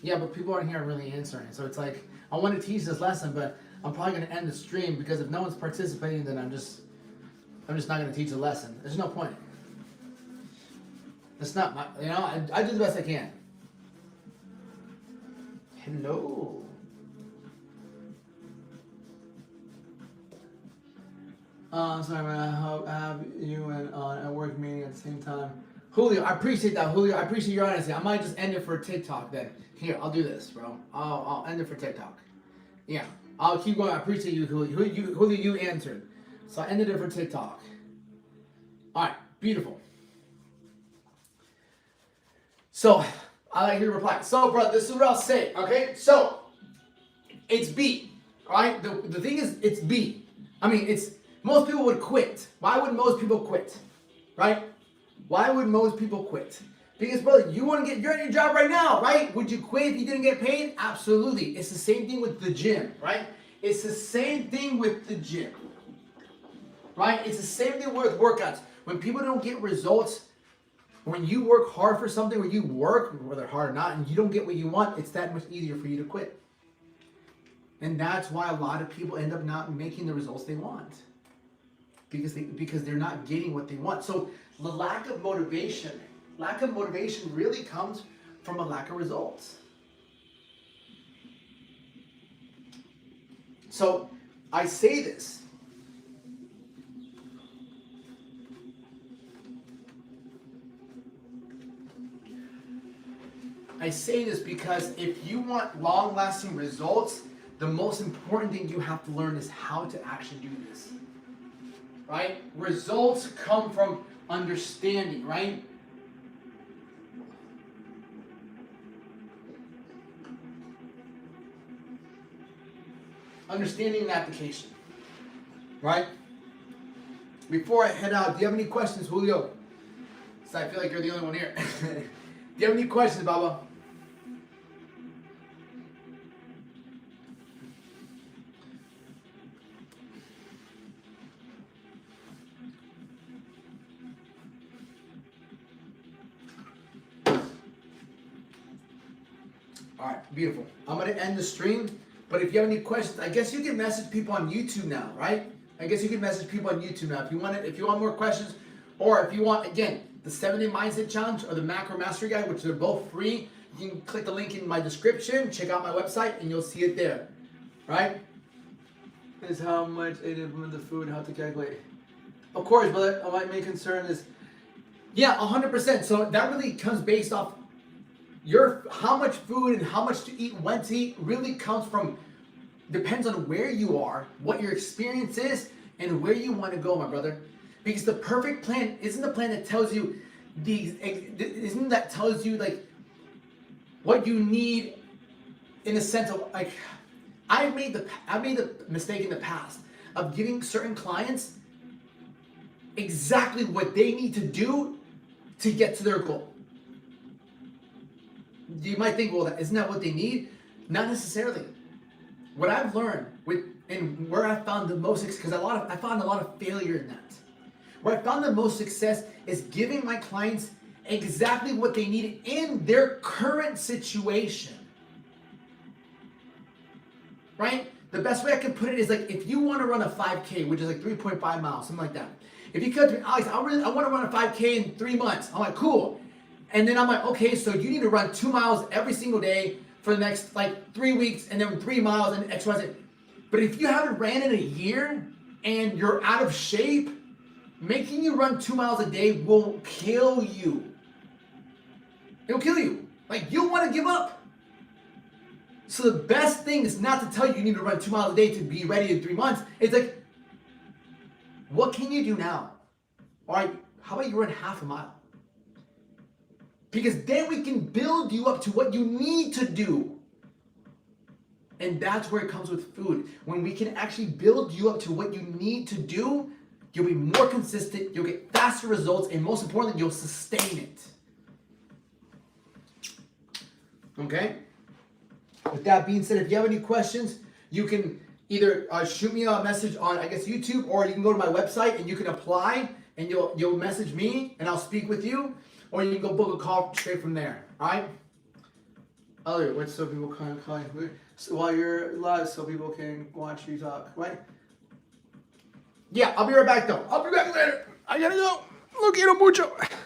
Yeah, but people aren't here really answering. So it's like, I want to teach this lesson, but I'm probably going to end the stream because if no one's participating, then I'm just not going to teach the lesson. There's no point. It's not my, I do the best I can. Hello. Sorry, man. I hope I have you and a work meeting at the same time. Julio, I appreciate that. Julio, I appreciate your honesty. I might just end it for TikTok then. Here, I'll do this, bro. I'll end it for TikTok. Yeah, I'll keep going. I appreciate you, Julio. Julio, you answered. So I ended it for TikTok. All right, beautiful. So, I like your reply. So, bro, this is what I'll say, okay? So, it's B, all right? The thing is, it's B. I mean, most people would quit. Why would most people quit, right? Why would most people quit? Because, brother, you're in your job right now, right? Would you quit if you didn't get paid? Absolutely. It's the same thing with the gym, right? It's the same thing with the gym, right? It's the same thing with workouts. When people don't get results, when you work hard for something, when you work, whether hard or not, and you don't get what you want, it's that much easier for you to quit. And that's why a lot of people end up not making the results they want. Because they're not getting what they want. So the lack of motivation really comes from a lack of results. So I say this. I say this because if you want long-lasting results, the most important thing you have to learn is how to actually do this. Right? Results come from understanding, right? Understanding and application. Right? Before I head out, do you have any questions, Julio? So I feel like you're the only one here. Do you have any questions, Baba? All right, beautiful. I'm going to end the stream, but if you have any questions, I guess you can message people on YouTube now, right? I guess you can message people on YouTube now if you want more questions, or if you want, again, the 7-Day Mindset Challenge or the Macro Mastery Guide, which they're both free. You can click the link in my description, check out my website, and you'll see it there, right? Is how much I implement the food, how to calculate. Of course, brother, my main concern is, yeah, 100%. So that really comes based off how much food and how much to eat, when to eat, really comes from, depends on where you are, what your experience is, and where you want to go, my brother. Because the perfect plan isn't the plan that tells you like what you need in the sense of like, I've made the mistake in the past of giving certain clients exactly what they need to do to get to their goal. You might think, well, isn't that what they need? Not necessarily. What I've learned and where I found the most success, because I found a lot of failure in that. Where I found the most success is giving my clients exactly what they needed in their current situation. Right? The best way I can put it is like, if you want to run a 5K, which is like 3.5 miles, something like that. If you come to me, Alex, I want to run a 5K in 3 months. I'm like, cool. And then I'm like, okay, so you need to run 2 miles every single day for the next like 3 weeks, and then 3 miles and X, Y, Z. But if you haven't ran in a year and you're out of shape, making you run 2 miles a day will kill you. It'll kill you. Like, you'll want to give up. So the best thing is not to tell you need to run 2 miles a day to be ready in 3 months. It's like, what can you do now? All right, how about you run half a mile? Because then we can build you up to what you need to do. And that's where it comes with food. When we can actually build you up to what you need to do, you'll be more consistent, you'll get faster results, and most importantly, you'll sustain it. Okay? With that being said, if you have any questions, you can either shoot me a message on, I guess, YouTube, or you can go to my website and you can apply and you'll message me, and I'll speak with you, or you can go book a call straight from there. All right. Other, what so people can call you so while you're live, so people can watch you talk, right? Yeah, I'll be right back though. I'll be back later. I gotta go. Lo quiero mucho.